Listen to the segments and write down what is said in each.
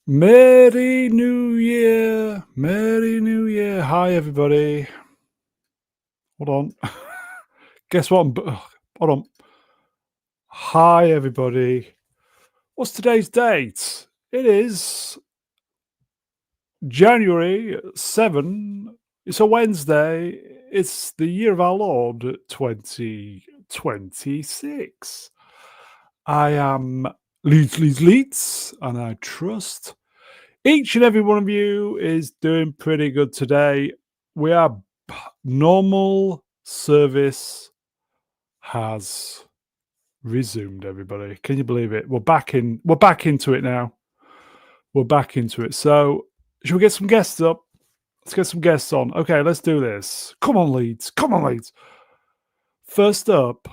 Merry New Year. Merry New Year. Hi, everybody. Hold on. Guess what? Hold on. Hi, everybody. What's today's date? It is January 7. It's a Wednesday. It's the year of our Lord 2026. I am Leeds, and I trust each and every one of you is doing pretty good today. We are normal service has resumed, everybody. Can you believe it? We're back into it now. We're back into it. So should we get some guests up? Let's get some guests on. Okay, let's do this. Come on, Leeds. Come on, Leeds. First up,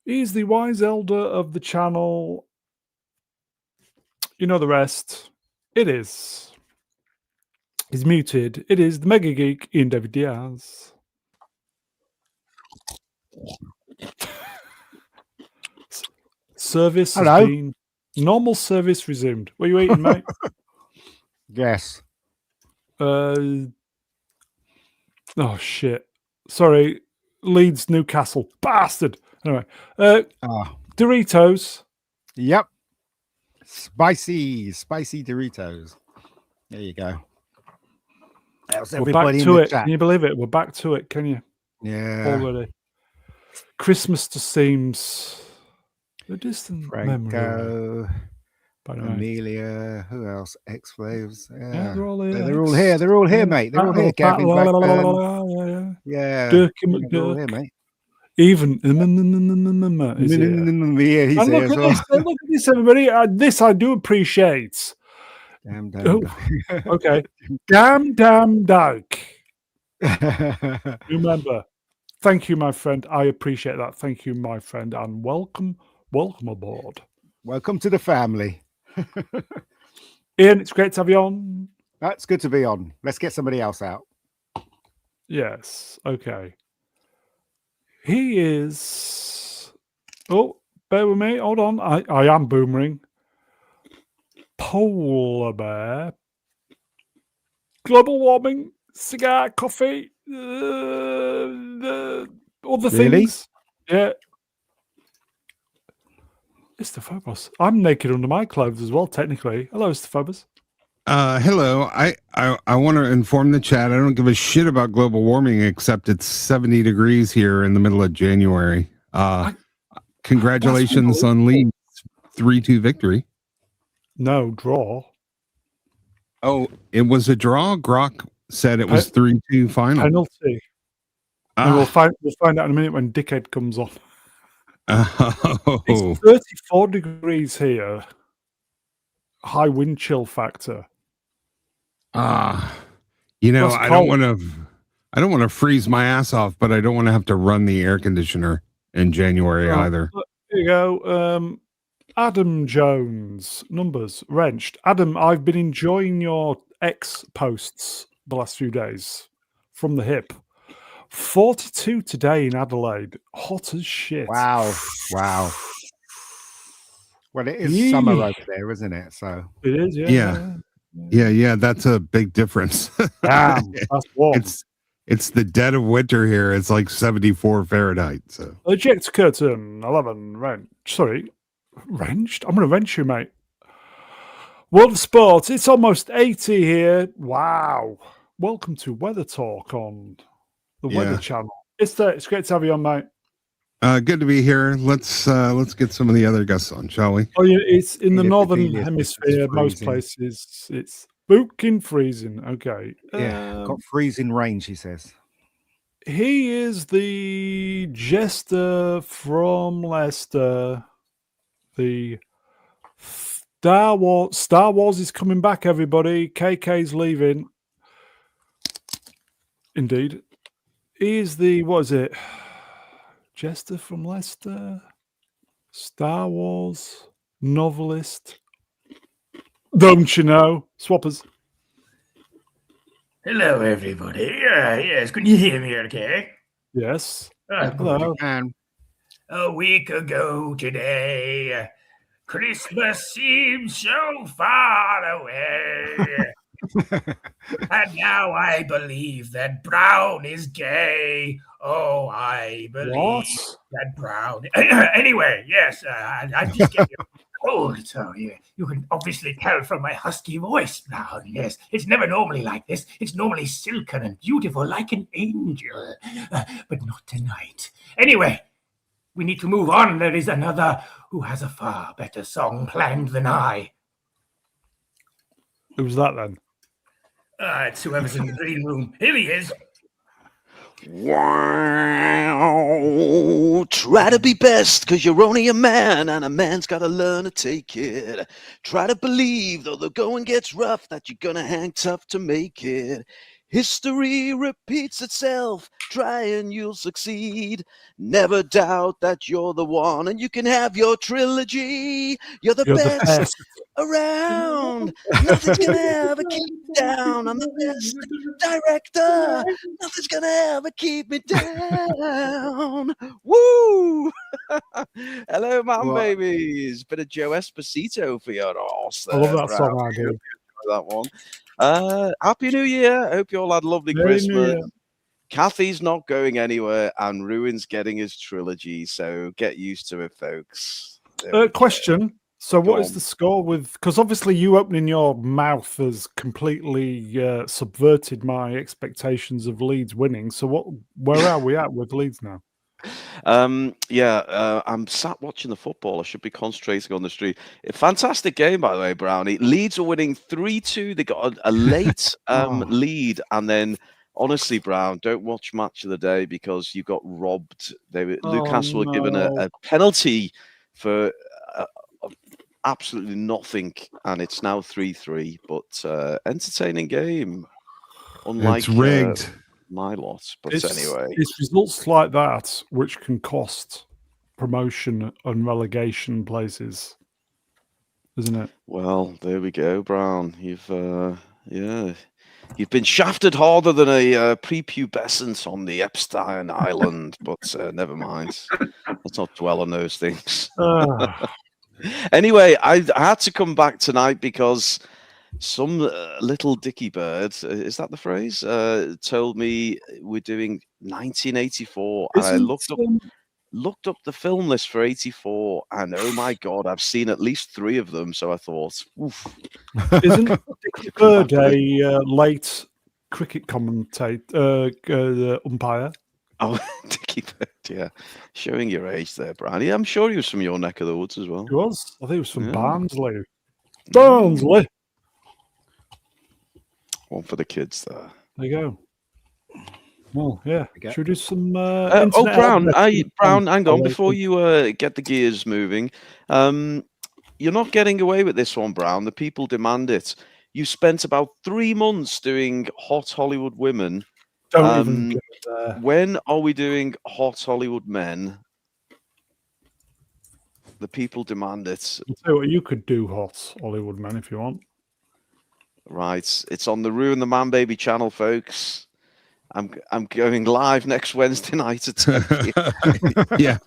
he's the wise elder of the channel. You know the rest. It is. He's muted. It is the Mega Geek in David Diaz. Service Hello. has been normal service resumed. What are you eating, mate? Yes. Oh shit. Sorry. Leeds Newcastle. Bastard. Anyway. Doritos. Yep. Spicy Doritos. There you go. That was everybody We're back in to the it. chat. Can you believe it? We're back to it, can you? Yeah. Already. Christmas just seems a distant memory. Franco, By the way. Amelia, who else? X-Flaves. Yeah, they're all here. They're all here. They're all here, mate. They're all here. Gavin Blackburn. Yeah. Dirk They're all here, mate. Even is here. Yeah, he's And here as well. look at this, everybody. This I do appreciate. Damn. Okay. Damn Dyke. Remember. Thank you, my friend. I appreciate that. Thank you, my friend. And welcome aboard. Welcome to the family. Ian, it's great to have you on. That's good to be on. Let's get somebody else out. Yes. Okay. He is. Oh, bear with me. Hold on. I am boomering. Polar bear. Global warming. Cigar. Coffee. Other things. Yeah. Istaphobos. I'm naked under my clothes as well, technically. Hello, Istaphobos. Hello. I want to inform the chat. I don't give a shit about global warming except it's 70 degrees here in the middle of January. Congratulations on Leeds 3-2 victory. No, draw. Oh, it was a draw. Grok said it was 3-2 final. Penalty. And we'll find out in a minute when Dickhead comes on. It's 34 degrees here. High wind chill factor. You know, I don't want to freeze my ass off, but I don't want to have to run the air conditioner in January either. Here you go. Adam Jones, numbers wrenched. Adam, I've been enjoying your X posts the last few days from the hip. 42 today in Adelaide. Hot as shit. Wow. Well, it is summer over there, isn't it? So it is, yeah. That's a big difference. Damn, that's warm. It's the dead of winter here. It's like 74 Fahrenheit. So eject curtain 11 wrenched. I'm going to wrench you, mate. World of Sport. It's almost 80 here. Wow. Welcome to Weather Talk on the Weather Channel. It's great to have you on, mate. Good to be here. Let's get some of the other guests on, shall we? Oh yeah, it's in the northern hemisphere. Most places it's spooking freezing. Okay. Yeah, got freezing rain, she says. He is the jester from Leicester. The Star Wars is coming back, everybody. KK's leaving. Indeed. He is the, what is it? Jester from Leicester. Star Wars novelist. Don't you know? Swappers. Hello, everybody. Yes, can you hear me okay? Yes. Hello. A week ago today, Christmas seems so far away. And now I believe that Brown is gay. Oh, I believe What? that Brown. Anyway, yes, I'm just getting cold. So you can obviously tell from my husky voice, Brown. Yes, it's never normally like this. It's normally silken and beautiful like an angel. But not tonight. Anyway, we need to move on. There is another who has a far better song planned than I. Who's that then? It's whoever's in the green room. Here he is. Wow. Try to be best, because you're only a man, and a man's got to learn to take it. Try to believe, though the going gets rough, that you're going to hang tough to make it. History repeats itself. Try and you'll succeed. Never doubt that you're the one, and you can have your trilogy. You're the best around. Nothing's gonna ever keep me down. I'm the best director. Nothing's gonna ever keep me down. Woo! Hello, man, babies. Bit of Joe Esposito for your horse. I love that song, I do. That one. Happy New Year. I hope you all had a lovely Christmas. Kathy's not going anywhere, and Ruin's getting his trilogy, so get used to it, folks. Question. So what is on. the score with, because obviously you opening your mouth has completely subverted my expectations of Leeds winning. So where are we at with Leeds now? I'm sat watching the football. I should be concentrating on the street. A fantastic game, by the way, Brownie. Leeds are winning 3-2. They got a late lead, and then honestly, Brown, don't watch match of the day because you got robbed. Newcastle were given a penalty for absolutely nothing, and it's now 3-3. But entertaining game. Unlike It's rigged. My lot, but anyway, it's results like that which can cost promotion and relegation places, isn't it? Well, there we go, Brown. You've been shafted harder than a prepubescent on the Epstein Island, but never mind. Let's not dwell on those things. Anyway, I had to come back tonight because some little dicky bird, is that the phrase, told me we're doing 1984, and I looked up the film list for 84, and oh my god, I've seen at least 3 of them, so I thought, oof. Isn't Dicky Bird a late cricket commentator, umpire? Oh, Dicky Bird, yeah. Showing your age there, Brian. Yeah, I'm sure he was from your neck of the woods as well. He was. I think he was from Barnsley. Barnsley! One for the kids there. There you go. Well, yeah. Should we do some Brown, Brown, hang on, before you get the gears moving. You're not getting away with this one, Brown. The people demand it. You spent about 3 months doing Hot Hollywood Women. Don't even get there. When are we doing Hot Hollywood Men? The people demand it. So you could do Hot Hollywood Men if you want. Right. It's on the Ruin the Man Baby channel, folks. I'm going live next Wednesday night at 10 Yeah.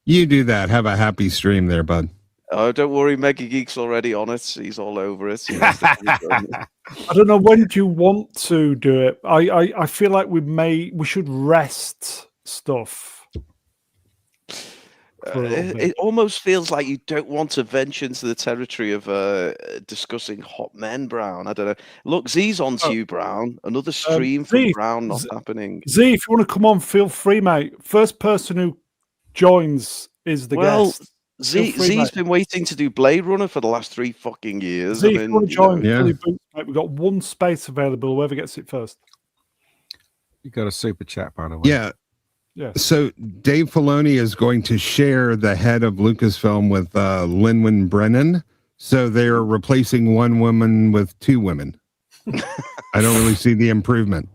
You do that. Have a happy stream there, bud. Oh, don't worry, Mega Geek's already on it. He's all over it. I don't know, when do you want to do it? I feel like we should rest stuff. It almost feels like you don't want to venture into the territory of discussing hot men, Brown. I don't know. Look, Z's on to you, Brown. Another stream from Brown not happening. Z, if you want to come on, feel free, mate. First person who joins is the guest. Z's been waiting to do Blade Runner for the last 3 fucking years. Z, if you want to join, we've got 1 space available. Whoever gets it first. You got a super chat, by the way. Yeah. Yes. So Dave Filoni is going to share the head of Lucasfilm with Lin-Wen Brennan. So they're replacing 1 woman with 2 women. I don't really see the improvement.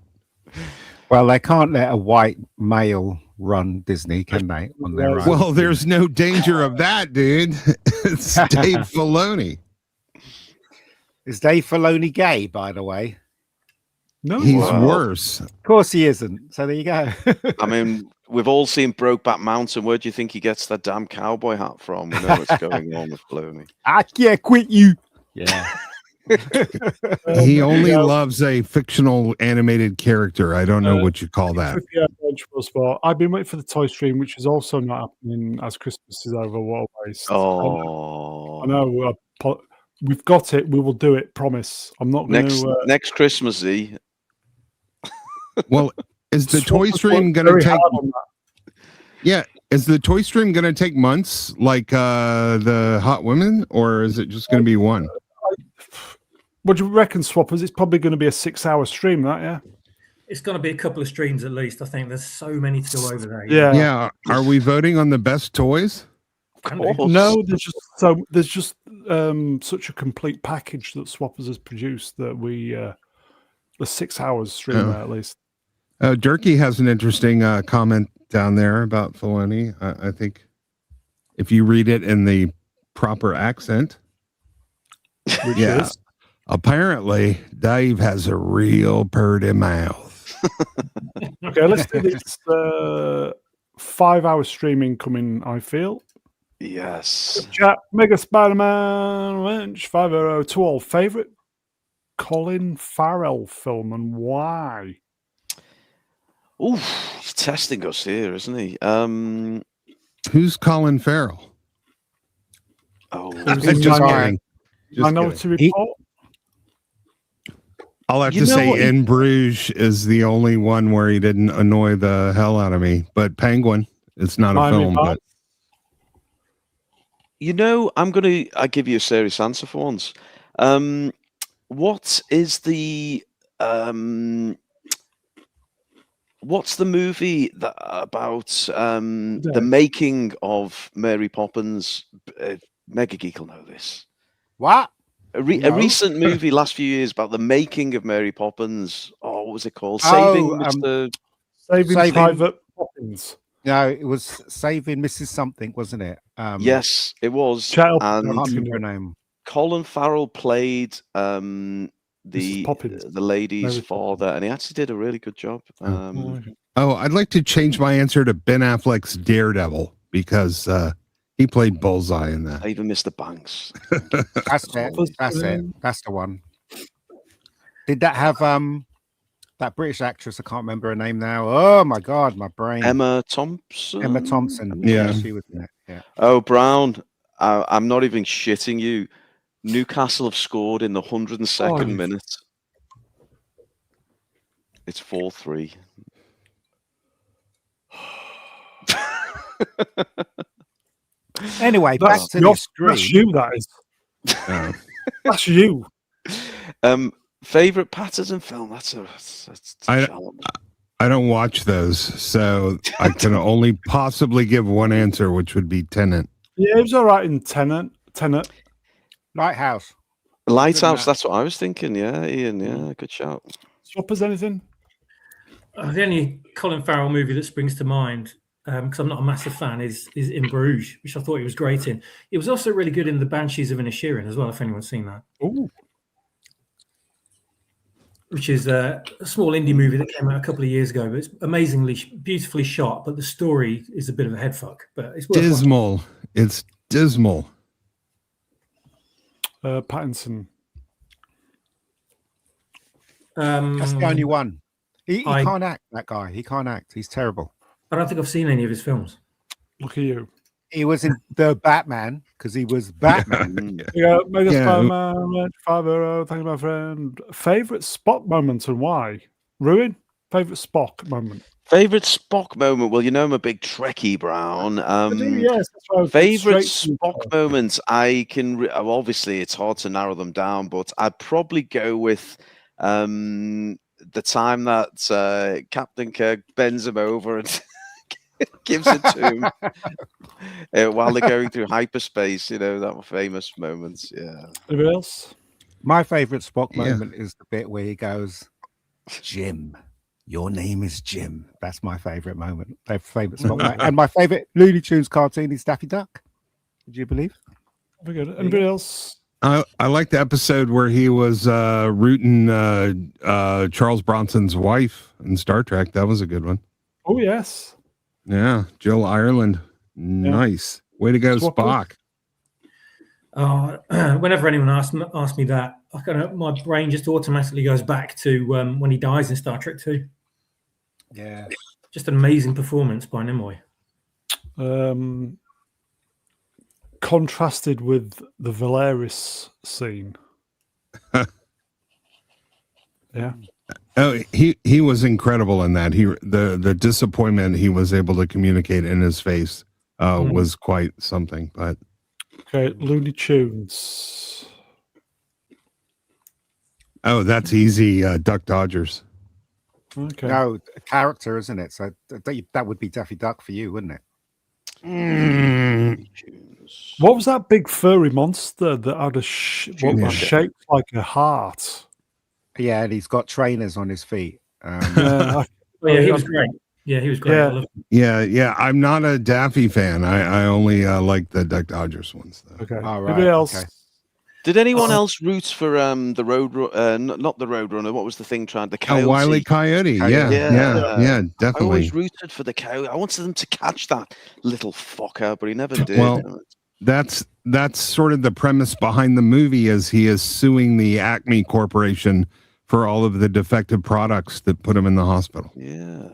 Well, they can't let a white male run Disney, can they? On their own? Well, there's no danger of that, dude. It's Dave Filoni. Is Dave Filoni gay, by the way? No, he's worse. Of course he isn't. So there you go. I mean, we've all seen Brokeback Mountain. Where do you think he gets that damn cowboy hat from? We know what's going on with Filoni. I can't quit you. Yeah. He only yeah. loves a fictional animated character. I don't know what you call that. Yeah, Sport. I've been waiting for the toy stream, which is also not happening as Christmas is over. What a waste! Oh, I know. We've got it. We will do it. Promise. I'm not going to. Next Christmasy. Well, is the toy Swappers stream worked going to very take? hard on that. Yeah, is the toy stream going to take months like the Hot Women, or is it just going to be one? What do you reckon, Swappers? It's probably going to be a 6-hour stream, that, yeah? It's going to be a couple of streams at least. I think there's so many to go over there. Yeah. Yeah. Are we voting on the best toys? No, there's just such a complete package that Swappers has produced that we the 6 hours stream there at least. Durkee has an interesting comment down there about Filoni. I think if you read it in the proper accent, Which yeah. is Apparently, Dave has a real purty mouth. okay. Let's do this 5-hour streaming coming. I feel. Yes. Chat Mega Spider-Man Wench 5 to all favorite Colin Farrell film and why? Ooh, he's testing us here, isn't he? Who's Colin Farrell? Oh, Just kidding. Minority Report. I'll have You to know say what he- In Bruges is the only one where he didn't annoy the hell out of me. But Penguin, it's not a Miami film. Vice. But you know, I give you a serious answer for once. What is the what's the movie that about the making of Mary Poppins? Mega Geek will know this. What? A No. recent movie last few years about the making of Mary Poppins. Oh, what was it called? Oh, Saving Mr. Saving Private Poppins. No, it was Saving Mrs. Something, wasn't it? Yes, it was. Child I And can't remember her name. Colin Farrell played Mrs. Poppins. the lady's Mary father, and he actually did a really good job. I'd like to change my answer to Ben Affleck's Daredevil because he played Bullseye in that. I even missed the Banks. That's it. That's it. That's the one. Did that have that British actress? I can't remember her name now. Oh my god, my brain. Emma Thompson. Emma Thompson. Yeah. she was in it. Yeah. Oh, Brown. I'm not even shitting you. Newcastle have scored in the 102nd you- minute. It's 4-3. Anyway, back That's, to the stream. that's you. That is. That's you. Favorite Patterson film? That's a challenge. I don't watch those, so I can only possibly give one answer, which would be Tenet. Yeah, it was all right in Tenet. Lighthouse. Lighthouse. That's what I was thinking. Yeah, Ian. Yeah, good shout. Swappers, anything? The only Colin Farrell movie that springs to mind, because I'm not a massive fan, is In Bruges, which I thought he was great in. He was also really good in The Banshees of Inisherin as well, if anyone's seen that. Ooh. Which is a small indie movie that came out a couple of years ago, but it's amazingly, beautifully shot, but the story is a bit of a head fuck. But it's worth watching. Dismal. It's dismal. Pattinson. That's the only one. He I- can't act, that guy. He can't act. He's terrible. I don't think I've seen any of his films. Look at you. He was in The Batman because he was Batman. Yeah, Mega Yeah. Spider-Man 5 Thank you, my friend. Favorite Spock moment and why? Ruin? Favorite Spock moment? Favorite Spock moment? Well, you know I'm a big Trekkie, Brown. Yes, that's why I was Favorite straight to- Spock moments? I can obviously it's hard to narrow them down, but I'd probably go with the time that Captain Kirk bends him over and gives it to him while they're going through hyperspace. You know, that famous moments. Yeah. Anybody else? My favorite Spock Yeah. moment is the bit where he goes, Jim, your name is Jim. That's my favorite moment. My favorite Spock moment. And my favorite Looney Tunes cartoon is Daffy Duck. Would you believe? Very good. Anybody else? I like the episode where he was rooting Charles Bronson's wife in Star Trek. That was a good one. Oh, yes. Yeah, Jill Ireland. Nice. Way to go, Spock. Spock. Whenever anyone asks me that, my brain just automatically goes back to when he dies in Star Trek 2. Yeah. Just an amazing performance by Nimoy. Contrasted with the Valeris scene. Yeah. Oh, he was incredible in that. The disappointment he was able to communicate in his face was quite something. But okay, Looney Tunes. Oh, that's easy. Duck Dodgers. Okay. No, a character, isn't it? So that would be Daffy Duck for you, wouldn't it? What was that big furry monster that had what was shaped like a heart? Yeah, and he's got trainers on his feet. Yeah, he was great. Yeah, he was great. Yeah. I loved him. Yeah. I'm not a Daffy fan. I only like the Duck Dodgers ones, though. Okay. All right, Anybody else? okay. Did anyone else root for the road? Not the Roadrunner. What was the thing trying? The Coyote. Oh, Wile E. Coyote. Yeah, I definitely. always rooted for the coyote. I wanted them to catch that little fucker, but he never did. Well, that's sort of the premise behind the movie. Is he is suing the Acme Corporation for all of the defective products that put him in the hospital. Yeah.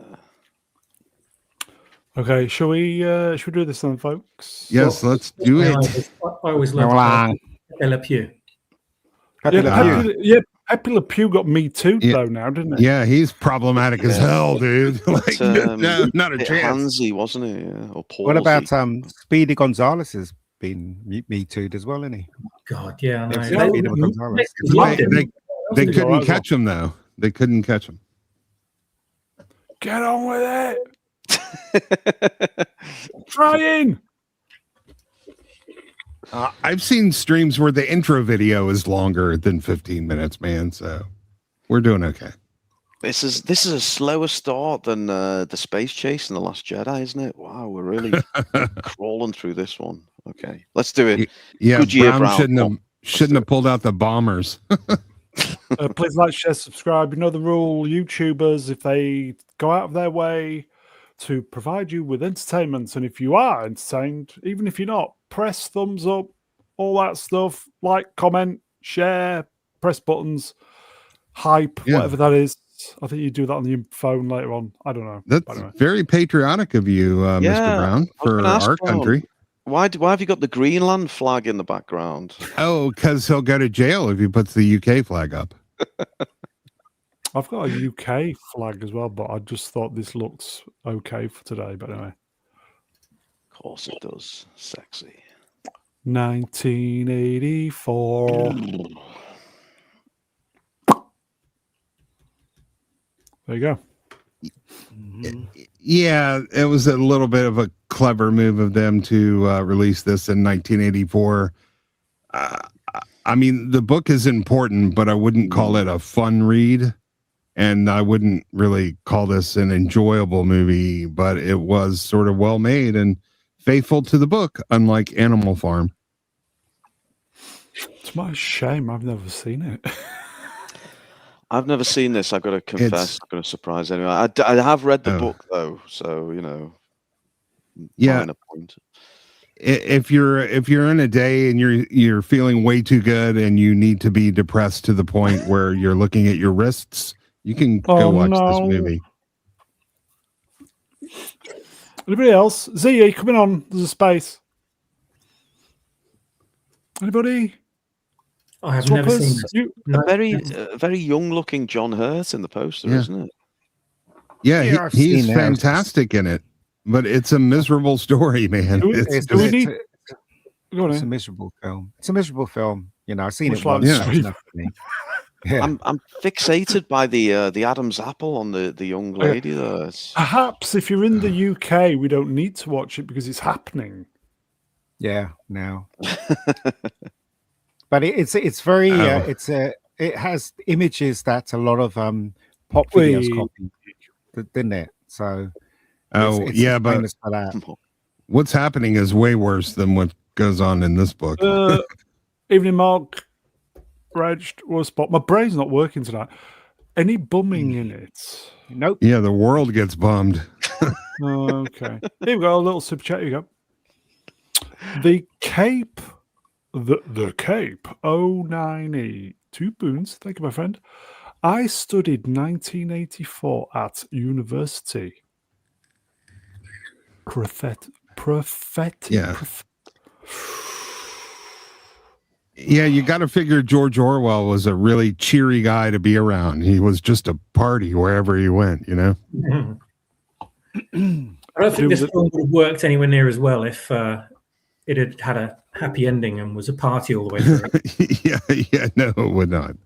Okay, shall we do this then, folks? Yes, let's do it. I always loved Le Pew. Pepe Le Pew got Me Too though now, didn't it? Yeah, he's problematic as hell, dude. Like, no, not a chance. Handsy, wasn't he? Yeah. Or palsy. What about Speedy Gonzalez has been Me Too'd as well, isn't he? God, yeah. I know. Speedy Gonzalez. They couldn't catch him though. They couldn't catch him. Get on with it. Trying. I've seen streams where the intro video is longer than 15 minutes, man. So we're doing okay. This is a slower start than the space chase in The Last Jedi, isn't it? Wow, we're really crawling through this one. Okay, let's do it. Yeah, Brown shouldn't have pulled out the bombers. Please like, share, subscribe. You know the rule. YouTubers, if they go out of their way to provide you with entertainment, and if you are entertained, even if you're not, press thumbs up, all that stuff. Like, comment, share, press buttons, hype, whatever that is. I think you do that on your phone later on. I don't know. That's very patriotic of you, Mr. Brown, for our country. Why have you got the Greenland flag in the background? Oh, because he'll go to jail if he puts the UK flag up. I've got a UK flag as well, but I just thought this looked okay for today. But anyway. Of course it does. Sexy. 1984. There you go. Yeah, it was a little bit of a clever move of them to release this in 1984. I mean, the book is important, but I wouldn't call it a fun read. And I wouldn't really call this an enjoyable movie, but it was sort of well made and faithful to the book, unlike Animal Farm. It's my shame I've never seen it. I've never seen this. I've got to confess. I'm going to surprise anyone. I have read the book though, so you know. Yeah. Point. If you're in a day and you're feeling way too good and you need to be depressed to the point where you're looking at your wrists, you can go watch this movie. Anybody else? Z, are you coming on? There's a space. Anybody? I have never seen this. A very young-looking John Hurt in the poster, isn't it? Yeah, he's fantastic in it, but it's a miserable story, man. It's a miserable film. It's a miserable film. You know, I've seen it once. Yeah. I'm fixated by the Adam's apple on the young lady there. Perhaps if you're in the UK, we don't need to watch it because it's happening. Yeah, now. But it's very it has images that a lot of pop videos copy, didn't it? So but for that. What's happening is way worse than what goes on in this book. Evening, Mark. Reg, what a spot. My brain's not working tonight. any bumming in it? Nope. Yeah, the world gets bummed. Oh, okay. Here we go. A little super chat. Here you go. The Cape, the Cape 090. 2 boons. Thank you, my friend. I studied 1984 at university. Yeah. Yeah, you got to figure George Orwell was a really cheery guy to be around. He was just a party wherever he went, you know? I don't think this film would have worked anywhere near as well if it had had a happy ending and was a party all the way through. yeah, no, it would not.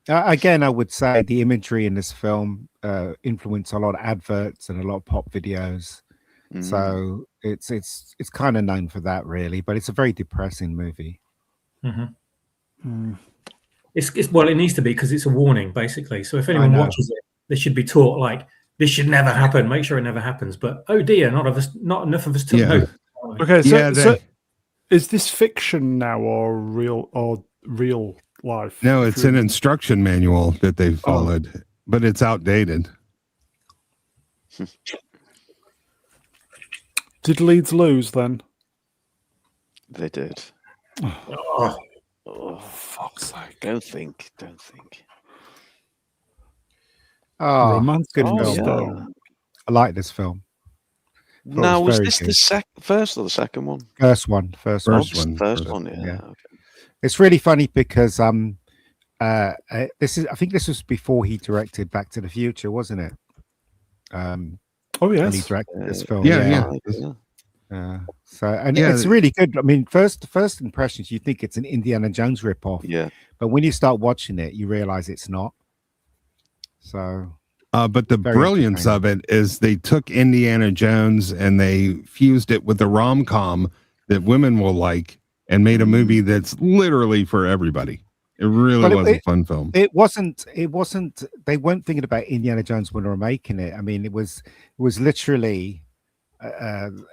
Again, I would say the imagery in this film influenced a lot of adverts and a lot of pop videos. So it's kind of known for that, really. But it's a very depressing movie. It's well, it needs to be because it's a warning, basically. So if anyone watches it, they should be taught like this should never happen. Make sure it never happens. But oh dear, not enough of us took note. Okay, so is this fiction now or real life? No, it's an instruction manual that they followed, but it's outdated. Did Leeds lose then? They did. Oh, fuck's sake. Don't think. Oh, Romance good film. film. I like this film. Now, was this the first or the second one? First one. First one, yeah. Okay. It's really funny because I think this was before he directed Back to the Future, wasn't it? Oh yes, when he directed this film. It's really good. I mean, first impressions, you think it's an Indiana Jones ripoff. Yeah. But when you start watching it, you realize it's not. So. But the brilliance of it is they took Indiana Jones and they fused it with a rom-com that women will like and made a movie that's literally for everybody. It really was a fun film. It wasn't. They weren't thinking about Indiana Jones when they were making it. I mean, it was literally.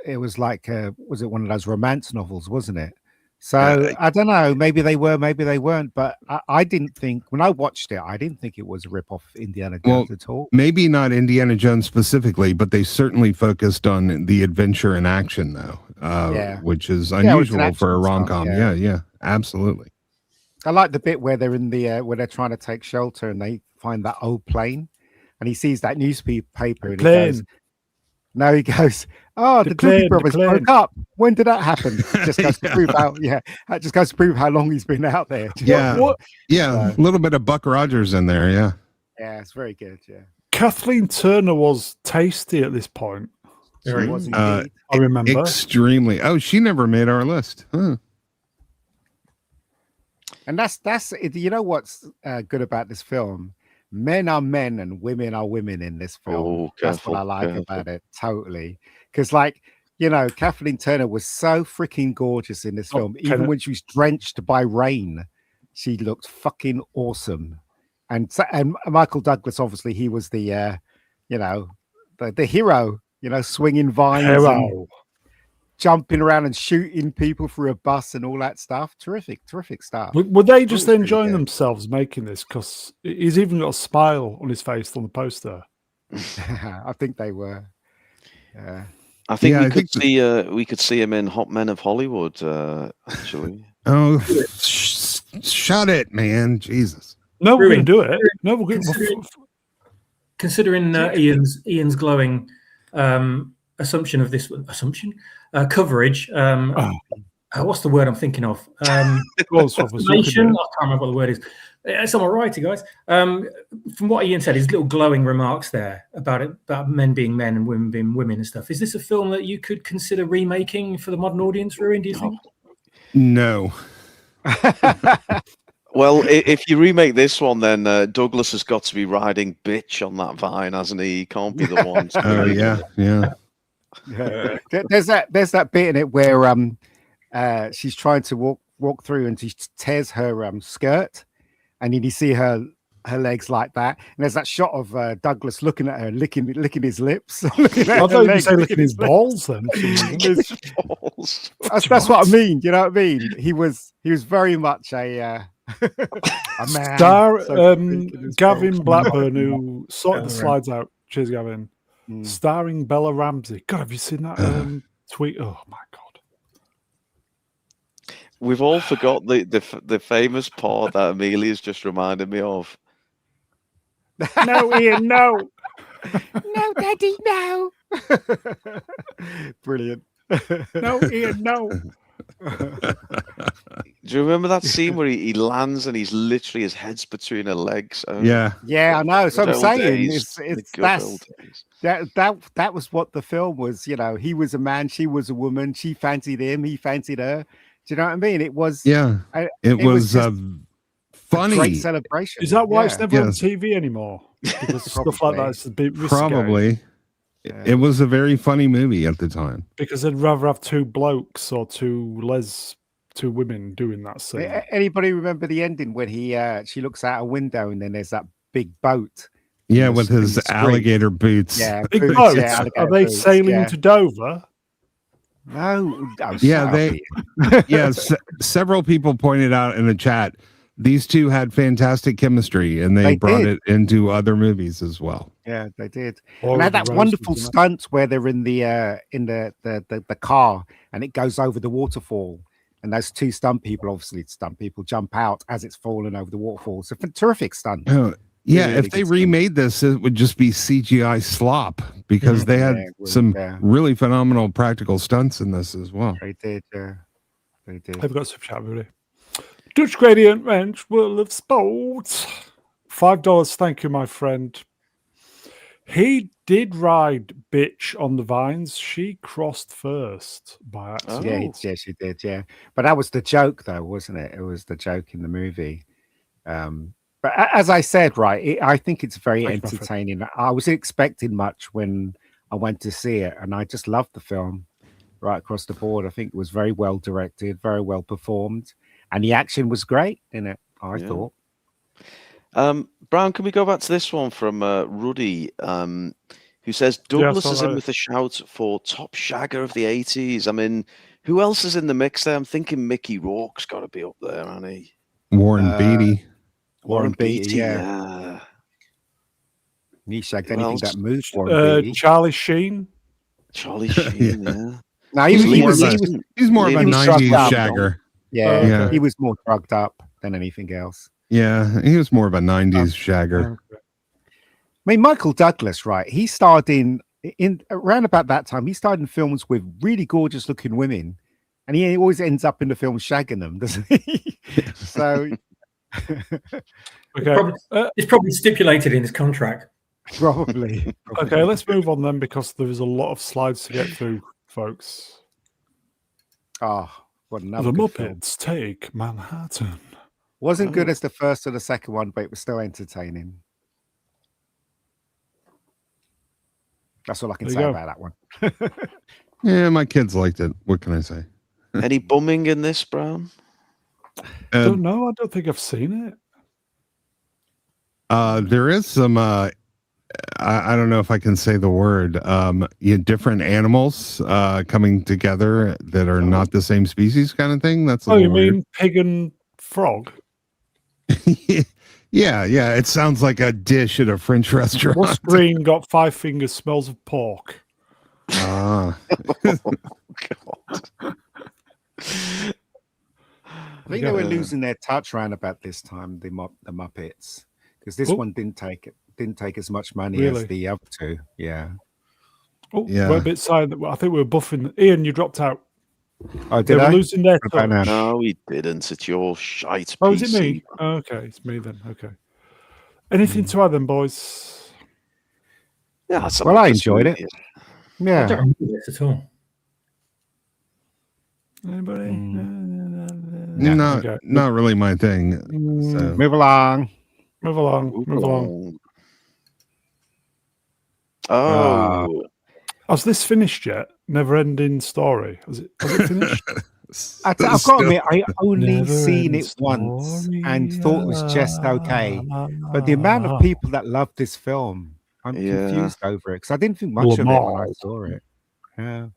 It was like, was it one of those romance novels, wasn't it? So I don't know. Maybe they were, maybe they weren't. But I didn't think when I watched it, I didn't think it was a ripoff of Indiana Jones at all. Maybe not Indiana Jones specifically, but they certainly focused on the adventure and action, though, which is unusual for a rom-com. Yeah, absolutely. I like the bit where they're in the where they're trying to take shelter and they find that old plane, and he sees that newspaper and he goes, "Oh, the Doobie Brothers broke up. When did that happen?" Just goes to prove that just goes to prove how long he's been out there. A little bit of Buck Rogers in there. Yeah, it's very good. Yeah, Kathleen Turner was tasty at this point. She was indeed. I remember extremely. Oh, she never made our list. Huh. And that's you know what's good about this film? Men are men and women are women in this film. That's what I like about it, totally. Because, like, you know, Kathleen Turner was so freaking gorgeous in this film. Even when she was drenched by rain, she looked fucking awesome. And Michael Douglas, obviously, he was the, the hero. You know, swinging vines, and jumping around and shooting people through a bus and all that stuff. Terrific stuff. Were they just enjoying themselves making this? Because he's even got a smile on his face on the poster. I think they were. I think we could see him in Hot Men of Hollywood. Actually. Oh, shut it, man! Jesus. No, we're going to do it. No, we're going to. Considering Ian's glowing assumption of this coverage. What's the word I'm thinking of? Estimation. I can't remember what the word is. It's on my righty, guys. From what Ian said, his little glowing remarks there about men being men and women being women and stuff. Is this a film that you could consider remaking for the modern audience, Ruin? Do you think? No. Well, if you remake this one, then Douglas has got to be riding bitch on that vine, hasn't he? He can't be the one. Yeah. There's that bit in it where she's trying to walk through and she tears her skirt, and then you see her legs like that, and there's that shot of Douglas looking at her, licking his lips. I thought you said licking his balls then. That's what I mean. You know what I mean? He was very much a A man. Star so big in his Gavin role. Blackburn, who sorted the Bella slides out. Cheers, Gavin. Starring Bella Ramsey. God, have you seen that tweet? Oh my god. We've all forgot the famous part that Amelia's just reminded me of. No, Ian, no. No, Daddy, no. Brilliant. No, Ian, no. Do you remember that scene where he lands and he's literally his head's between her legs? Oh, Yeah. Yeah, I know. So I'm good old saying days. The it's good old days. that was what the film was. You know, he was a man, she was a woman. She fancied him, he fancied her. Do you know what I mean? It was It was just funny. a great celebration. Is that why it's never on Yes. TV anymore? Because stuff like that is a bit risque. Probably. It was a very funny movie at the time. Because they'd rather have two blokes or two women doing that scene. Anybody remember the ending when she looks out a window and then there's that big boat? Yeah, with his alligator boots. Yeah, Big boots, boats. yeah, Are alligator they boots, sailing yeah. to Dover? No. Oh, Yeah, shut up, several people pointed out in the chat these two had fantastic chemistry, and they brought it into other movies as well. Yeah, they did. Or And they had the that wonderful Roses, stunt where they're in the car and it goes over the waterfall, and those two stunt people jump out as it's falling over the waterfall. So terrific stunt. Oh, yeah, Really if they good remade this, it would just be CGI slop because they had some really phenomenal practical stunts in this as well. They did, yeah. They did. I've got some chat, everybody. Dutch Gradient Ranch, World of Sport. $5. Thank you, my friend. He did ride Bitch on the vines. She crossed first by accident. Yeah, she did, yeah. But that was the joke, though, wasn't it? It was the joke in the movie. But as I said, right, I think it's very entertaining. I wasn't expecting much when I went to see it, and I just loved the film right across the board. I think it was very well directed, very well performed, and the action was great in it, I thought. Brown, can we go back to this one from Ruddy, who says Douglas is in with a shout for top shagger of the 80s. I mean, who else is in the mix there? I'm thinking Mickey Rourke's got to be up there, hasn't he? Warren Beatty. Warren Beatty, yeah. He shagged anything that moved. Charlie Sheen. Charlie Sheen, yeah. No, he's more of a 90s shagger. Yeah, he was more drugged up than anything else. Yeah, he was more of a 90s shagger. I mean, Michael Douglas, right? He starred in around about that time. He starred in films with really gorgeous looking women, and he always ends up in the film shagging them, doesn't he? So, it's probably stipulated in his contract. Probably. Okay, let's move on then because there is a lot of slides to get through, folks. Oh, what another The Muppets film. Take Manhattan. Wasn't good as the first or the second one, but it was still entertaining. That's all I can say about that one. Yeah, my kids liked it. What can I say? Any bumming in this, Brown? I don't know. I don't think I've seen it. There is some I don't know if I can say the word. Different animals coming together that are not the same species, kind of thing. That's you mean pig and frog? Yeah. It sounds like a dish at a French restaurant. What's green got 5 fingers, smells of pork? Ah. Oh, God. I think they were losing their touch around about this time, the Muppets, because this one didn't take as much money as the other two. Yeah. Oh, yeah. We're a bit silent. I think we were buffing. Ian, you dropped out. Oh, did they I? Were losing their touch. No, he didn't. It's your shite. Oh, is it me? Oh, okay, it's me then. Okay. Anything to add, then, boys? Yeah. Well, I enjoyed it. Yeah. I don't remember this at all. Anybody? Not really my thing. So. Move along. Oh. Has this finished yet? Never ending story. Has it finished? I've got to admit, I only seen it once and thought it was just okay. But the amount of people that love this film, I'm confused over it because I didn't think much of it when I saw it. Yeah.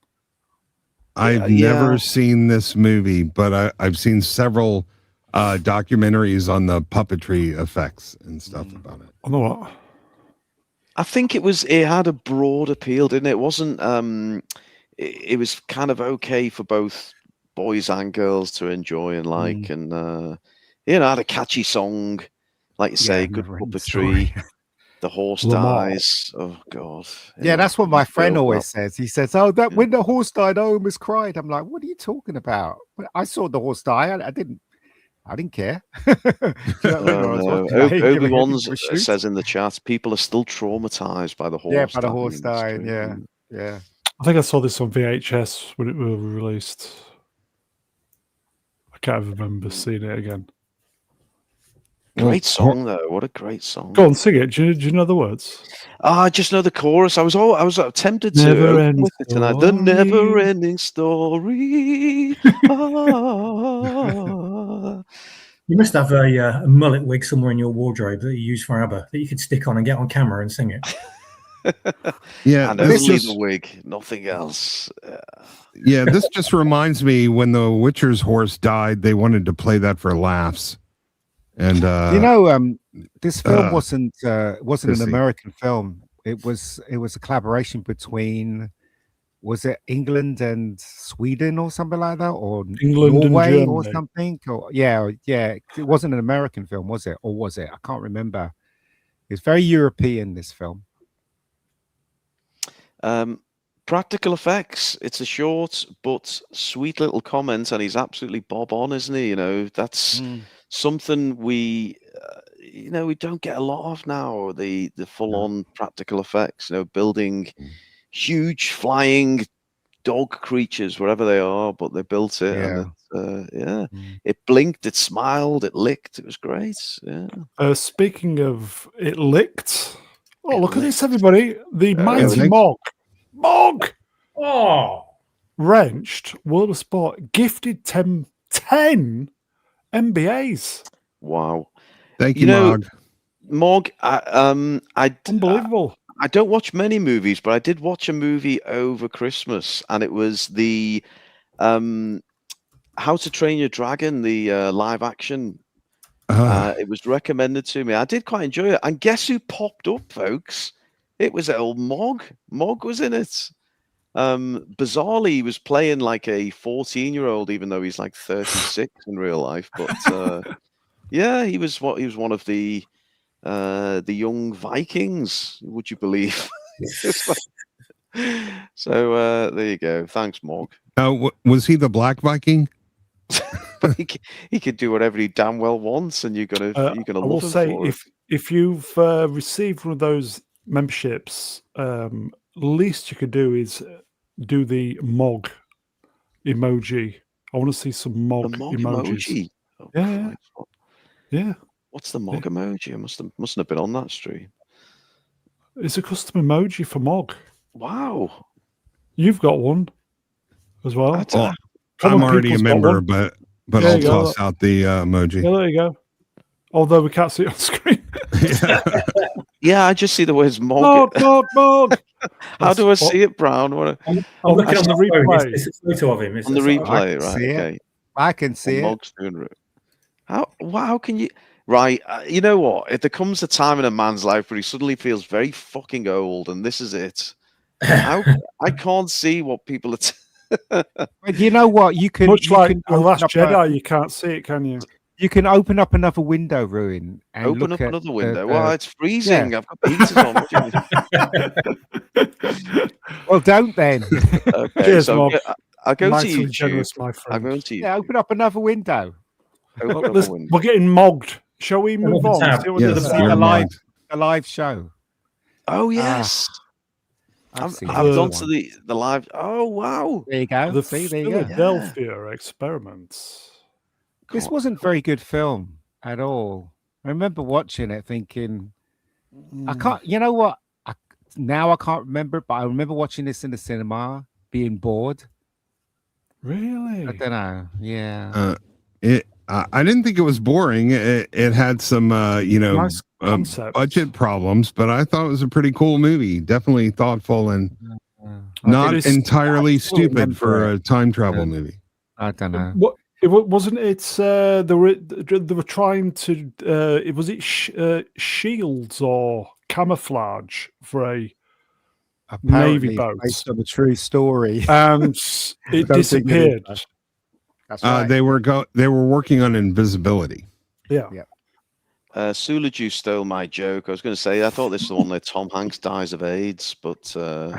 I've never seen this movie, but I've seen several documentaries on the puppetry effects and stuff about it. On the what? I think it had a broad appeal, didn't it? It wasn't it was kind of okay for both boys and girls to enjoy and like, and had a catchy song, like you say, good puppetry. The horse dies. Oh God. Yeah, that's what my friend always says. He says, "Oh, that when the horse died, I almost cried." I'm like, "What are you talking about? I saw the horse die. I didn't care." Obi-Wan says in the chat, people are still traumatized by the horse. Yeah, by the horse dying. Yeah. I think I saw this on VHS when it was released. I can't remember seeing it again. Great song though. What a great song. Go on, sing it. Do you know the words? I just know the chorus. I was tempted to with it tonight. The never-ending story. You must have a mullet wig somewhere in your wardrobe that you use for ABBA that you could stick on and get on camera and sing it. Yeah, and only the wig, nothing else. Yeah, this just reminds me when the Witcher's horse died, they wanted to play that for laughs. And this film wasn't an American film. It was a collaboration between, was it England and Sweden or something like that, or England Norway and or something? Or yeah. It wasn't an American film, was it? Or was it? I can't remember. It's very European, this film. Practical effects. It's a short but sweet little comment, and he's absolutely bob on, isn't he? That's something we don't get a lot of now. The full-on practical effects. Building huge flying dog creatures wherever they are, but they built it. And it blinked, it smiled, it licked. It was great. Yeah. Speaking of it licked. Oh, look at this, everybody. The mighty Mog. Oh. Wrenched, World of Sport, gifted 10 MBAs. Wow. Thank you, Mog. Mog, unbelievable. I don't watch many movies, but I did watch a movie over Christmas, and it was the How to Train Your Dragon, the live action. It was recommended to me. I did quite enjoy it. And guess who popped up, folks? It was old Mog. Mog was in it. Bizarrely, he was playing like a 14-year-old, even though he's like 36 in real life. But he was one of the young Vikings. Would you believe? So there you go. Thanks, Mog. Was he the Black Viking? But he could do whatever he damn well wants, and you're gonna love him. I will say, if you've received one of those memberships, least you could do is do the Mog emoji. I want to see some Mog emojis. Emoji? Yeah. What's the Mog emoji? I mustn't have been on that stream. It's a custom emoji for Mog. Wow. You've got one as well. I'm already a member, but I'll toss out the emoji. Yeah, there you go. Although we can't see it on screen. Yeah, I just see the words Mog. Mog. How do I see it, Brown? I'm looking on the replay. It's a photo of him. On the replay, right? Okay. I can see it. Mog's doing it. How can you? Right, you know what? If there comes a time in a man's life where he suddenly feels very fucking old, and this is it. I can't see what people are. But you know what? You can like The Last Jedi. You can't see it, can you? You can open up another window, Ruin. And open up another window. Well, it's freezing. Yeah. I've got heaters on. Well, don't then. Okay, cheers, so I'll go to YouTube. Generous, my friend. I'm going to YouTube. Yeah, open up another window. We're getting mogged. Shall we move on? The live show. Oh yes. I've gone to the live. Oh wow! There you go. The Philadelphia experiments. This wasn't a very good film at all. I remember watching it, thinking, I can't. You know what? Now I can't remember, but I remember watching this in the cinema, being bored. Really? I don't know. Yeah. I didn't think it was boring. It had some, nice budget problems, but I thought it was a pretty cool movie. Definitely thoughtful and not entirely stupid for a time travel movie. I don't know. wasn't it. They were trying to. Was it shields or camouflage for a Apparently Navy boat, based on a true story. and it disappeared. That's right. They were working on invisibility. Yeah. Sulaju stole my joke. I was going to say I thought this was the one where Tom Hanks dies of AIDS, but I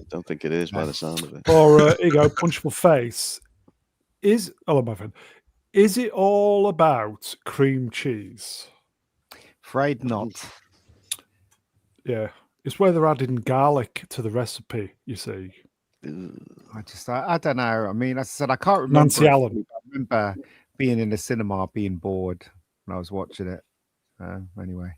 don't think it is by the sound of it. Or here you go, punchable face. Hello, my friend. Is it all about cream cheese? Afraid not. Yeah, it's where they're adding garlic to the recipe. You see, I don't know. I mean, as I said, I can't remember. Nancy Allen. I remember being in the cinema, being bored when I was watching it. Anyway.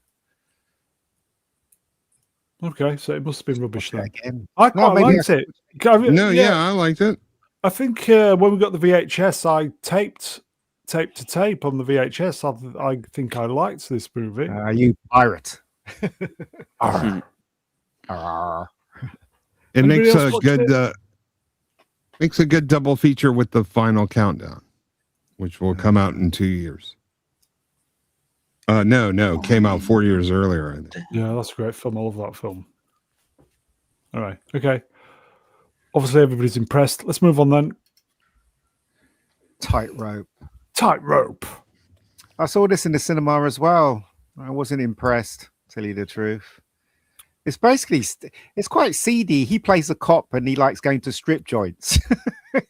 Okay, so it must have been rubbish then. Again. I quite liked it. I liked it. I think when we got the VHS, I taped tape to tape on the VHS. I think I liked this movie. You pirate. Arr. Arr. It Anybody makes else a watch good it? makes a good double feature with the final countdown, which will come out in 2 years. No, came out 4 years earlier, I think. Yeah, that's a great film. I love that film. All right, okay. Obviously, everybody's impressed. Let's move on then. Tightrope. Tightrope. I saw this in the cinema as well. I wasn't impressed, to tell you the truth. It's basically, it's quite seedy. He plays a cop and he likes going to strip joints.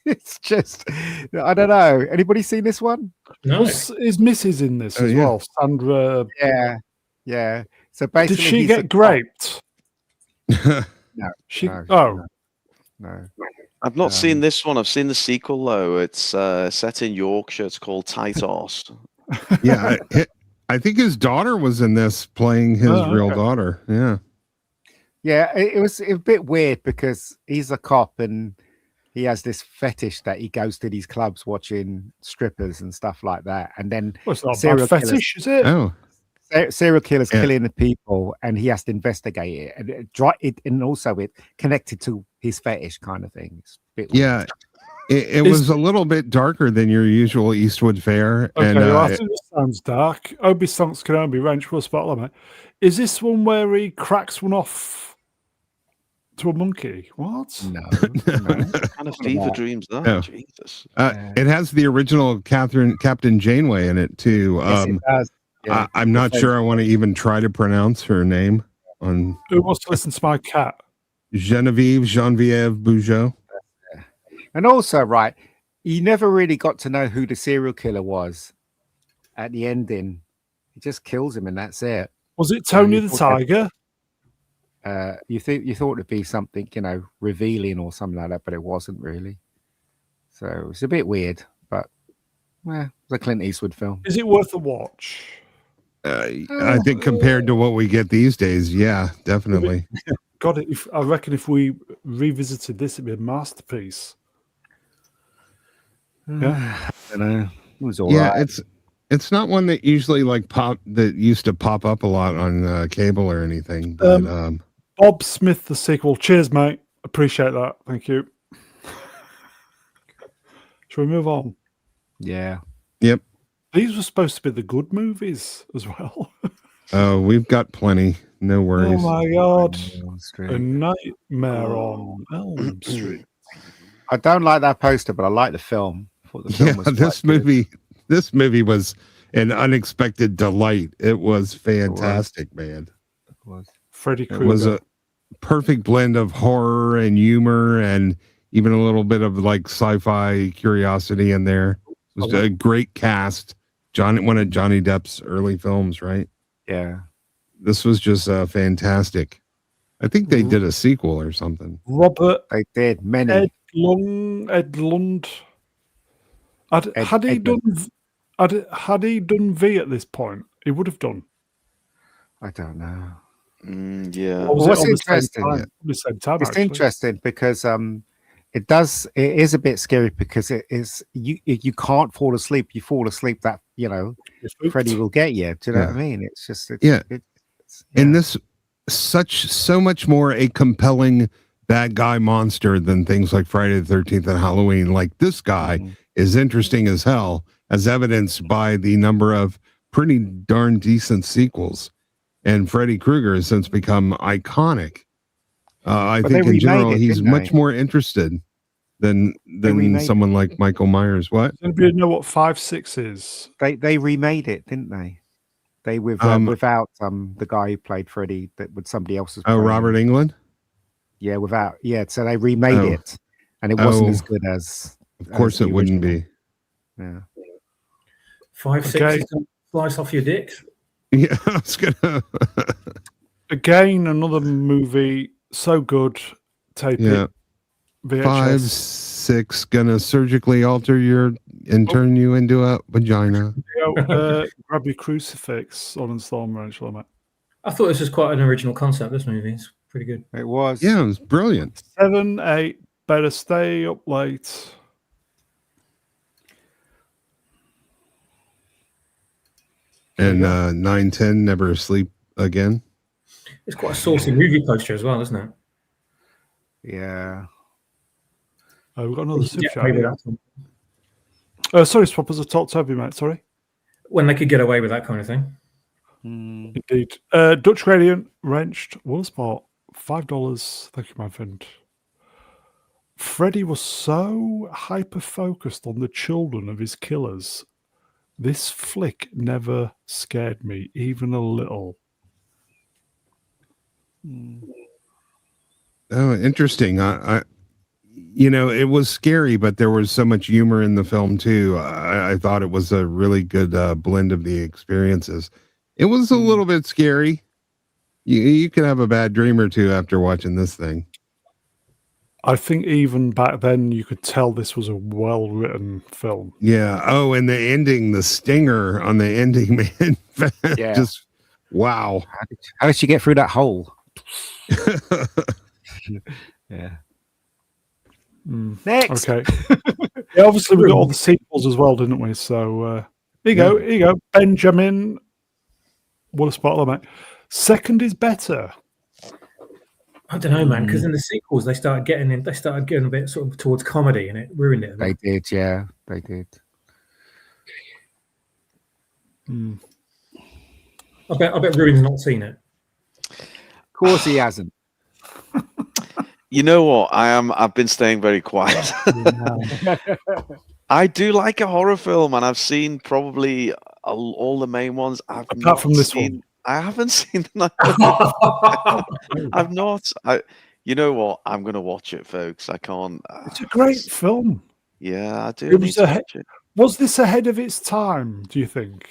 It's just, I don't know. Anybody seen this one? No. Was his missus in this as well? Sandra. Yeah. So basically, Did she he's a get cop. graped? No. She. No. I've not seen this one. I've seen the sequel though. It's set in Yorkshire. It's called Tight Horse. Yeah, I think his daughter was in this playing his real daughter. Yeah. Yeah, it was a bit weird because he's a cop and he has this fetish that he goes to these clubs watching strippers and stuff like that. And then Well, it's not a bad fetish, is it? Oh. Serial killers killing the people, and he has to investigate it, and also it connected to his fetish kind of thing. It's a bit Yeah, it was a little bit darker than your usual Eastwood fare. Okay, and well, I think this sounds dark. Obi Sonks can only be wrench will spotlight, mate. Is this one where he cracks one off to a monkey? What? No. What kind of fever dreams that? No. Jesus. It has the original Captain Janeway in it too. Yes, it does. Yeah. I'm not sure I want to even try to pronounce her name. Who wants to listen to my cat? Genevieve Bujold. And also, right, you never really got to know who the serial killer was at the ending. He just kills him, and that's it. Was it Tony the Tiger? You thought it'd be something, revealing or something like that, but it wasn't really. So it's a bit weird, but it was a Clint Eastwood film. Is it worth a watch? I think compared to what we get these days, yeah, definitely. God, I reckon if we revisited this, it'd be a masterpiece. Yeah, I don't know. It was all Yeah, right. it's not one that usually used to pop up a lot on cable or anything. But Bob Smith, the sequel. Cheers, mate. Appreciate that. Thank you. Shall we move on? Yeah. Yep. These were supposed to be the good movies as well. We've got plenty. No worries. Oh my God. Street. A Nightmare on Elm Street. I don't like that poster, but I like the film. I thought the film was this movie was an unexpected delight. It was fantastic, man. It was. Freddy Krueger. It was a perfect blend of horror and humor and even a little bit of like sci-fi curiosity in there. It was a great cast. One of Johnny Depp's early films, right? Yeah. This was just fantastic. I think they did a sequel or something. Robert They did many. Ed Lund. Had he done V at this point? He would have done. I don't know. Yeah. Or was What's it on interesting? the same time, It's actually? interesting because it is a bit scary because it is you can't fall asleep. You fall asleep that You're spooked. Freddy will get you. Do you know Yeah. what I mean? It's just And this so much more a compelling bad guy monster than things like Friday the 13th and Halloween. Like this guy is interesting as hell, as evidenced by the number of pretty darn decent sequels. And Freddy Krueger has since become iconic. I think in general, he's much more interested than someone like Michael Myers. What? Does anybody know what 5, 6 is? They remade it, didn't they? They without the guy who played Freddy, that with somebody else's. Oh, Robert Englund. Yeah, so they remade it, and it wasn't as good as. Of course, it wouldn't be. Yeah. 5, 6 is to slice off your dick. Yeah, I was gonna. Again, another movie so good. Tape it. VHS. 5, 6 gonna surgically alter and turn you into a vagina. Grab your crucifix on Storm Ranch, mate. I thought this was quite an original concept. This movie is pretty good. It was. Yeah, it was brilliant. 7, 8. Better stay up late. And 9, 10. Never sleep again. It's quite a saucy movie poster as well, isn't it? Yeah. We've got another super chat here. Sorry, Swappers, I talked to you, mate. Sorry. When they could get away with that kind of thing. Indeed. Dutch Gradient, Wrenched, Willsport, $5. Thank you, my friend. Freddy was so hyper-focused on the children of his killers. This flick never scared me, even a little. Oh, interesting. I it was scary, but there was so much humor in the film too. I thought it was a really good blend of the experiences. It was a little bit scary. You could have a bad dream or two after watching this thing. I think even back then you could tell this was a well-written film. Yeah. Oh, and the ending, the stinger on the ending, man. Yeah. Just wow. How did she get through that hole? Yeah. Next. Okay. Yeah, obviously we got all the sequels as well, didn't we? So here you go. Benjamin. What a spotlight, mate. Second is better. I don't know, man, because in the sequels they started getting a bit sort of towards comedy, and it ruined it. They did, yeah, they did. I bet Ruin's not seen it. Of course, he hasn't. You know what? I've been staying very quiet. I do like a horror film, and I've seen probably all the main ones. Apart from this one. I haven't seen the I've not. You know what? I'm going to watch it, folks. I can't. It's a great film. Yeah, I do. Was this ahead of its time, do you think?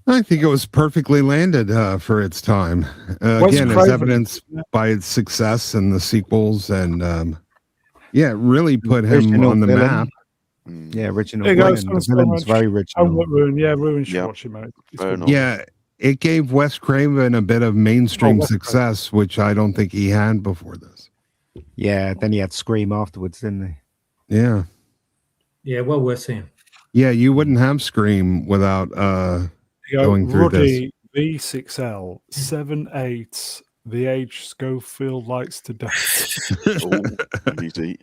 I think it was perfectly landed for its time. Again, as evidenced by its success and the sequels, and it really put him on the map. Yeah, original villain. The villain's very original. Ruin should watch it, mate. Yeah, it gave Wes Craven a bit of mainstream success, which I don't think he had before this. Yeah, then he had Scream afterwards, didn't he? Yeah. Yeah, well worth seeing. Yeah, you wouldn't have Scream without going through Ruddy, this. V6L, 7/8, the age Schofield likes to dance. Easy.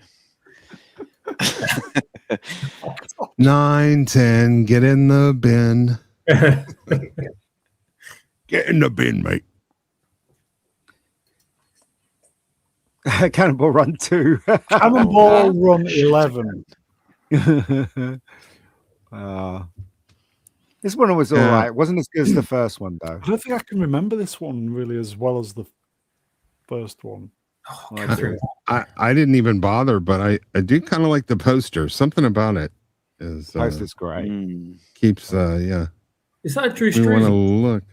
9, 10, get in the bin. Get in the bin, mate. Cannonball Run 2. Cannonball Run 11. This one was all right. It wasn't as good as the first one, though. I don't think I can remember this one really as well as the first one. I didn't even bother, but I do kind of like the poster. Something about it is poster's great. Keeps yeah. Is that Drew We want to Struzan? look.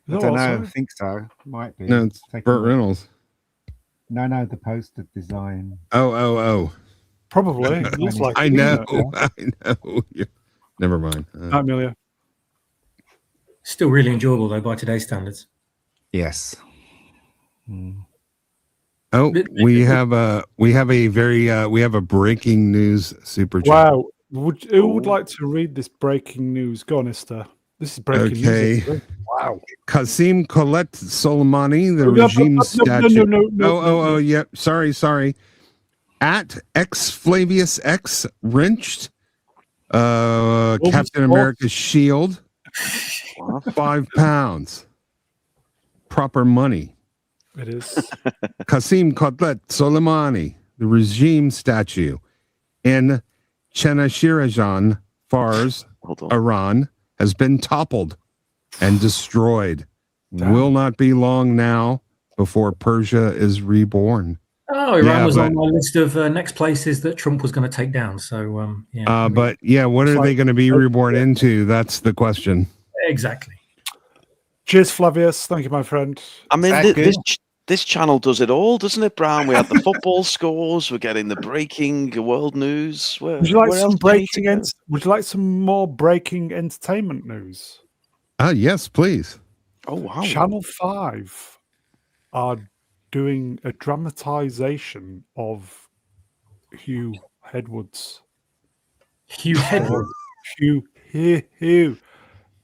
I don't know. I think so. Might be. No, it's Burt Reynolds. No, the poster design. Oh. Probably. Looks like I know. I know. Never mind. Amelia. Still really enjoyable though by today's standards. Yes. Oh, we have a breaking news super chat. Wow. Who would like to read this breaking news? Go on, Esther. This is breaking news. Wow. Qasim Colette Soleimani, the regime statue. Yeah. Sorry. At X Flavius X Wrenched Captain America's shield, £5. Proper money. It is. Qasim Kotlet Soleimani, the regime statue in Chenashirajan, Fars, Iran, has been toppled and destroyed. Damn. Will not be long now before Persia is reborn. Oh, Iran was on my list of next places that Trump was going to take down. So, yeah. But yeah, what are they going to be reborn into? That's the question. Exactly. Cheers, Flavius. Thank you, my friend. I mean, this channel does it all, doesn't it, Brown? We have the football scores. We're getting the breaking world news. Would you like some more breaking entertainment news? Yes, please. Oh, wow. Channel 5 are doing a dramatization of Hugh Edwards. Hugh Edwards. Hugh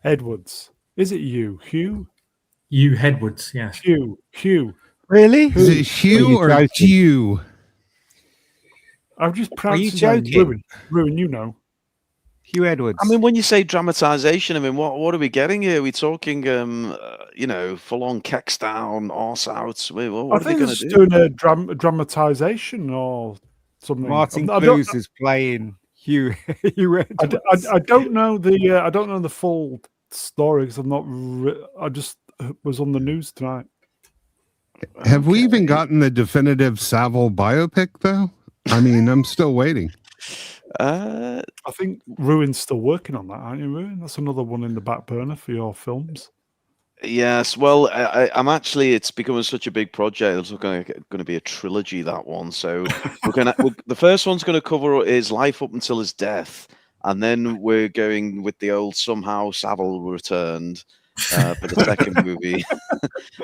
Edwards. Is it you? Hugh? Hugh Edwards, yes. Hugh. Really? Is it Hugh or Hugh? I'm just pronouncing Ruin, you know. Hugh Edwards. I mean, when you say dramatization, I mean, what are we getting here? Are we talking, full-on kecks down, arse out? What are they going to do? Doing a dramatization or something. Martin Clues is playing Hugh Edwards. I don't know the full story because I just was on the news tonight. Have we even gotten the definitive Savile biopic though? I mean, I'm still waiting. I think Ruin's still working on that, aren't you, Ruin? That's another one in the back burner for your films. Yes, well, I'm actually. It's becoming such a big project. It's going to be a trilogy, that one. So the first one's going to cover his life up until his death, and then we're going with the old somehow Savile returned for the second movie,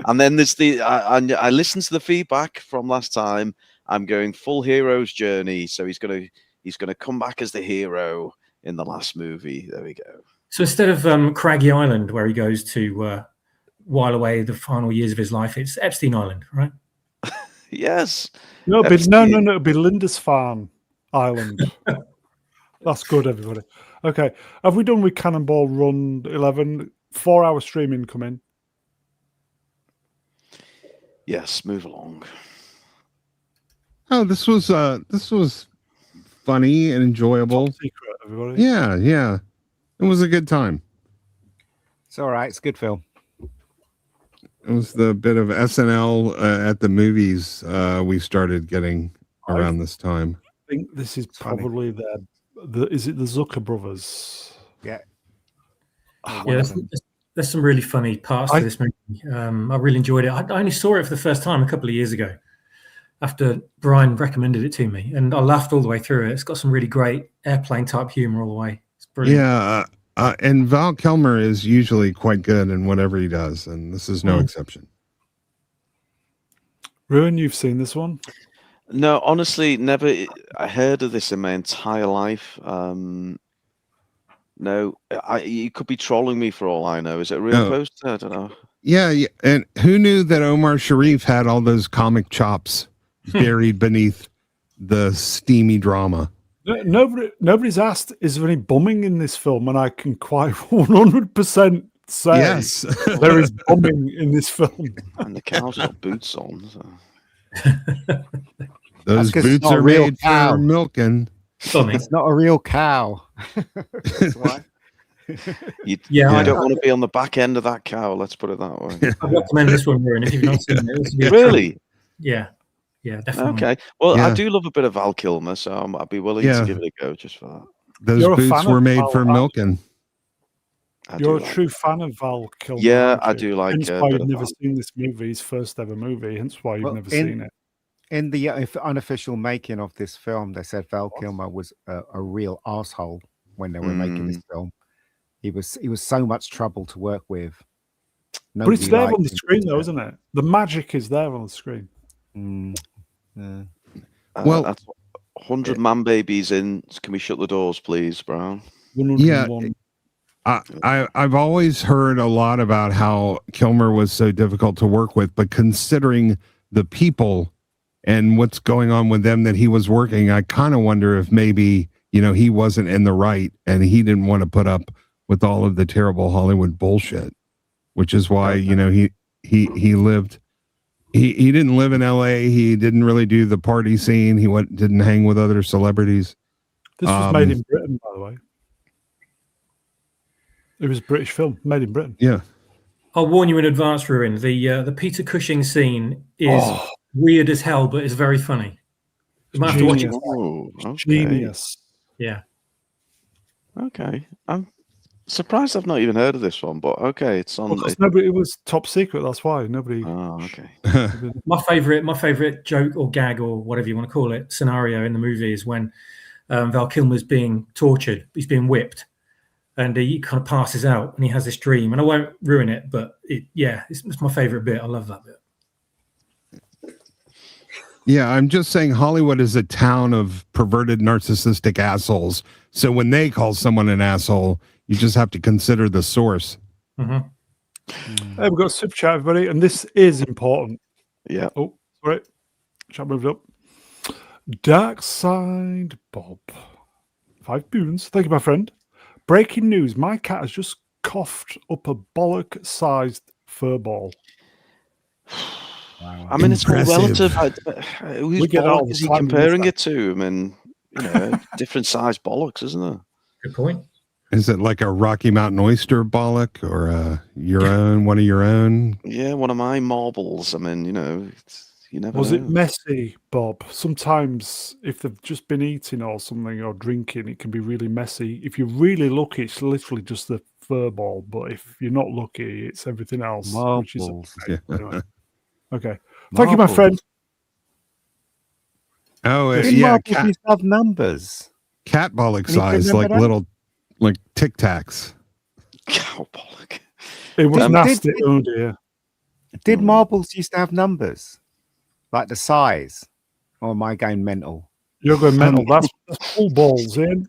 and then there's I listened to the feedback from last time. I'm going full hero's journey, so he's going to come back as the hero in the last movie. There we go. So instead of Craggy Island, where he goes to while away the final years of his life, it's Epstein Island, right? Yes. No, it'll be Lindisfarne Island. That's good, everybody. Okay, have we done with Cannonball Run 11? 4-hour streaming coming. Yes, move along. Oh, this was funny and enjoyable. Top secret, everybody. Yeah. It was a good time. It's all right. It's a good film. It was the bit of SNL at the movies we started getting around this time. I think this is probably is it the Zucker brothers? Yeah. There's some really funny parts to this movie. I really enjoyed it. I only saw it for the first time a couple of years ago after Brian recommended it to me, and I laughed all the way through it. It's got some really great airplane type humor all the way. It's brilliant. Yeah, and Val Kilmer is usually quite good in whatever he does, and this is no exception. Ruin, you've seen this one? No, honestly, never. I heard of this in my entire life. No, you could be trolling me for all I know. Is it a real poster? I don't know. Yeah, and who knew that Omar Sharif had all those comic chops buried beneath the steamy drama? Nobody's asked, is there any bumming in this film? And I can quite 100% say yes, there is bumming in this film. And the cow's got boots on. So. Those boots are made for milking. It's not a real cow. That's why. You don't want to be on the back end of that cow. Let's put it that way. I recommend this one, Ruin, if you've not seen it. Really? Yeah, definitely. Okay. Well, I do love a bit of Val Kilmer, so I'd be willing to give it a go just for that. Those boots were made for milking. You're a true fan of Val Kilmer. Yeah, I do like. Hence why you've never seen this movie, his first ever movie. Hence why you've never seen it. In the unofficial making of this film, they said Val Kilmer was a real asshole when they were making this film. He was so much trouble to work with. But it's there on the screen, though, isn't it? The magic is there on the screen. Well, that's 100 man babies in. Can we shut the doors, please, Brown? Yeah. I've always heard a lot about how Kilmer was so difficult to work with, but considering the people and what's going on with them that he was working, I kind of wonder if maybe he wasn't in the right, and he didn't want to put up with all of the terrible Hollywood bullshit, which is why he lived. He didn't live in L.A. He didn't really do the party scene. He didn't hang with other celebrities. This was made in Britain, by the way. It was a British film made in Britain. Yeah. I'll warn you in advance, Ruin. The Peter Cushing scene is weird as hell, but it's very funny. You might have to watch it. Oh, okay. Genius. Yeah. Okay. I'm surprised I've not even heard of this one, but okay, it's on. It was top secret. That's why nobody. Oh, okay. My favorite joke or gag or whatever you want to call it scenario in the movie is when Val Kilmer's being tortured. He's being whipped, and he kind of passes out, and he has this dream. And I won't ruin it, but it's my favorite bit. I love that bit. Yeah, I'm just saying Hollywood is a town of perverted narcissistic assholes. So when they call someone an asshole, you just have to consider the source. Mm-hmm. Hey, we've got a super chat, everybody, and this is important. Yeah. Oh, sorry. Chat moved up. Dark Side Bob. 5 boons. Thank you, my friend. Breaking news. My cat has just coughed up a bollock-sized fur ball. Wow. I mean, Impressive. it's all relative. Whose bollock is he comparing it to? I mean, different sized bollocks, isn't there? Good point. Is it like a Rocky Mountain oyster bollock or one of your own? Yeah, one of my marbles. I mean, you never know. It messy, Bob? Sometimes if they've just been eating or something or drinking, it can be really messy. If you're really lucky, it's literally just the fur ball. But if you're not lucky, it's everything else. Which is anyway. Okay. Thank you, my friend. Oh, Marbles used to have numbers. Cat bollock size, like little, like Tic Tacs. Cow bollock. It was nasty. Oh dear. Did marbles used to have numbers, like the size? Or am I going mental? You're going mental. That's pool balls, Ian.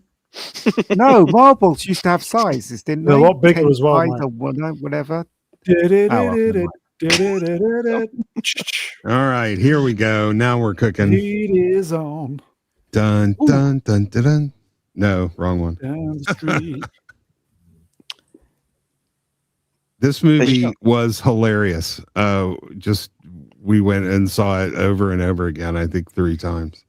No, marbles used to have sizes, didn't they? They're a lot bigger as well. Whatever. All right, here we go. Now we're cooking. Heat is on. Dun dun dun dun dun. No, wrong one. Down the street. This movie was hilarious. We went and saw it over and over again. I think 3 times.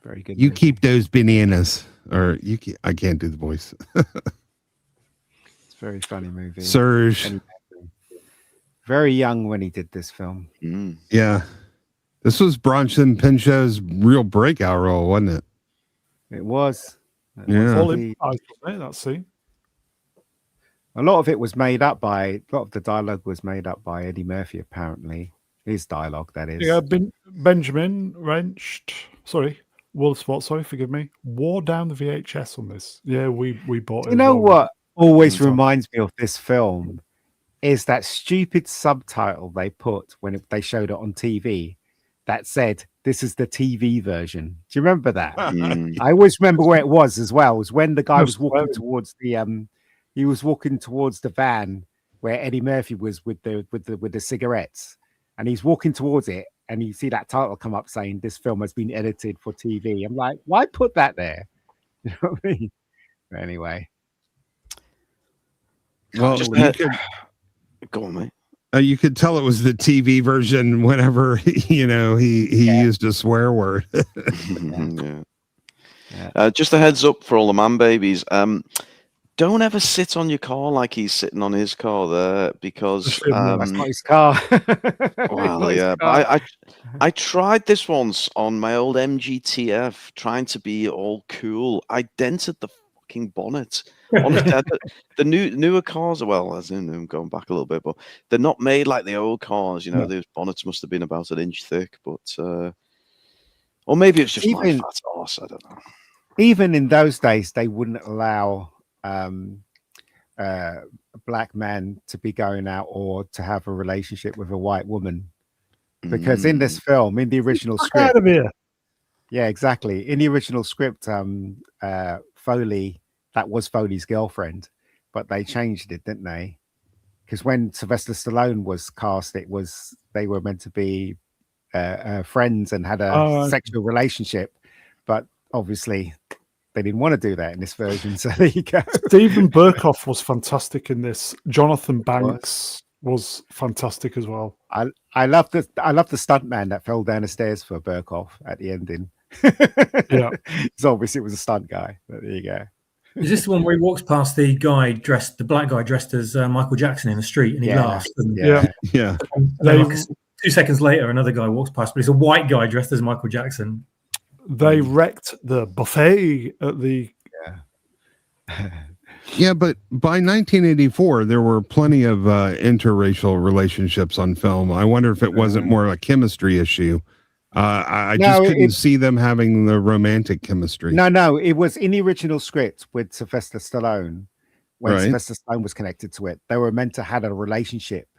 Very good. You keep those bananas, or I can't do the voice. It's a very funny movie. Serge. Very young when he did this film. Mm. Yeah. This was Bronson Pinchot's real breakout role, wasn't it? It was. Yeah. That scene. A lot of it was made up by, a lot of the dialogue was made up by Eddie Murphy, apparently. His dialogue, that is. Yeah, Benjamin Will Spot, forgive me, wore down the VHS on this. Yeah, we bought it. You know what always reminds me of this film is that stupid subtitle they put when they showed it on TV that said, "This is the TV version." Do you remember that? I always remember where it was as well. It was when the guy was walking towards the he was walking towards the van where Eddie Murphy was with the cigarettes, and he's walking towards it, and you see that title come up saying this film has been edited for TV. I'm like, why put that there? You know what I mean? But anyway. Well, go on, mate. You could tell it was the TV version whenever he used a swear word. Just a heads up for all the man babies. Don't ever sit on your car like he's sitting on his car there, because that's not his car. Well, yeah, but I tried this once on my old MGTF, trying to be all cool. I dented the fucking bonnet. The newer cars, well, as in I'm going back a little bit, but they're not made like the old cars. Those bonnets must have been about an inch thick, but or maybe it's just my fat arse. I don't know. Even in those days, they wouldn't allow a black man to be going out or to have a relationship with a white woman, because in this film, in the original script, yeah, exactly, in the original script, Foley, that was Foley's girlfriend, but they changed it, didn't they? Because when Sylvester Stallone was cast, they were meant to be friends and had a sexual relationship, but obviously they didn't want to do that in this version. So there you go. Stephen Burkoff was fantastic in this. Jonathan Banks was fantastic as well. I love the stuntman that fell down the stairs for Burkoff at the ending. Yeah, so obviously it was a stunt guy. But there you go. Is this the one where he walks past the black guy dressed as Michael Jackson in the street, and he laughs? And, yeah. and then 2 seconds later, another guy walks past, but it's a white guy dressed as Michael Jackson. They wrecked the buffet at the. Yeah, but by 1984, there were plenty of interracial relationships on film. I wonder if it wasn't more a chemistry issue. I just couldn't see them having the romantic chemistry. No, it was in the original script with Sylvester Stallone. When Sylvester Stallone was connected to it, they were meant to have a relationship,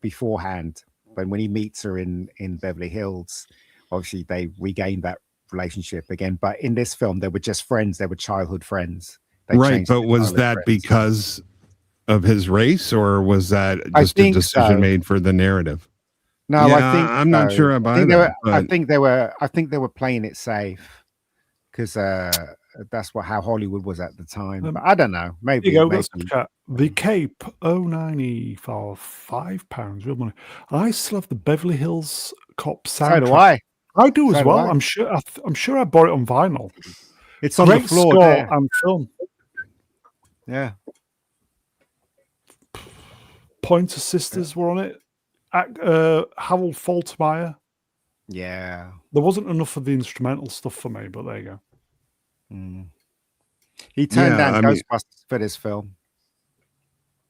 beforehand. But when he meets her in Beverly Hills, obviously they regained that relationship again. But in this film, they were just friends. They were childhood friends. Right, but was that because of his race, or was that just a decision made for the narrative? No, I think I'm not sure about that. I think they were playing it safe because that's how Hollywood was at the time. But I don't know. Maybe. The Cape, £95, £5, real money. I still have the Beverly Hills Cop soundtrack. So do I. I do as well. I'm sure I bought it on vinyl. It's on the floor score there. and film. Yeah. Pointer Sisters were on it. Harold Faltermeyer. Yeah. There wasn't enough of the instrumental stuff for me, but there you go. He turned down Ghostbusters for this film.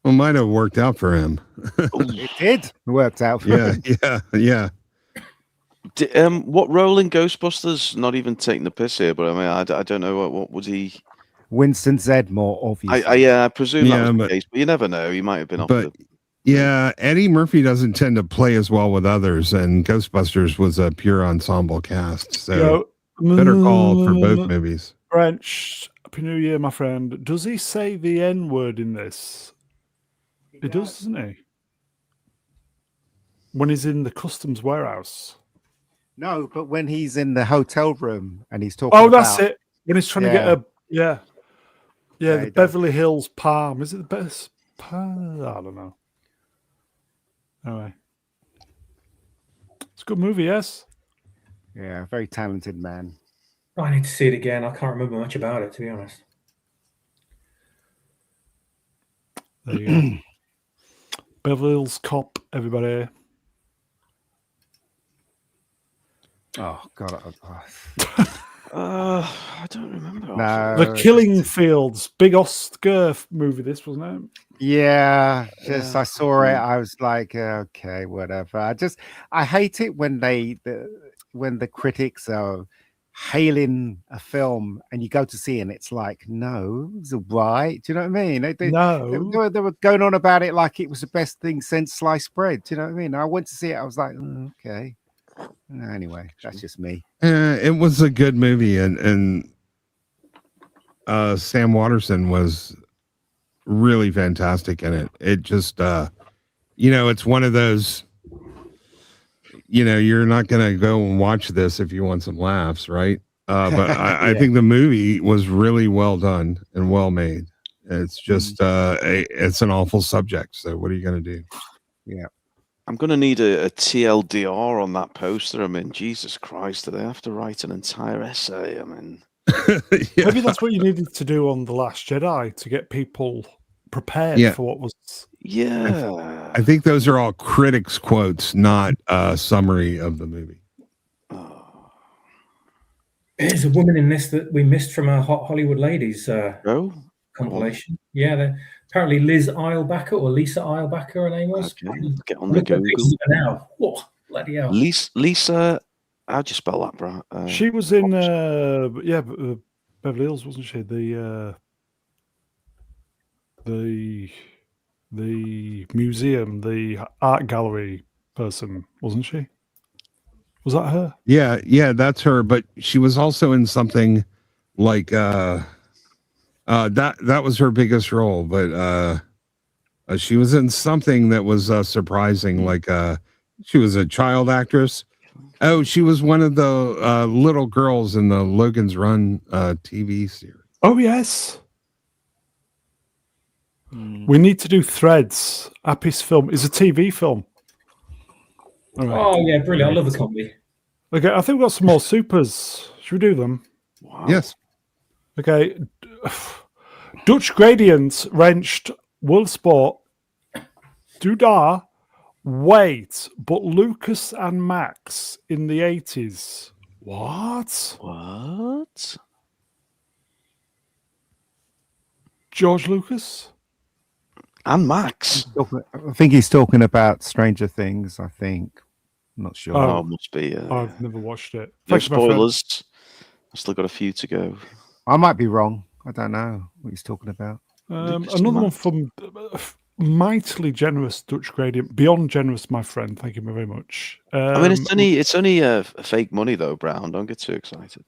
Well, might have worked out for him. It did. It worked out for him. Yeah. What role in Ghostbusters? Not even taking the piss here, but I mean, I don't know what was he. Winston Zedmore, obviously. I presume that was the case, but you never know. He might have been offered. Yeah, Eddie Murphy doesn't tend to play as well with others, and Ghostbusters was a pure ensemble cast, so better call for both movies. French, Happy New Year, my friend. Does he say the N-word in this? He does, doesn't he? When he's in the customs warehouse. No, but when he's in the hotel room and he's talking that's it. When he's trying to get the Beverly Hills Palm. Is it the best palm? I don't know. Anyway. It's a good movie, yes? Yeah, very talented man. I need to see it again. I can't remember much about it, to be honest. There you go. Beverly Hills Cop, everybody. Oh, God. I don't remember. No, The Killing Fields, big Oscar movie. This wasn't it? Yeah, I saw it. I was like, okay, whatever. I hate it when when the critics are hailing a film and you go to see it and it's like, no, it's all right. Do you know what I mean? They were going on about it like it was the best thing since sliced bread. Do you know what I mean? I went to see it. I was like, okay. Anyway, that's just me. It was a good movie, and Sam Waterston was really fantastic in it. It just, it's one of those, you're not going to go and watch this if you want some laughs, right? But I think the movie was really well done and well made. It's just, it's an awful subject. So what are you going to do? Yeah. I'm going to need a TLDR on that poster. I mean, Jesus Christ, do they have to write an entire essay? I mean, maybe that's what you needed to do on The Last Jedi to get people prepared for what was. Yeah. I think those are all critics' quotes, not a summary of the movie. There's a woman in this that we missed from our Hot Hollywood Ladies compilation. Yeah, apparently Liz Eilbacher or Lisa Eilbacher, her name was. Okay. Get on the Google now. Oh, bloody hell. Lisa, how'd you spell that, bro? She was in, Beverly Hills, wasn't she? The museum, the art gallery person, wasn't she? Was that her? Yeah, that's her. But she was also in something like that was her biggest role. But she was in something that was surprising. Like she was a child actress, Oh, she was one of the little girls in the Logan's Run TV series. Oh, yes. We need to do Threads. Appy's film is a TV film. Right. Oh, yeah, brilliant. I love the comedy. Okay, I think we've got some more supers. Should we do them? Wow. Yes. Okay. Dutch Gradients wrenched World Sport. Dudar. Wait, but Lucas and Max in the 80s. What? What? George Lucas? And Max. I think he's talking about Stranger Things, I think. I'm not sure. Oh, must be. I've never watched it. No spoilers. I've still got a few to go. I might be wrong. I don't know what he's talking about. Another one from mightily generous Dutch Gradient. Beyond generous, my friend. Thank you very much. I mean, it's only fake money, though, Brown. Don't get too excited.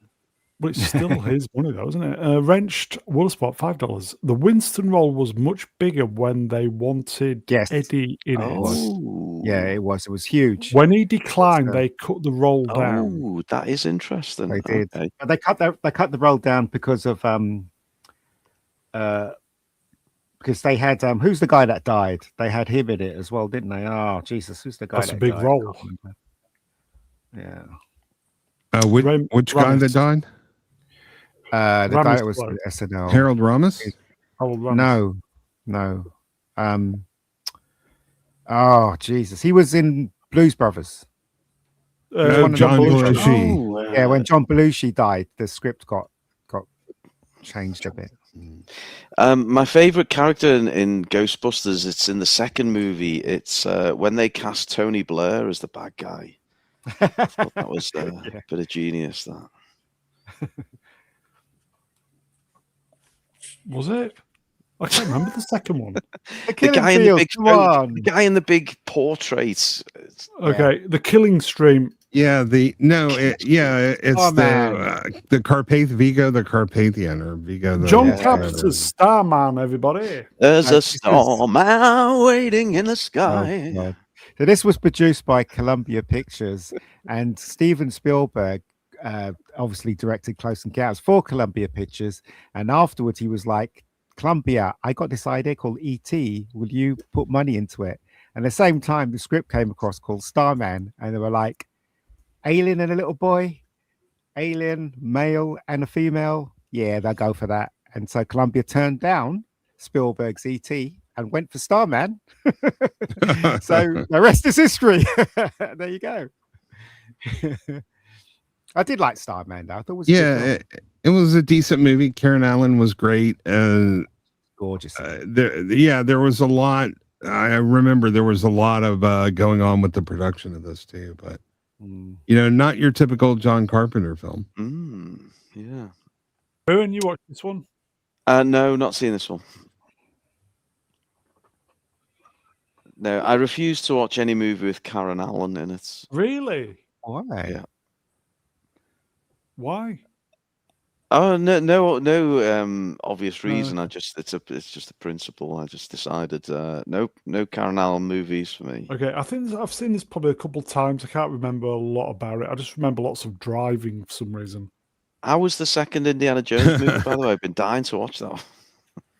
But it's still his money, though, isn't it? Wrenched World Sport, $5. The Winston role was much bigger when they wanted Eddie in it. Yeah, it was. It was huge. When he declined, they cut the role down. Oh, that is interesting. They did. Okay. They cut the role down because of because they had who's the guy that died? They had him in it as well, didn't they? Oh Jesus, who's the guy? That's a big role. Yeah. Which guy that died? The guy that was SNL. Harold Ramis? Harold Ramis. No. Oh Jesus, he was in Blues Brothers. John Belushi. Oh, yeah, when John Belushi died, the script got changed a bit. My favorite character in Ghostbusters, it's in the second movie. It's when they cast Tony Blair as the bad guy. I thought that was a bit of genius. That was it. I can't remember the second one. The guy in the big portrait. Okay, the Killing Stream. Yeah, it's the Carpath Vigo, the Carpathian, or Vigo. John Carpenter's Starman. Everybody, there's a starman waiting in the sky. Oh, so this was produced by Columbia Pictures, and Steven Spielberg obviously directed Close Encounters for Columbia Pictures, and afterwards he was like, Columbia, I got this idea called E.T. Will you put money into it? And at the same time, the script came across called Starman, and they were like, alien and a little boy, alien, male and a female. Yeah, they'll go for that. And so Columbia turned down Spielberg's E.T. and went for Starman. So the rest is history. There you go. I did like Starman, though. I thought it was it was a decent movie. Karen Allen was great. Gorgeous. There was a lot. I remember there was a lot of going on with the production of this too, but not your typical John Carpenter film. Yeah. Owen, you watched this one? No, not seen this one. No, I refuse to watch any movie with Karen Allen in it. Really? Why? Yeah. Why? Oh no obvious reason. It's just a principle. I just decided no Karen Allen movies for me. Okay, I think I've seen this probably a couple of times. I can't remember a lot about it. I just remember lots of driving for some reason. How was the second Indiana Jones movie, by the way? I've been dying to watch that.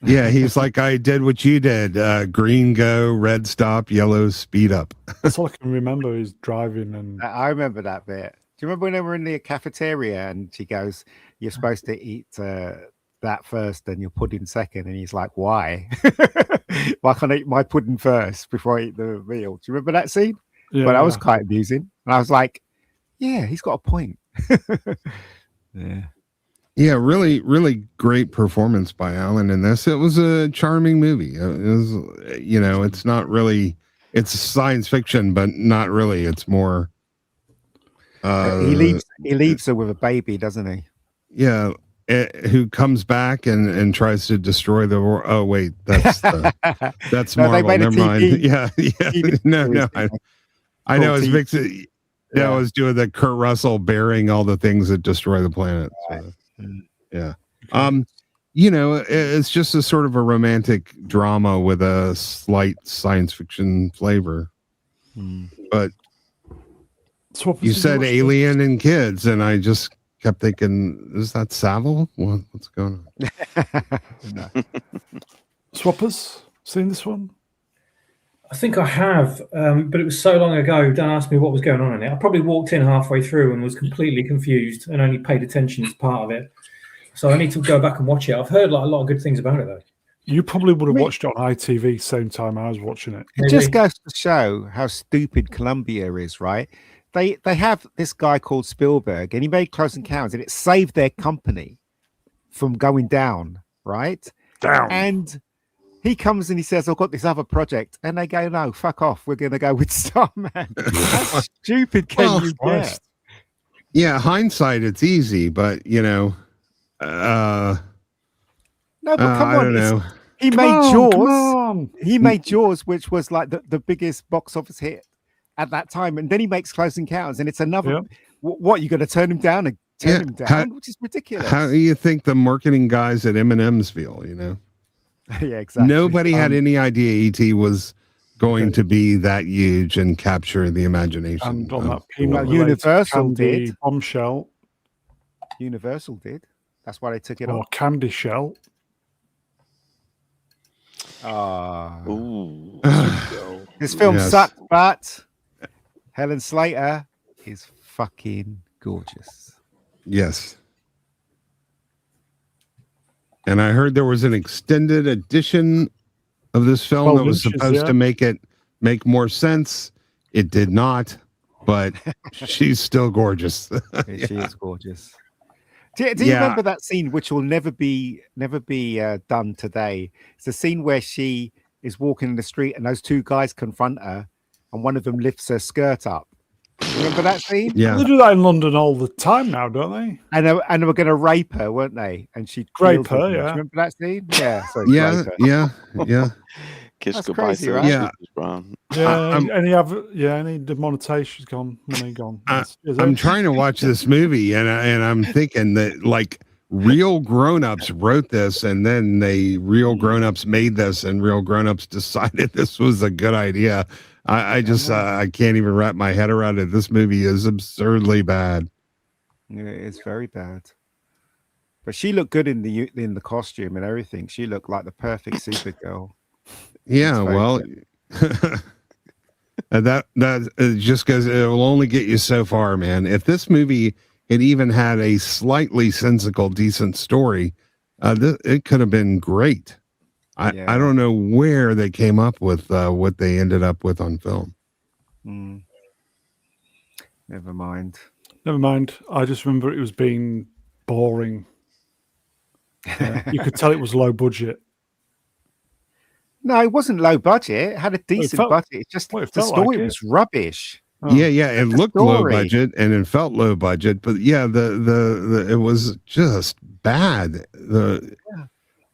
Yeah, he's like, I did what you did. Green go, red stop, yellow speed up. That's all I can remember is driving. And I remember that bit. Do you remember when they were in the cafeteria and she goes, you're supposed to eat that first and your pudding second? And he's like, why? Why can't I eat my pudding first before I eat the meal? Do you remember that scene? Yeah, but that was quite amusing. And I was like, yeah, he's got a point. Yeah, really, really great performance by Alan in this. It was a charming movie. It was, it's not really, it's science fiction, but not really. It's more. He leaves her with a baby, doesn't he? Yeah, who comes back and tries to destroy the world. Oh wait, that's Marvel. Never mind. Yeah. No. I know it's mixed. I was doing the Kurt Russell burying all the things that destroy the planet. So, yeah. It's just a sort of a romantic drama with a slight science fiction flavor, but. Swappers, You did said watch Alien and Kids, and I just kept thinking, is that Savile? What's going on? No. Swappers, seen this one? I think I have, but it was so long ago. Don't ask me what was going on in it. I probably walked in halfway through and was completely confused and only paid attention as part of it. So I need to go back and watch it. I've heard like a lot of good things about it though. You probably would have watched it on ITV same time I was watching it. It just goes to show how stupid Columbia is, right? They have this guy called Spielberg, and he made Close Encounters, and it saved their company from going down, right? Down. And he comes and he says, I've got this other project. And they go, no, fuck off. We're going to go with Starman. How stupid can you get? Yeah, hindsight, it's easy, but, No, but come I on. don't know. He Come made on, Jaws. come on. He made Jaws, which was like the biggest box office hit at that time. And then he makes Close Encounters, and it's another. Yeah. What, you're going to turn him down and turn him down? Which is ridiculous. How do you think the marketing guys at M&M's feel, you know? Yeah, exactly. Nobody had any idea E.T. was going to be that huge and capture the imagination. And on that the world. peanut Universal candy did. bombshell. Universal did. That's why they took it Or off. candy shell. Ooh. This film Yes. sucked, but Helen Slater is fucking gorgeous. Yes. And I heard there was an extended edition of this film 12 that was inches, supposed yeah. to make it make more sense. It did not, but she's still gorgeous. She is gorgeous. Do you remember that scene, which will never be done today? It's a scene where she is walking in the street and those two guys confront her, and one of them lifts her skirt up. Remember that scene? Yeah. They do that in London all the time now, don't they? And they were going to rape her, weren't they? And she Rape killed them. her, Do you yeah. remember that scene? Yeah. So Yeah, yeah. Kiss That's goodbye crazy, to right? Yeah. Mrs. Brown. Yeah, any demonetization gone, money gone. I'm trying to watch this movie, and I'm thinking that like real grown-ups wrote this, and then real grown-ups made this, and real grown-ups decided this was a good idea. I just I can't even wrap my head around it. This movie is absurdly bad. Yeah, it's very bad. But she looked good in the costume and everything. She looked like the perfect Supergirl. Yeah, well, that just goes. It will only get you so far, man. If this movie had even had a slightly sensical, decent story, it could have been great. I don't know where they came up with what they ended up with on film. Never mind. I just remember it was being boring. You could tell it was low budget. No, it wasn't low budget. It had a decent budget. It's just the story was rubbish. Oh. Yeah, it looked low budget and it felt low budget, but yeah, the it was just bad.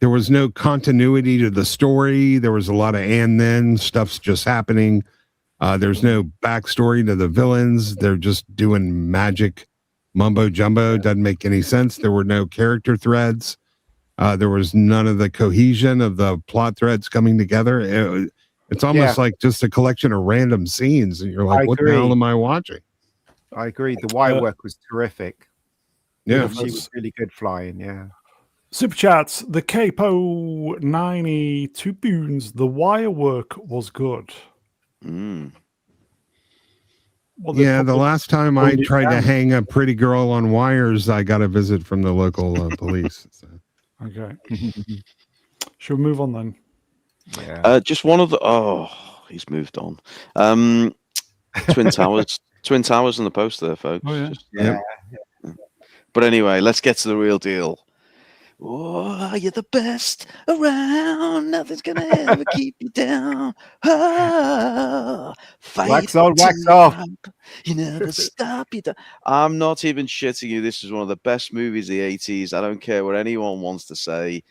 There was no continuity to the story. There was a lot of and then stuff's just happening. There's no backstory to the villains. They're just doing magic mumbo jumbo. Doesn't make any sense. There were no character threads. There was none of the cohesion of the plot threads coming together. It's almost like just a collection of random scenes, and you're like, "What the hell am I watching?" I agree. The wire work was terrific. Yeah, she was really good flying. Yeah. Super chats. The Capo 92 boons. The wire work was good. Mm. Well, yeah, the last time I tried to hang a pretty girl on wires, I got a visit from the local police. So. Okay. Should we move on then? Yeah. Just one of the. Oh, he's moved on. Twin Towers. Twin Towers on the post there, folks. Oh, yeah. Yeah. But anyway, let's get to the real deal. Oh, you're the best around. Nothing's gonna ever keep you down. Oh, fight wax on, wax off. You never stop. I'm not even shitting you. This is one of the best movies of the 80s. I don't care what anyone wants to say.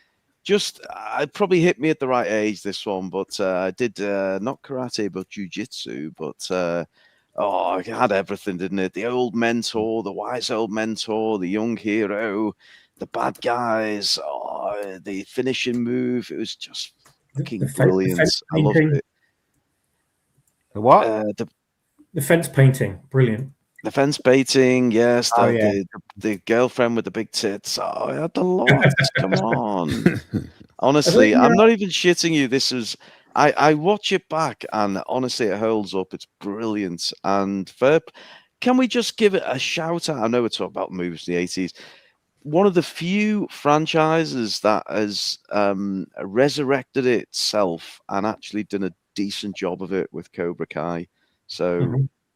It probably hit me at the right age, this one, but I did not karate, but jujitsu. But it had everything, didn't it? The old mentor, the wise old mentor, the young hero, the bad guys, the finishing move. It was just fucking brilliant. I loved it. The what? The fence painting, brilliant. The fence baiting, yes. Oh, yeah. The girlfriend with the big tits. Oh, I had the lot. Come on. Honestly, I'm not even shitting you. This is I watch it back, and honestly, it holds up. It's brilliant. And can we just give it a shout out? I know we're talking about movies in the 80s. One of the few franchises that has resurrected itself and actually done a decent job of it with Cobra Kai. So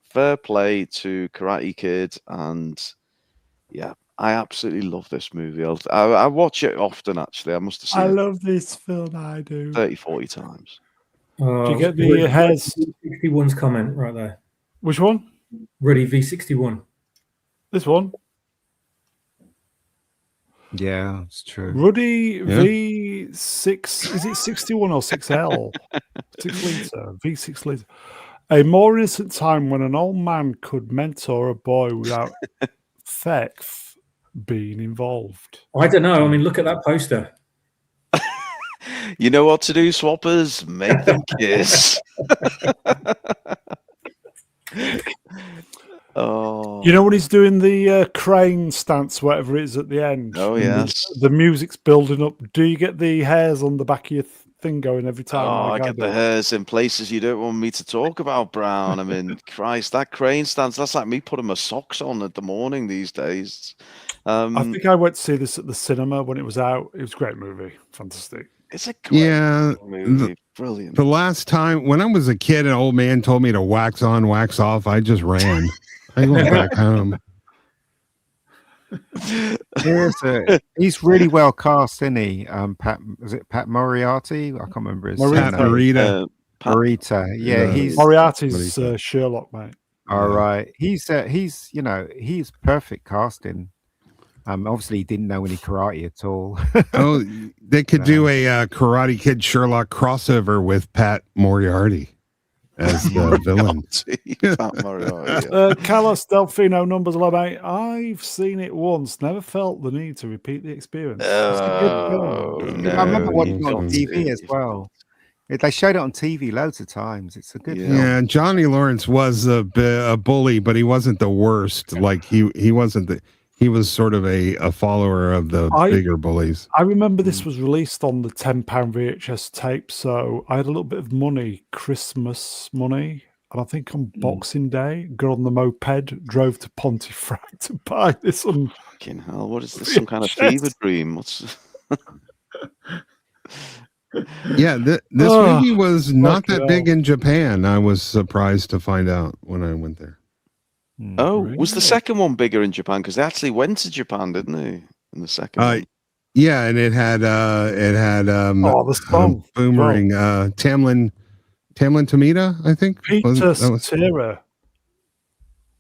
fair play to Karate Kid, and yeah, I absolutely love this movie. I watch it often, actually. I must have seen I it love this film. I do. 30, 40 times. Do you get the hairs? V61's comment right there. Which one? Ruddy V61. This one? Yeah, it's true. Ruddy V6, is it 61 or 6L? 6 litre, V6 litre. A more innocent time when an old man could mentor a boy without theft being involved. I don't know. I mean, look at that poster. You know what to do, swappers? Make them kiss. Oh, You know when he's doing the crane stance, whatever it is at the end? Oh, yes. The music's building up. Do you get the hairs on the back of your thing going every time? Oh, I get the hairs in places you don't want me to talk about, Brown. I mean, Christ, that crane stance, that's like me putting my socks on at the morning these days. I think I went to see this at the cinema when it was out. It was a great movie. Fantastic. It's a great movie. Brilliant. The last time when I was a kid, an old man told me to wax on, wax off. I just ran. I went back home. He's really well cast, isn't he? Was it Pat Moriarty? I can't remember his Pat name. Morita. Morita. Yeah, he's Moriarty's Sherlock, mate. All right. He's perfect casting. Obviously he didn't know any karate at all. Oh, they could do a Karate Kid Sherlock crossover with Pat Moriarty as the villain. Pat Moriarty. Carlos Delfino, numbers 11. Mate. I've seen it once. Never felt the need to repeat the experience. No, I remember watching it on TV as well. They showed it on TV loads of times. It's a good film. Yeah, Johnny Lawrence was a bully, but he wasn't the worst. Like he wasn't the. He was sort of a follower of the bigger bullies. I remember this was released on the £10 VHS tape, so I had a little bit of money, Christmas money, and I think on Boxing Day, got on the moped, drove to Pontefract to buy this on. Fucking hell, what is this? Some kind of fever dream? What's? Yeah, this movie was not that big in Japan. I was surprised to find out when I went there. Oh, really? Was the second one bigger in Japan? Because they actually went to Japan, didn't they? In the second one. Yeah, and it had the song Boomerang, Tamlin Tomita, I think. Peter Cetera.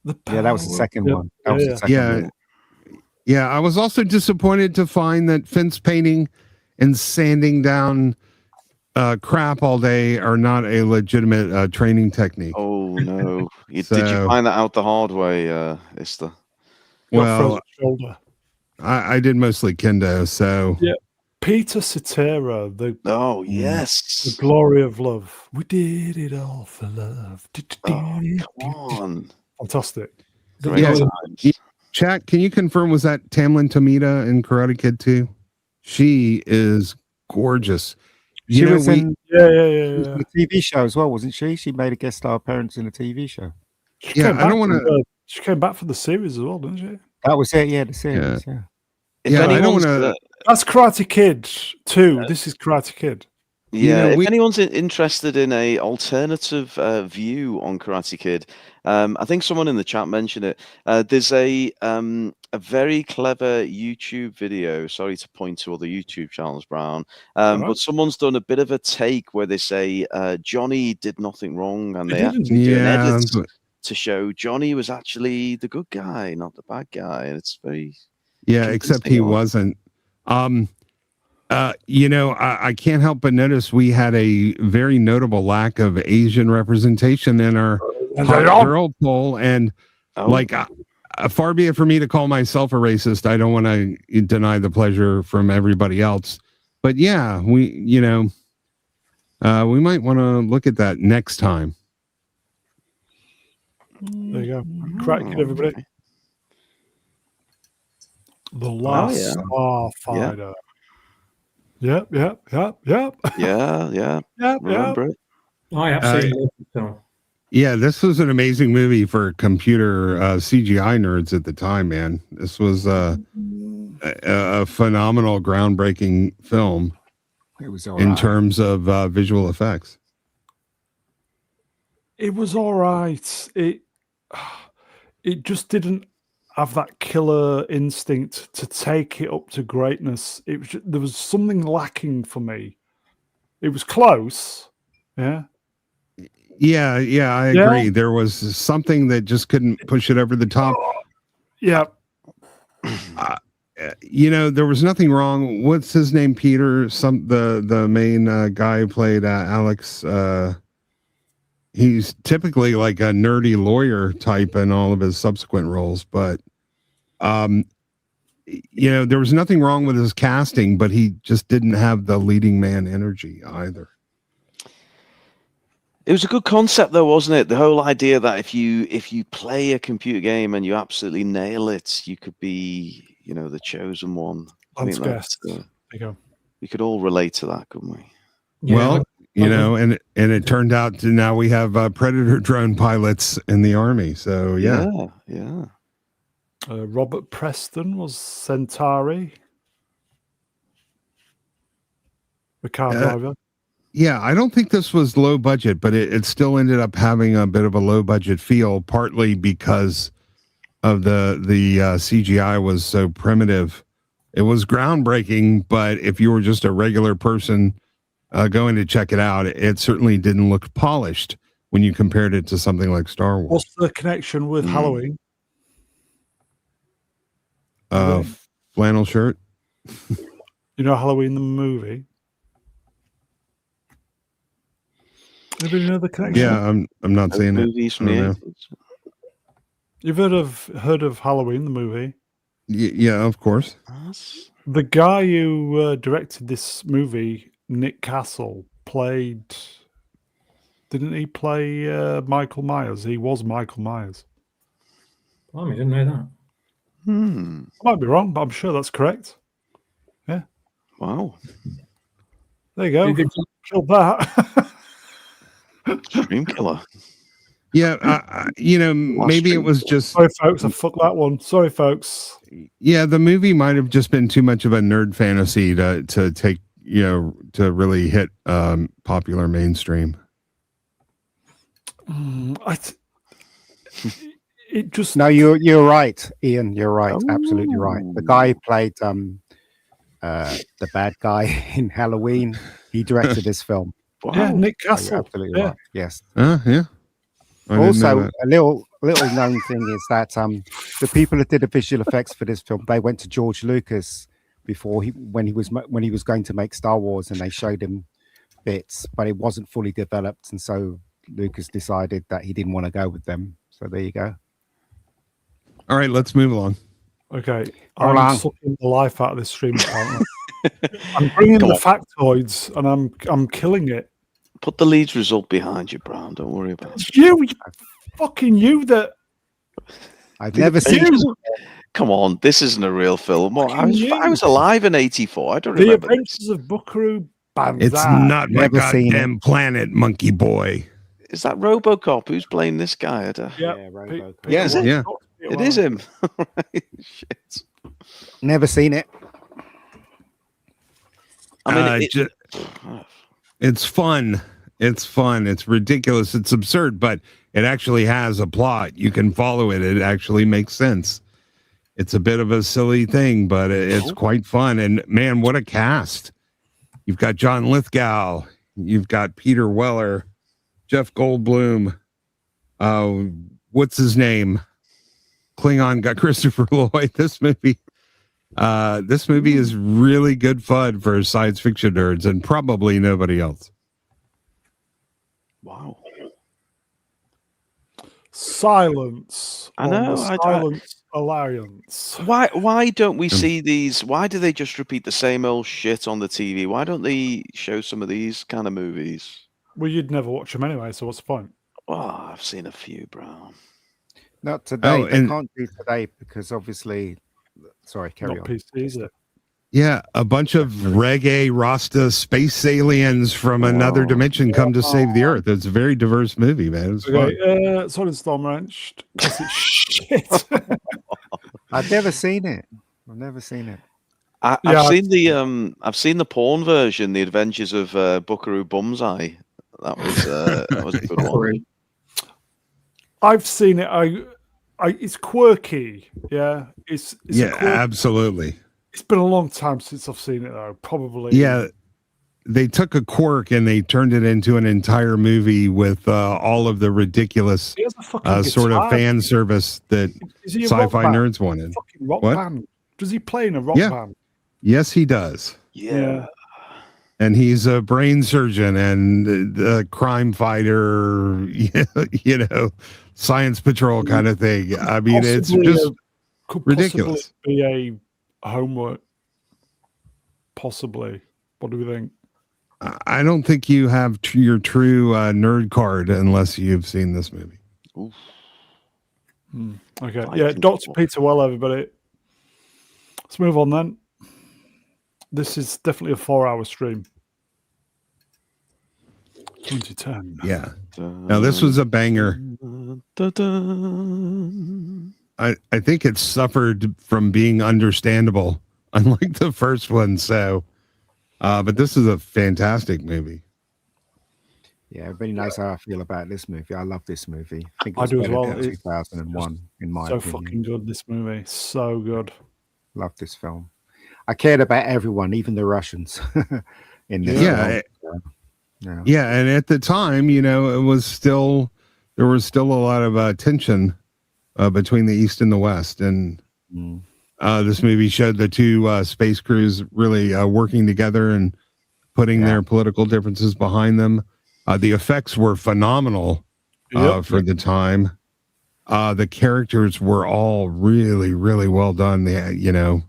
Yeah, that was the second one. That was the second one. Yeah, I was also disappointed to find that fence painting and sanding down crap all day are not a legitimate training technique. Oh no! Did you find that out the hard way, Ista? Well, I did mostly kendo, so yeah. Peter Cetera, the glory of love. We did it all for love. Come on, fantastic! Chat, can you confirm was that Tamlin Tomita in Karate Kid 2? She is gorgeous. She was in the TV show as well, wasn't she? She made a guest star appearance in a TV show. I don't want to. She came back for the series as well, didn't she? That was it. Yeah, the series. Yeah, I don't want to. That's Karate Kid 2. This is Karate Kid. Yeah, if anyone's interested in a alternative view on Karate Kid, I think someone in the chat mentioned it. There's a very clever YouTube video. Sorry to point to other YouTube channels, Brown, but someone's done a bit of a take where they say Johnny did nothing wrong, and they actually do an edit to show Johnny was actually the good guy, not the bad guy, and it's very except he wasn't. I can't help but notice we had a very notable lack of Asian representation in our girl poll, and far be it for me to call myself a racist. I don't want to deny the pleasure from everybody else, but yeah, we might want to look at that next time. There you go. Crack it, everybody. Okay. The Last Starfighter. Yep. Yeah. Yep. Remember it? I absolutely love the film. Yeah, this was an amazing movie for computer CGI nerds at the time, man. This was a phenomenal, groundbreaking film. It was all in right. terms of visual effects. It was all right. It just didn't have that killer instinct to take it up to greatness. There was something lacking for me. It was close. Yeah. Yeah, I agree. There was something that just couldn't push it over the top. Yeah. There was nothing wrong. What's his name? Peter, the main guy who played Alex. He's typically like a nerdy lawyer type in all of his subsequent roles, but there was nothing wrong with his casting, but he just didn't have the leading man energy either. It was a good concept, though, wasn't it? The whole idea that if you play a computer game and you absolutely nail it, you could be, the chosen one. Lance Guest. There you go. We could all relate to that, couldn't we? Yeah. Well, and it turned out to now we have Predator drone pilots in the Army. So yeah. Robert Preston was Centauri, the car driver. Yeah, I don't think this was low budget, but it still ended up having a bit of a low budget feel, partly because of the CGI was so primitive. It was groundbreaking, but if you were just a regular person going to check it out, it certainly didn't look polished when you compared it to something like Star Wars. What's the connection with Halloween? Flannel shirt. Halloween the movie. Anybody know the connection? Yeah, I'm not saying movies it. From the 80s. You've heard of Halloween the movie? Yeah, of course. The guy who directed this movie, Nick Castle, didn't he play Michael Myers? He was Michael Myers. I didn't know that. I might be wrong, but I'm sure that's correct. Yeah. Wow. There you go. Killed that. Dream killer. Yeah, maybe it was just. Sorry, folks. I fucked that one. Sorry, folks. Yeah, the movie might have just been too much of a nerd fantasy to take, to really hit popular mainstream. It just. No, you're right, Ian. You're right. Absolutely right. The guy who played the bad guy in Halloween, he directed this film. Wow. Yeah, Nick Castle. Absolutely right. Yes. Yeah. Also, a little known thing is that the people that did the visual effects for this film, they went to George Lucas when he was going to make Star Wars, and they showed him bits, but it wasn't fully developed, and so Lucas decided that he didn't want to go with them. So there you go. All right, let's move along. Okay, I'm sucking the life out of this stream. I'm bringing the factoids, and I'm killing it. Put the Leeds result behind you, Brown. Don't worry about it. You that. I've never seen it. Come on, this isn't a real film. I was alive in '84. I don't The remember. Adventures of Buckaroo Banzai. It's not my goddamn planet, monkey boy. Is that RoboCop? Who's playing this guy? Yeah, RoboCop. Yeah, is it? Yeah. It is him. Right. Shit. Never seen it. I mean, it's fun. It's fun. It's ridiculous. It's absurd, but it actually has a plot. You can follow it. It actually makes sense. It's a bit of a silly thing, but it's quite fun. And man, what a cast. You've got John Lithgow. You've got Peter Weller, Jeff Goldblum. What's his name? Klingon got Christopher Lloyd. This movie is really good fun for science fiction nerds and probably nobody else. Wow. Silence. I know. Silence Alliance. Why don't we see these? Why do they just repeat the same old shit on the TV? Why don't they show some of these kind of movies? Well, you'd never watch them anyway, so what's the point? Oh, I've seen a few, Brown. Not today. They and can't do today because obviously. Sorry, carry Not on. PC, is it? yeah, a bunch of reggae Rasta space aliens from another dimension come to save the Earth. It's a very diverse movie, man. It's fun. Okay, Solid Storm Ranch. Because it's shit. I've never seen it. I've never seen it. I've seen the porn version, The Adventures of Buckaroo Bumseye. That was a good one. I've seen it. It's quirky. Yeah, it's absolutely. It's been a long time since I've seen it though. Probably. Yeah, they took a quirk and they turned it into an entire movie with all of the ridiculous sort of fan service that sci-fi nerds wanted. Rock band. Does he play in a rock band? Yes, he does. Yeah. And he's a brain surgeon and a crime fighter, you know, science patrol kind of thing. I mean, it's just ridiculous. Be a homework. Possibly. What do we think? I don't think you have your true nerd card unless you've seen this movie. Okay. Yeah, Dr. Peter Well, everybody. Let's move on then. This is definitely a 4-hour stream. 2010. Yeah. Now this was a banger. I think it suffered from being understandable, unlike the first one. So, but this is a fantastic movie. Yeah, everybody knows how I feel about this movie. I love this movie. I think I do as well. 2001, in my opinion. So fucking good, this movie. So good. Love this film. I cared about everyone, even the Russians in this film. Yeah, and at the time, you know, there was still a lot of tension between the East and the West, and this movie showed the two space crews really working together and putting their political differences behind them. The effects were phenomenal for the time. The characters were all really, really well done. You know,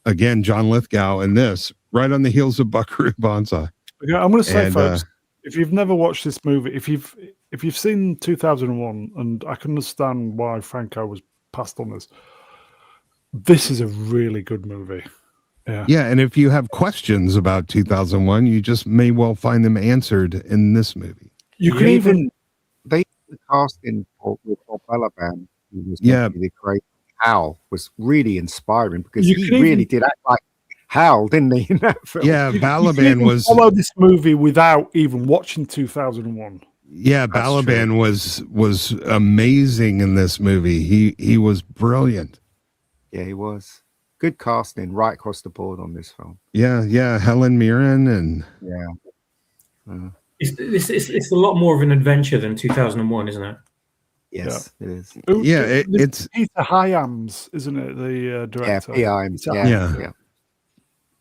again, John Lithgow in this, right on the heels of Buckaroo Banzai. Okay, I'm going to say, folks, if you've never watched this movie, if you've seen 2001, and I can understand why Franco was passed on this is a really good movie. Yeah, and if you have questions about 2001, you just may well find them answered in this movie. You can even they cast in with Bob Balaban, who was the great Hal, was really inspiring because he really did act like Hal, didn't he? In that film? Yeah, Balaban was follow this movie without even watching 2001. Yeah, Balaban was amazing in this movie. He was brilliant. Yeah, he was. Good casting right across the board on this film. Yeah, Helen Mirren and It's a lot more of an adventure than 2001, isn't it? Yes, it is. Yeah, it's Peter Hyams, isn't it? The director.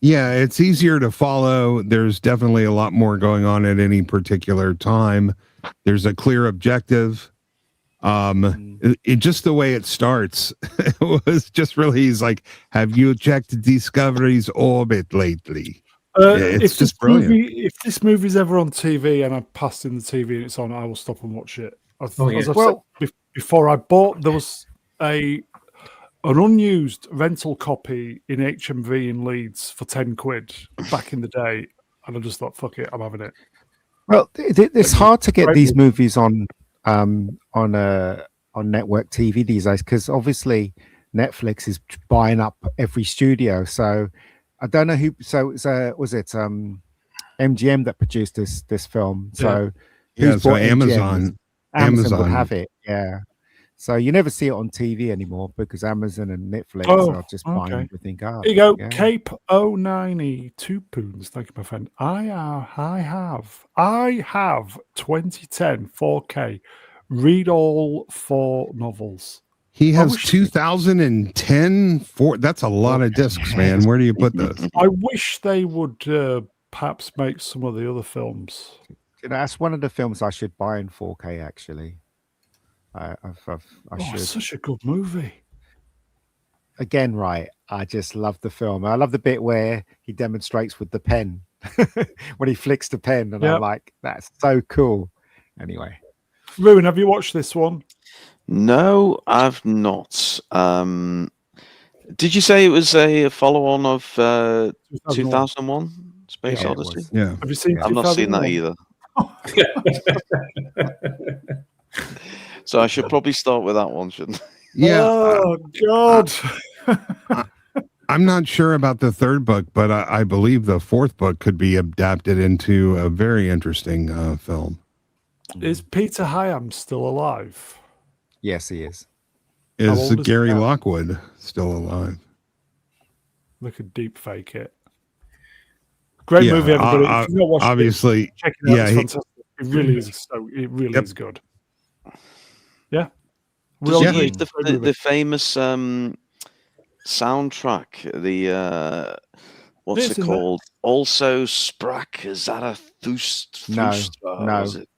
Yeah, it's easier to follow. There's definitely a lot more going on at any particular time. There's a clear objective. Just the way it starts, it was just really, he's like, have you checked Discovery's orbit lately? It's just brilliant. If this movie's ever on TV and I passed in the TV and it's on, I will stop and watch it. Before I bought, there was an unused rental copy in HMV in Leeds for 10 quid back in the day, and I just thought, fuck it, I'm having it. Well, it's hard to get these movies on network TV these days because obviously Netflix is buying up every studio. So I don't know who. So was it MGM that produced this film? So so Amazon would have it. Yeah. So you never see it on TV anymore because Amazon and Netflix are just buying everything up. Here you go, Cape 090 2 poons. Thank you, my friend. I have 2010 4K. Read all 4 novels. He has 2010 that's a lot of discs, man. Where do you put those? I wish they would perhaps make some of the other films. That's one of the films I should buy in 4K, actually. I should. It's such a good movie. Again, right. I just love the film. I love the bit where he demonstrates with the pen when he flicks the pen, and I'm like, that's so cool. Anyway, Ruin, have you watched this one? No, I've not. Did you say it was a follow-on of 2001 Space Yeah, it Odyssey? was. Yeah. Have you seen? I've not seen that 2001? either. So I should probably start with that one, shouldn't I? Yeah. Oh God. I'm not sure about the third book, but I believe the fourth book could be adapted into a very interesting film. Is Peter Hyam still alive? Yes, he is. How Is old is Gary he now? Lockwood still alive? They could deep fake it. Great Yeah, movie, everybody. If you've not watched obviously, it, check it out. yeah, It's he- fantastic. It really is. It really Yep. is good. Yeah. Does Real he dream. use Great movie. the famous soundtrack? The what's It's it in there. called? Also Sprach Zarathustra. No. Was it?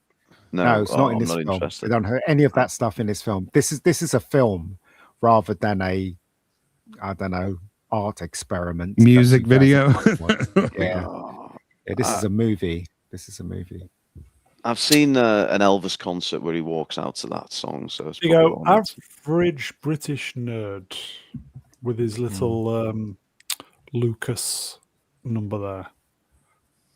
No, it's not in I'm this not film. interested. They don't have any of that stuff in this film. This is a film rather than a, I don't know, art experiment. that Music video. 2001 yeah. Oh, Yeah, this is a movie. This is a movie. I've seen an Elvis concert where he walks out to that song. So it's You probably go, on it. average British nerd with his little Lucas number there.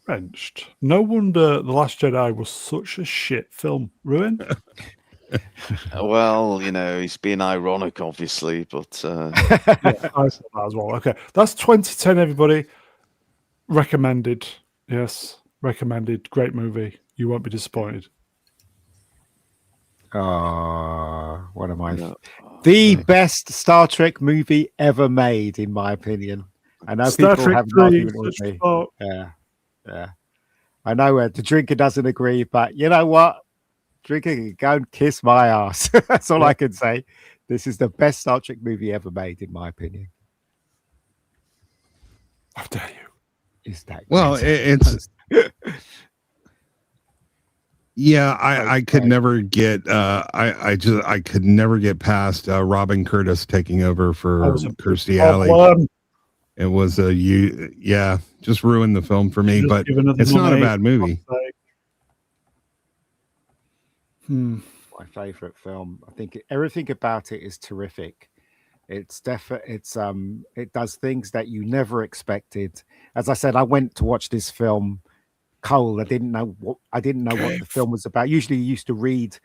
Wrenched. No wonder The Last Jedi was such a shit film. Ruin? Well, he's being ironic, obviously, but Yeah, I saw that as well. Okay, that's 2010, everybody. Recommended. Yes, recommended. Great movie. You won't be disappointed. What am I? No. The best Star Trek movie ever made, in my opinion. I know Star people Trek have an 3, argument with Search me. for- Yeah. I know the drinker doesn't agree, but you know what? Drinker can go and kiss my ass. That's all I can say. This is the best Star Trek movie ever made, in my opinion. How dare you? Is that Well, it's yeah. I could Okay. never get. I could never get past Robin Curtis taking over That for was a Kirstie Alley. problem. It was just ruined the film for me. Just But give another it's not a nomination, bad movie. for God's sake. My favorite film. I think everything about it is terrific. It does things that you never expected. As I said, I went to watch this film cold. I didn't know what the film was about. Usually you used to read,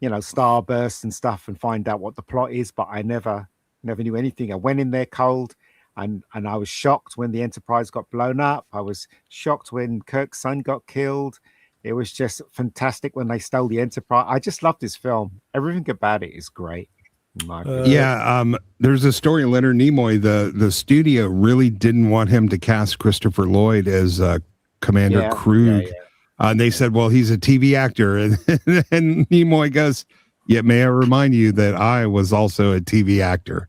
Starburst and stuff and find out what the plot is, but I never knew anything. I went in there cold and I was shocked when the Enterprise got blown up. I was shocked when Kirk's son got killed. It was just fantastic when they stole the Enterprise. I just love this film. Everything about it is great. in my opinion. There's a story in Leonard Nimoy. The studio really didn't want him to cast Christopher Lloyd as Commander Krug. And they said, well, he's a TV actor. And Nimoy goes, yeah, may I remind you that I was also a TV actor.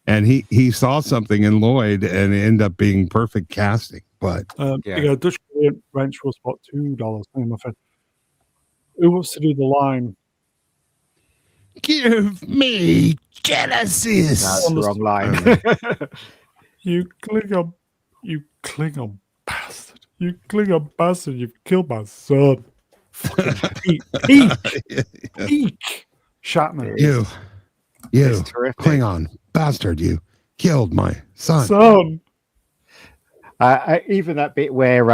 And he saw something in Lloyd and it ended up being perfect casting. But Dutch Wrench was about $2. My friend. Who wants to do the line? give me Genesis. That's the wrong line. You Klingon bastard. You Klingon bastard. You've killed my son. Fucking Eek. Shatner. You It's terrific. Klingon bastard, you killed my son. Son. Even that bit where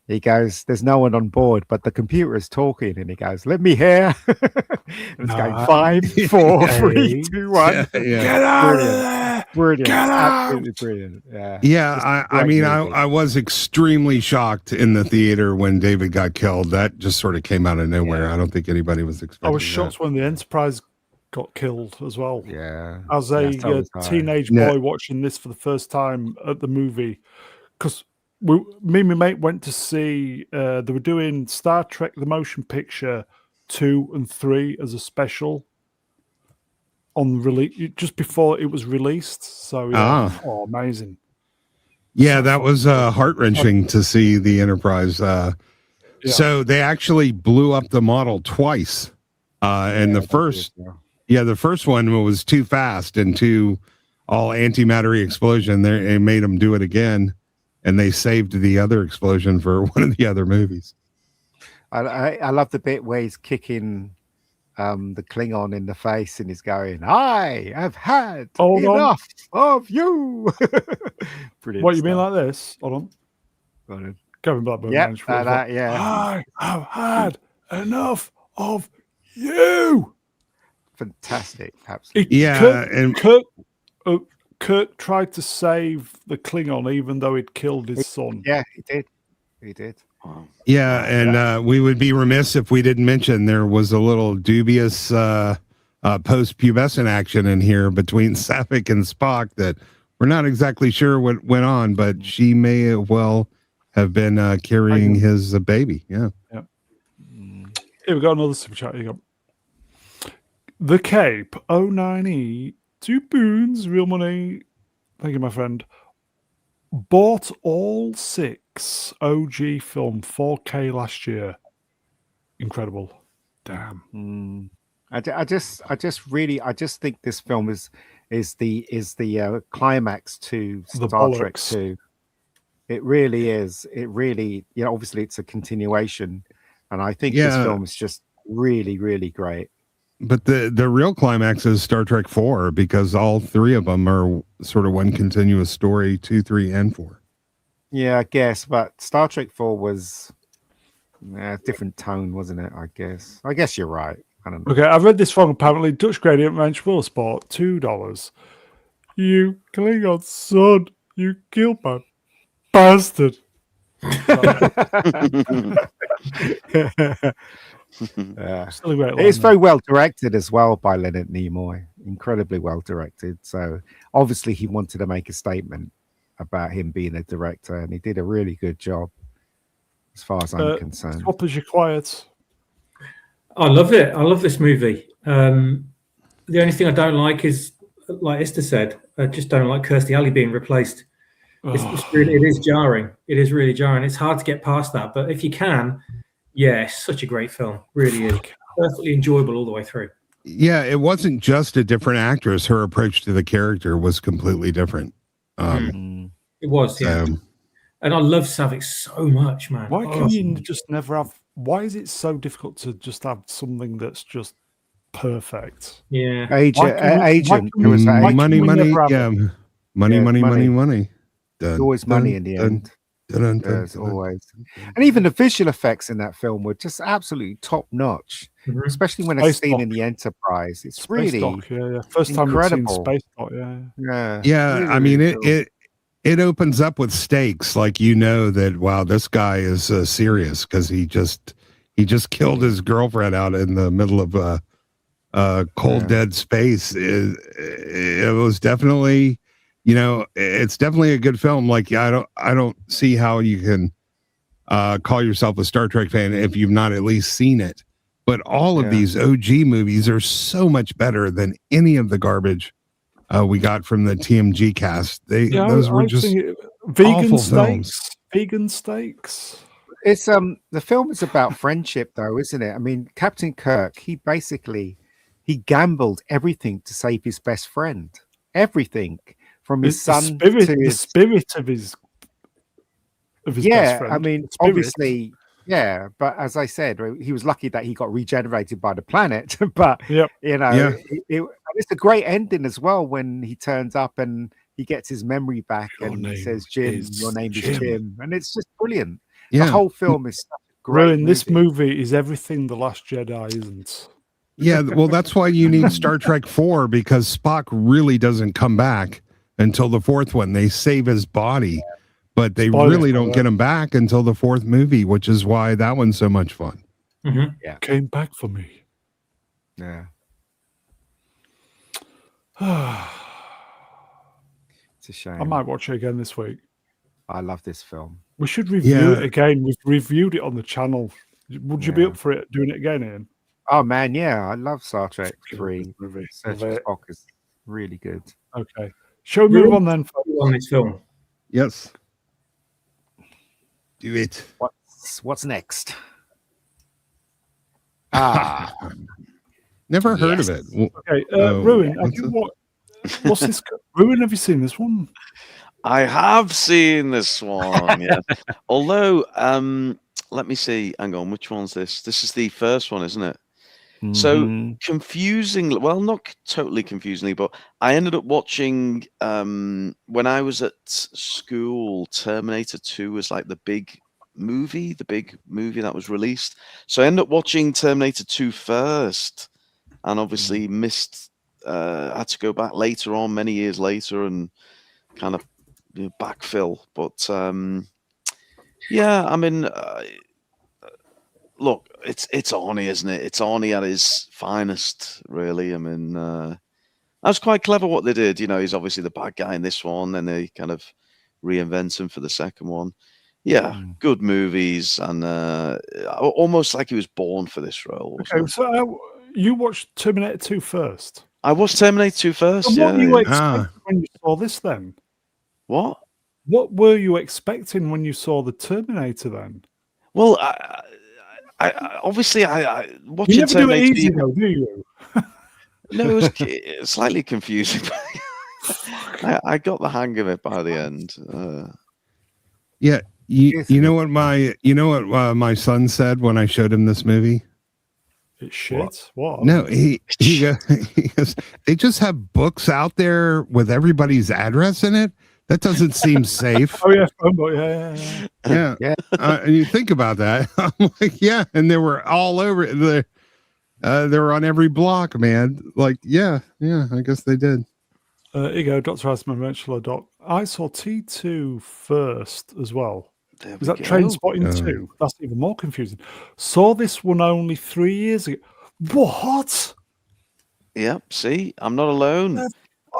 he goes, "There's no one on board, but the computer is talking," and he goes, "Let me hear." And it's going 5, 4, 3, 2, 1. Get out of there. Brilliant, Get out. absolutely brilliant. I mean, I was extremely shocked in the theater when David got killed. That just sort of came out of nowhere. Yeah. I don't think anybody was expecting I was shocked when the Enterprise got killed as well. Yeah, As a so was I. teenage Yeah. boy watching this for the first time at the movie, because me and my mate went to see, they were doing Star Trek the Motion Picture 2 and 3 as a special on release just before it was released. So amazing. Yeah, that was heart-wrenching to see the Enterprise. So they actually blew up the model twice. And the first one was too fast and too all antimatter explosion. They made them do it again, and they saved the other explosion for one of the other movies. I love the bit where he's kicking the Klingon in the face, and he's going, "I have had Hold on. enough of you." Brilliant. What you mean stuff. like this? Hold on. Go on. Kevin Blackburn. Yep, managed like to- that, yeah. I have had enough of you. Fantastic. Absolutely. Yeah, and Kirk tried to save the Klingon even though he'd killed his son. Yeah, he did. He did. Wow. yeah, and we would be remiss if we didn't mention there was a little dubious post-pubescent action in here between Sapphic and Spock that we're not exactly sure what went on, but she may well have been carrying his baby. Yeah. Here we got another super chat. Here you go. The Cape 09E 2 pounds real money. Thank you, my friend. Bought all 6 OG film 4K last year. Incredible. Damn. I just think this film is the climax to The Star Trek bollocks. 2. It really is. It really, obviously it's a continuation, and I think this film is just really, really great. But the real climax is Star Trek 4 because all 3 of them are sort of one continuous story, 2, 3, and 4. Yeah, I guess. But Star Trek 4 was a different tone, wasn't it? I guess you're right. I don't know. Okay, I've read this wrong. Apparently, Dutch Gradient Ranch Will Sport, $2. You Klingon son, you killed my bastard. Still a great line, It's though. very well directed as well by Leonard Nimoy. Incredibly well directed. So obviously he wanted to make a statement about him being a director, and he did a really good job, as far as I'm concerned. Swap as you're quiet. I love it. I love this movie. The only thing I don't like is, like Esther said, I just don't like Kirstie Alley being replaced. It is jarring. It is really jarring. It's hard to get past that, but if you can, yeah, it's such a great film. Really is. Perfectly enjoyable all the way through. Yeah, it wasn't just a different actress. Her approach to the character was completely different. It was, yeah. And I love Savick so much, man. Why can you just never have? Why is it so difficult to just have something that's just perfect? Yeah. Agent. Money. Yeah, Money. There's always money in the end. There's always. And even the visual effects in that film were just absolutely top notch, especially when it's seen in the Enterprise. It's Space really Dock, yeah. First time I've seen Space Dock, yeah. Yeah, really, I mean, really cool. it opens up with stakes, like that wow, this guy is serious because he just killed his girlfriend out in the middle of cold dead space. It was definitely, it's definitely a good film. Like I don't see how you can call yourself a Star Trek fan if you've not at least seen it. But all of these OG movies are so much better than any of the garbage we got from the TMG cast. Those were just vegan awful steaks. films. Vegan steaks. It's the film is about friendship, though, isn't it? I mean, Captain Kirk, he gambled everything to save his best friend. Everything from his son to the spirit of his best friend. I mean, obviously, yeah. But as I said, he was lucky that he got regenerated by the planet. But it's a great ending as well when he turns up and he gets his memory back and he says, "Jim, your name is Jim," and it's just brilliant. Yeah. The whole film is such a great movie. This movie is everything The Last Jedi isn't. Yeah, well, that's why you need Star Trek 4, because Spock really doesn't come back until the 4th one. They save his body, but they really don't get him back until the 4th movie, which is why that one's so much fun. Mm-hmm. Yeah, came back for me. Yeah. It's a shame. I might watch it again this week. I love this film. We should review it again. We've reviewed it on the channel. Would you be up for it doing it again, Ian? Oh man, yeah, I love Star Trek 3. Search for Spock is really good. Okay, shall we move on then? On this film. Yes. Do it. What's next? Never heard of it. Okay, Ruin. What's this? Ruin, have you seen this one? I have seen this one, yeah. Although, let me see. Hang on, which one's this? This is the first one, isn't it? So Mhm. confusingly, well, not totally confusingly, but I ended up watching when I was at school. Terminator 2 was like the big movie that was released. So I ended up watching Terminator 2 first, and obviously missed. Had to go back later on, many years later, and kind of backfill. But yeah, I mean. Look, it's Arnie, isn't it? It's Arnie at his finest, really. I mean, that's quite clever what they did. He's obviously the bad guy in this one, and they kind of reinvent him for the second one. Yeah, good movies, and almost like he was born for this role. Okay, so you watched Terminator 2 first. I watched Terminator 2 first. So what were you Yeah. expecting when you saw this then? What? What were you expecting when you saw the Terminator then? Well, I obviously watching You never do it Terminator. easy though, do you? No, it was slightly confusing. I got the hang of it by the end. Yeah, you know what my son said when I showed him this movie? It's shit. What? No, he goes, they just have books out there with everybody's address in it. That doesn't seem safe. Oh yeah, phone book. Yeah. And you think about that. I'm like, yeah, and they were all over. They were on every block, man. Like, yeah, I guess they did. Here you go, Dr. Asman Menschler, Doc. I saw T2 first as well. Was that Train Spotting 2? That's even more confusing. Saw this one only 3 years ago. What? Yep. See, I'm not alone.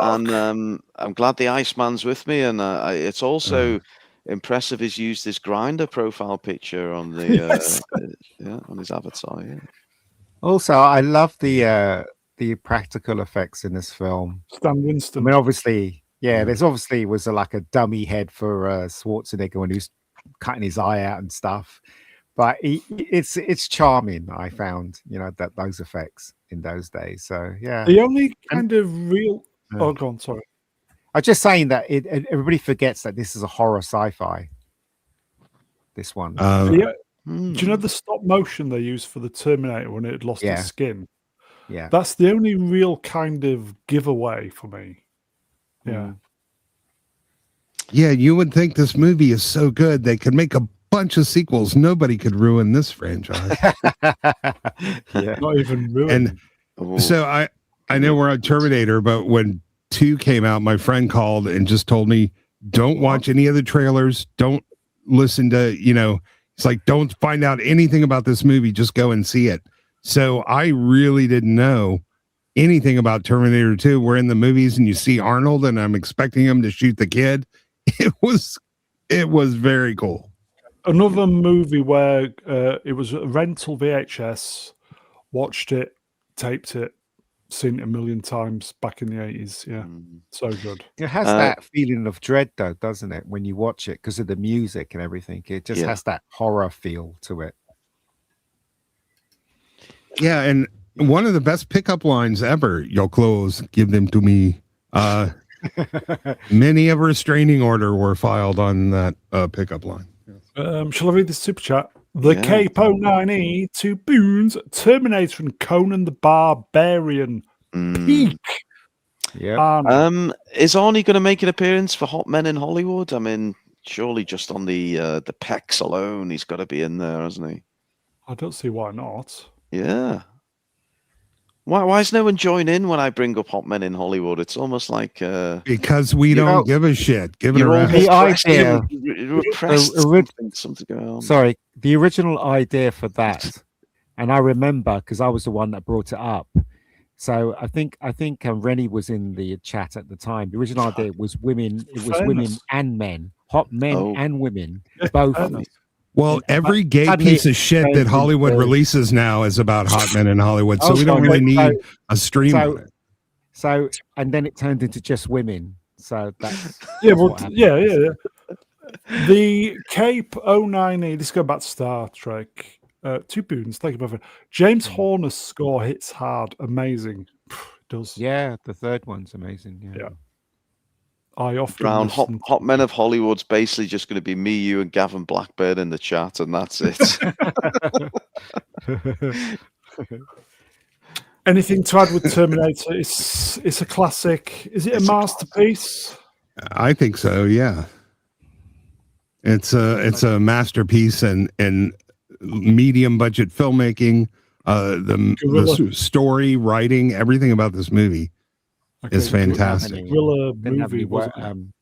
And I'm glad the Iceman's with me, and it's also impressive. He's used this Grinder profile picture on the on his avatar. Yeah. Also, I love the practical effects in this film. Stan Winston. I mean, obviously, there's obviously was like a dummy head for Schwarzenegger when he was cutting his eye out and stuff, but it's charming. I found that those effects in those days. So yeah, the only kind of real. Oh, go on. Sorry. I'm just saying that everybody forgets that this is a horror sci-fi. This one. Do you know the stop motion they used for the Terminator when it had lost its skin? Yeah. That's the only real kind of giveaway for me. Yeah. Yeah, you would think this movie is so good they could make a bunch of sequels. Nobody could ruin this franchise. Not even ruin. And so I know we're on Terminator, but when 2 came out, my friend called and just told me, don't watch any of the trailers. Don't listen to, it's like, don't find out anything about this movie. Just go and see it. So I really didn't know anything about Terminator 2. We're in the movies and you see Arnold and I'm expecting him to shoot the kid. It was very cool. Another movie where it was a rental VHS, watched it, taped it, seen it a million times back in the 80s. Yeah, so good. It has that feeling of dread, though, doesn't it? When you watch it, because of the music and everything, it just has that horror feel to it. Yeah, and one of the best pickup lines ever: "Your clothes, give them to me." Many a restraining order were filed on that pickup line. Shall I read this super chat? The Capo 9E, 2 Boons, Terminator and Conan the Barbarian peak. Yeah. Is Arnie going to make an appearance for Hot Men in Hollywood? I mean, surely just on the pecs alone, he's got to be in there, hasn't he? I don't see why not. Yeah. Why is no one join in when I bring up Hot Men in Hollywood? It's almost like because we don't give a shit. Give it a rest. The idea, something going on. Sorry, the original idea for that, and I remember because I was the one that brought it up. So I think Rennie was in the chat at the time. The original idea was women. It was women and men, hot men and women, both. Well, every gay piece of shit that Hollywood releases now is about hot men in Hollywood, so we don't really need a stream on it. So, and then it turned into just women. So that's yeah. The Cape 09E. This goes back to Star Trek. 2 Boons. Thank you both. James Horner's score hits hard. Amazing. Does the third one's amazing. Yeah. I often Brown, Hot Men of Hollywood's basically just going to be me, you, and Gavin Blackburn in the chat, and that's it. Anything to add with Terminator? It's a classic. Is it a masterpiece? I think so. Yeah, it's a masterpiece and medium budget filmmaking. The story, writing, everything about this movie is fantastic. Didn't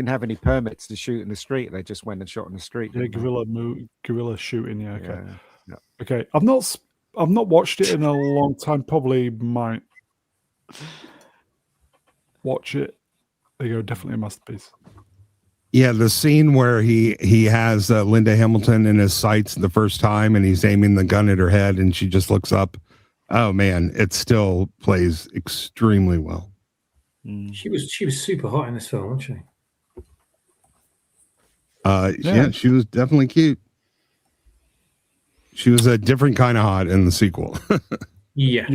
have any permits to shoot in the street. They just went and shot in the street. Yeah, guerrilla shooting. Yeah, okay. Yeah. Okay, I've not watched it in a long time. Probably might watch it. There you go. Definitely a masterpiece. Yeah, the scene where he has Linda Hamilton in his sights the first time, and he's aiming the gun at her head, and she just looks up. Oh man, it still plays extremely well. She was super hot in this film, wasn't she? Yeah, she was definitely cute. She was a different kind of hot in the sequel. Yeah.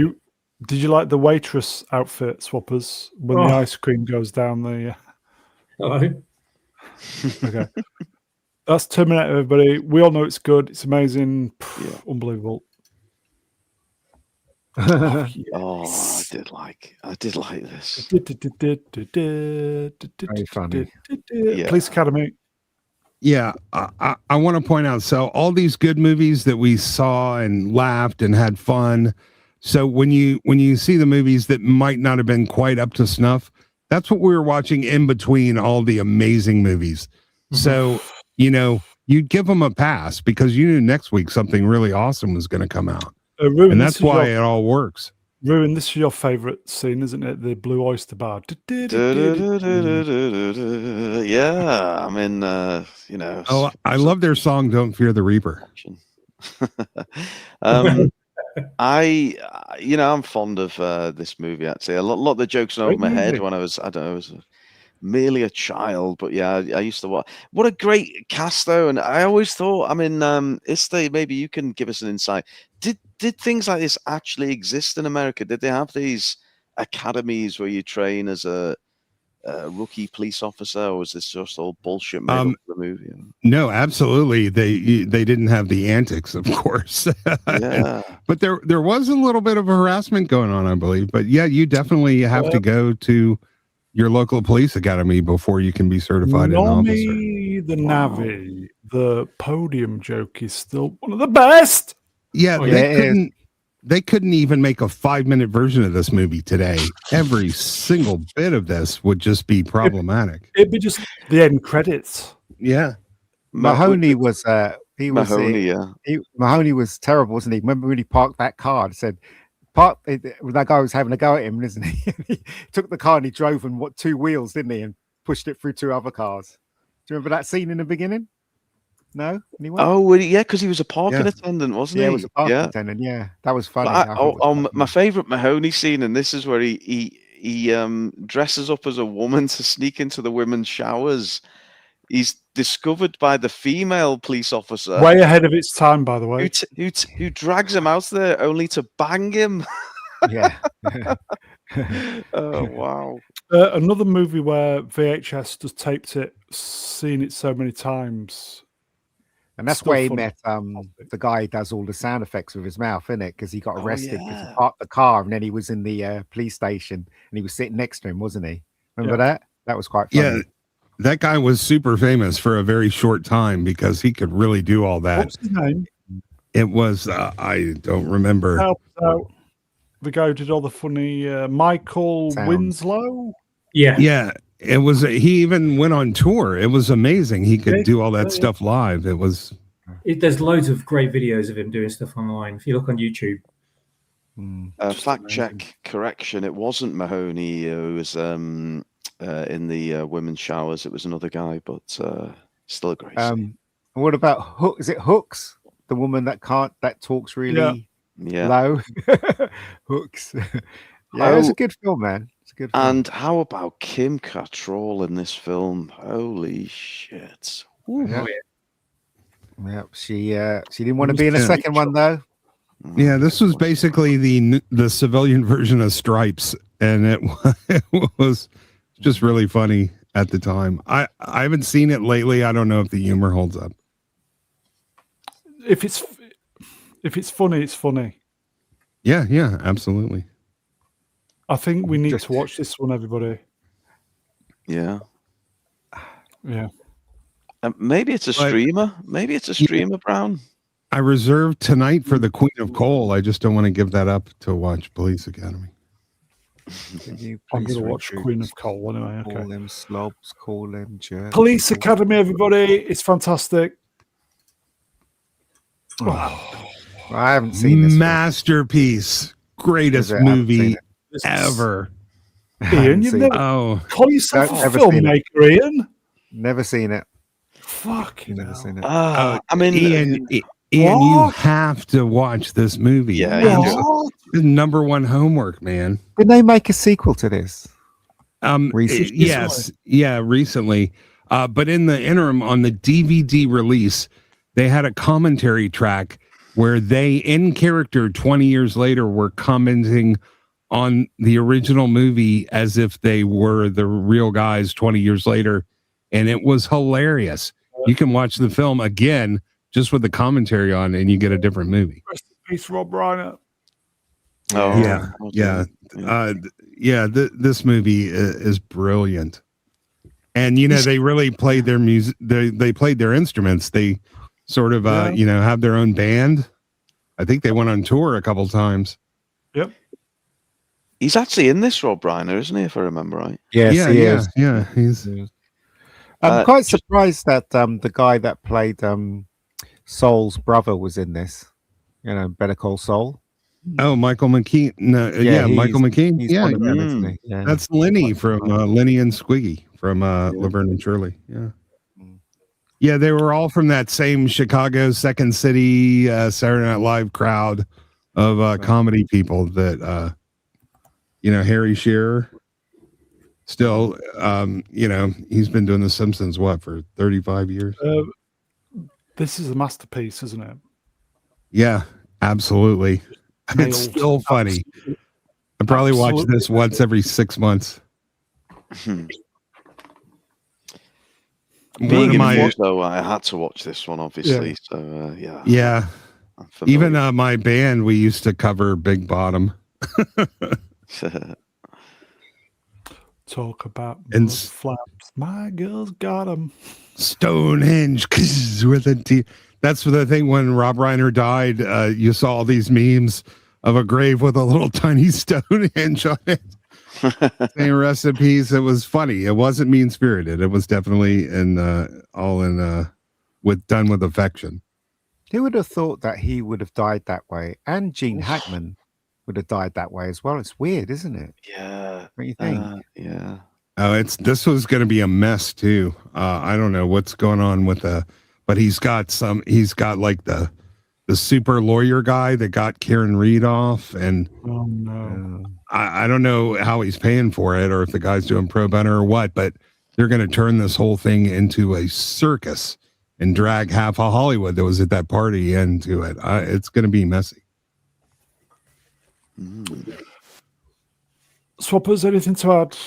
Did you like the waitress outfit, Swappers, when the ice cream goes down the? Hello. Okay, that's Terminator. Everybody, we all know it's good. It's amazing. Unbelievable. I did like this. Very funny. Police Academy. Yeah, I want to point out, so all these good movies that we saw and laughed and had fun. So when you see the movies that might not have been quite up to snuff, that's what we were watching in between all the amazing movies. So, you'd give them a pass because you knew next week something really awesome was going to come out. And that's why it all works. Ruin, this is your favorite scene, isn't it? The Blue Oyster Bar. Yeah, I mean, Oh, I love their song "Don't Fear the Reaper." I'm fond of this movie actually. A lot of the jokes went over my head when I was merely a child, but yeah, I used to watch. What a great cast though, and I always thought, maybe you can give us an insight. Did things like this actually exist in America? Did they have these academies where you train as a rookie police officer, or was this just all bullshit made up for the movie? No, absolutely. They didn't have the antics, of course. Yeah. But there was a little bit of harassment going on, I believe. But yeah, you definitely have to go to your local police academy before you can be certified an officer. The Navi, the podium joke is still one of the best. Yeah, they couldn't even make a 5-minute version of this movie today. Every single bit of this would just be problematic. It'd be just the end credits. Yeah. Mahoney was Mahoney was terrible, wasn't he? Remember when he parked that car and said, that guy was having a go at him, isn't he? He took the car and he drove on 2 wheels, didn't he? And pushed it through 2 other cars. Do you remember that scene in the beginning? No? Anyone? Oh, well, yeah, because he was a parking attendant, wasn't he? Yeah, he was a parking attendant. Yeah, that was funny. My favorite Mahoney scene, and this is where he dresses up as a woman to sneak into the women's showers. He's discovered by the female police officer, way ahead of its time, by the way, who drags him out there only to bang him. Yeah. Oh wow. Another movie where VHS just taped it, seen it so many times. And that's where he met the guy who does all the sound effects with his mouth, isn't it? Because he got arrested because he parked the car and then he was in the police station and he was sitting next to him, wasn't he? Remember that? That was quite funny. Yeah, that guy was super famous for a very short time because he could really do all that. What's his name? It was, I don't remember. The guy who did all the funny, Michael Winslow? Yeah. Yeah. It was. He even went on tour. It was amazing. He could do all that stuff live. It was. There's loads of great videos of him doing stuff online. If you look on YouTube. Fact check correction. It wasn't Mahoney who was in the women's showers. It was another guy, but still a great scene. What about Hook? Is it Hooks? The woman that talks really low. Hooks. Yeah, it's a good film, man. Good film. And how about Kim Cattrall in this film? Holy shit! Yeah, she didn't want to be in a second one though. Yeah, this was basically the civilian version of Stripes, and it was just really funny at the time. I haven't seen it lately. I don't know if the humor holds up. If it's funny, it's funny. Yeah, absolutely. I think we need to watch this one, everybody. Yeah. Yeah. Maybe it's a streamer. Maybe it's a streamer, Brown. I reserved tonight for the Queen of Coal. I just don't want to give that up to watch Police Academy. I'm going to watch Queen of Coal anyway. Okay. Call them slobs, call them jerks. Police Academy, everybody. It's fantastic. Oh, I haven't seen this masterpiece. Greatest movie ever. Ian, you've never call yourself a filmmaker, Ian? Never seen it. Fuck, never seen it. I mean, Ian, you have to watch this movie. Yeah, number one homework, man. Did they make a sequel to this? Recently? Yes, recently. But in the interim, on the DVD release, they had a commentary track where they, in character, 20 years later, were commenting on the original movie as if they were the real guys 20 years later, and it was hilarious. You can watch the film again just with the commentary on, and you get a different movie. Rest in peace, Rob Reiner. This movie is brilliant, and they really played their music. They played their instruments. They sort of have their own band. I think they went on tour a couple times. Yep. He's actually in this, Rob Reiner, isn't he? If I remember right. Yes, he is. Yeah, he's. I'm quite surprised that the guy that played Saul's brother was in this. Better Call Saul. Oh, Michael McKean. No, Michael McKean. He's one of them, isn't he? Yeah. That's Lenny from Lenny and Squiggy from Laverne and Shirley. Yeah. Yeah, they were all from that same Chicago Second City Saturday Night Live crowd of comedy people that Harry Shearer. Still, he's been doing The Simpsons, for 35 years? This is a masterpiece, isn't it? Yeah, absolutely. It's still funny. I probably watch this once every 6 months. Being in watch, though, I had to watch this one, obviously. So, yeah. Yeah. Even my band, we used to cover Big Bottom. Talk about and flaps. My girl's got them. Stonehenge with a T. That's the thing. When Rob Reiner died, you saw all these memes of a grave with a little tiny Stonehenge on it. Saying recipes. It was funny. It wasn't mean spirited. It was definitely done with affection. Who would have thought that he would have died that way? And Gene Hackman would have died that way as well. It's weird, isn't it? Yeah. What do you think? Yeah. Oh, this was going to be a mess too. I don't know what's going on with but he's got like the super lawyer guy that got Karen Reed off, and oh no, I don't know how he's paying for it or if the guy's doing pro bono or what, but they're going to turn this whole thing into a circus and drag half of Hollywood that was at that party into it. It's going to be messy. Swappers, anything to add?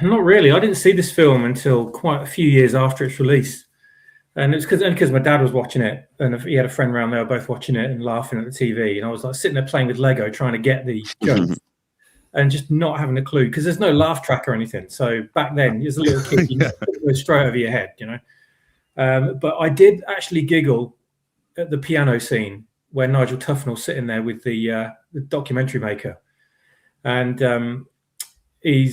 Not really. I didn't see this film until quite a few years after its release, and it's because my dad was watching it, and he had a friend around there both watching it and laughing at the TV, and I was like sitting there playing with Lego trying to get the jokes and just not having a clue because there's no laugh track or anything. So back then, as a little kid, it goes straight over your head, But I did actually giggle at the piano scene where Nigel Tufnell's sitting there with the documentary maker, and he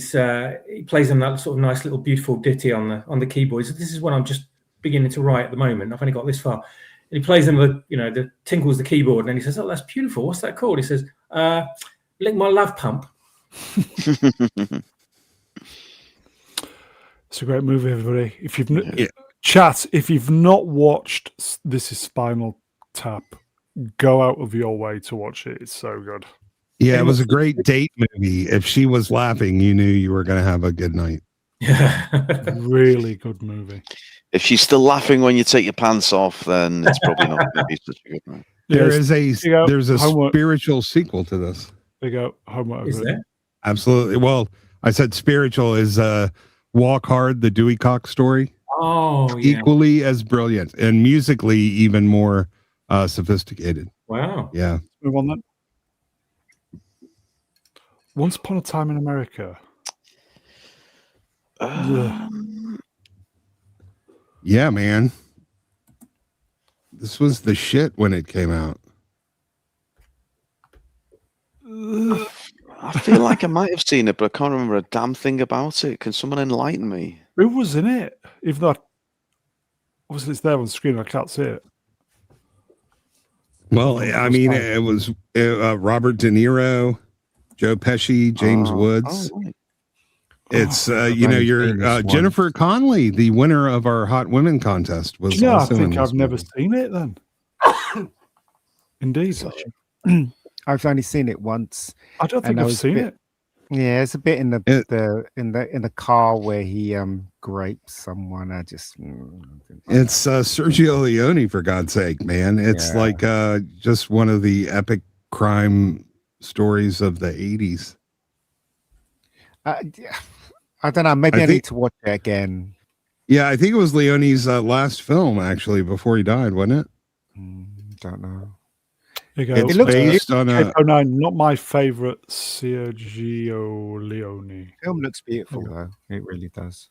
plays him that sort of nice little beautiful ditty on the keyboard. He said, "This is what I'm just beginning to write at the moment. I've only got this far." And he plays him the tinkles the keyboard, and then he says, "Oh, that's beautiful. What's that called?" He says, "Lick My Love Pump." It's a great movie, everybody. If you've if you've not watched This Is Spinal Tap, go out of your way to watch it. It's so good. Yeah, it was a great date movie. If she was laughing, you knew you were going to have a good night. Yeah, really good movie. If she's still laughing when you take your pants off, then it's probably not going to be such a good night. There's a spiritual sequel to this. There you go. Homework. Is there? Absolutely. Well, I said spiritual is Walk Hard, the Dewey Cox story. Oh, yeah. Equally as brilliant and musically even more sophisticated. Wow. Yeah. Move on then. Once Upon a Time in America. Yeah, man. This was the shit when it came out. I feel like I might have seen it, but I can't remember a damn thing about it. Can someone enlighten me? Who was in it? If not, obviously it's there on screen. I can't see it. Well, I mean, it was Robert De Niro, Joe Pesci, James Woods. Right. It's you're Jennifer Connelly, the winner of our Hot Women contest, was also I think in I've this never movie. seen it then. Indeed. I've only seen it once. I don't think I've seen it. Yeah, it's a bit in the car where he grapes someone. It's Sergio Leone, for God's sake, man. It's like just one of the epic crime stories of the 80s. I don't know. Maybe I need to watch it again. Yeah, I think it was Leone's last film, actually, before he died, wasn't it? Don't know. There you go. It's based on a... Oh, no, not my favorite Sergio Leone. The film looks beautiful, though. It really does.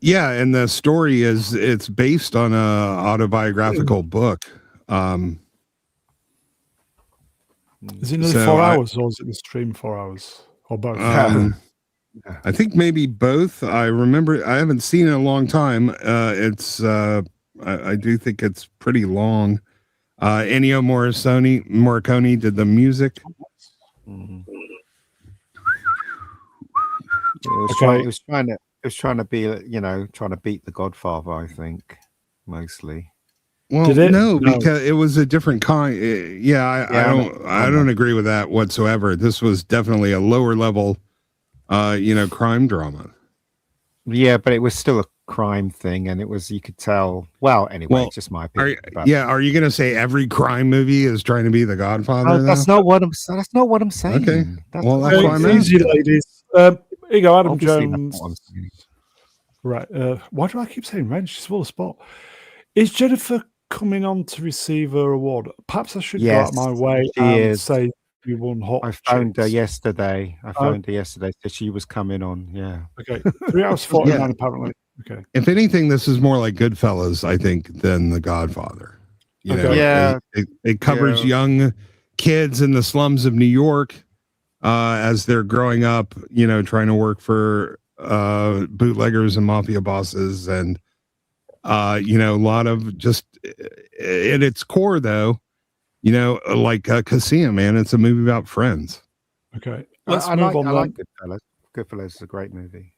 Yeah, and the story it's based on a autobiographical book. Is it nearly 4 hours, or is it the stream 4 hours, or both? I think maybe both. I remember I haven't seen it in a long time. I do think it's pretty long. Ennio Morricone did the music. It was trying to be, trying to beat The Godfather, I think, mostly. Well, no, because it was a different kind. I don't agree with that whatsoever. This was definitely a lower level, crime drama. Yeah, but it was still a crime thing, and it was, you could tell. Well, anyway, it's just my opinion. Are you going to say every crime movie is trying to be The Godfather? That's not what I'm saying. Okay, that's what I'm easy, ladies. Here you go, Adam Obviously Jones. Right. Why do I keep saying Ren? She's full of spot. Is Jennifer coming on to receive her award? Perhaps I should go out of my way and say you won Hot. I phoned her yesterday. So she was coming on. Yeah. Okay. 3 hours 49 apparently. Okay. If anything, this is more like Goodfellas, I think, than The Godfather. It covers young kids in the slums of New York as they're growing up, trying to work for bootleggers and mafia bosses, and a lot of just at its core, though, like Cassia, man, it's a movie about friends. Okay, let's move on. I like Goodfellas. Goodfellas is a great movie.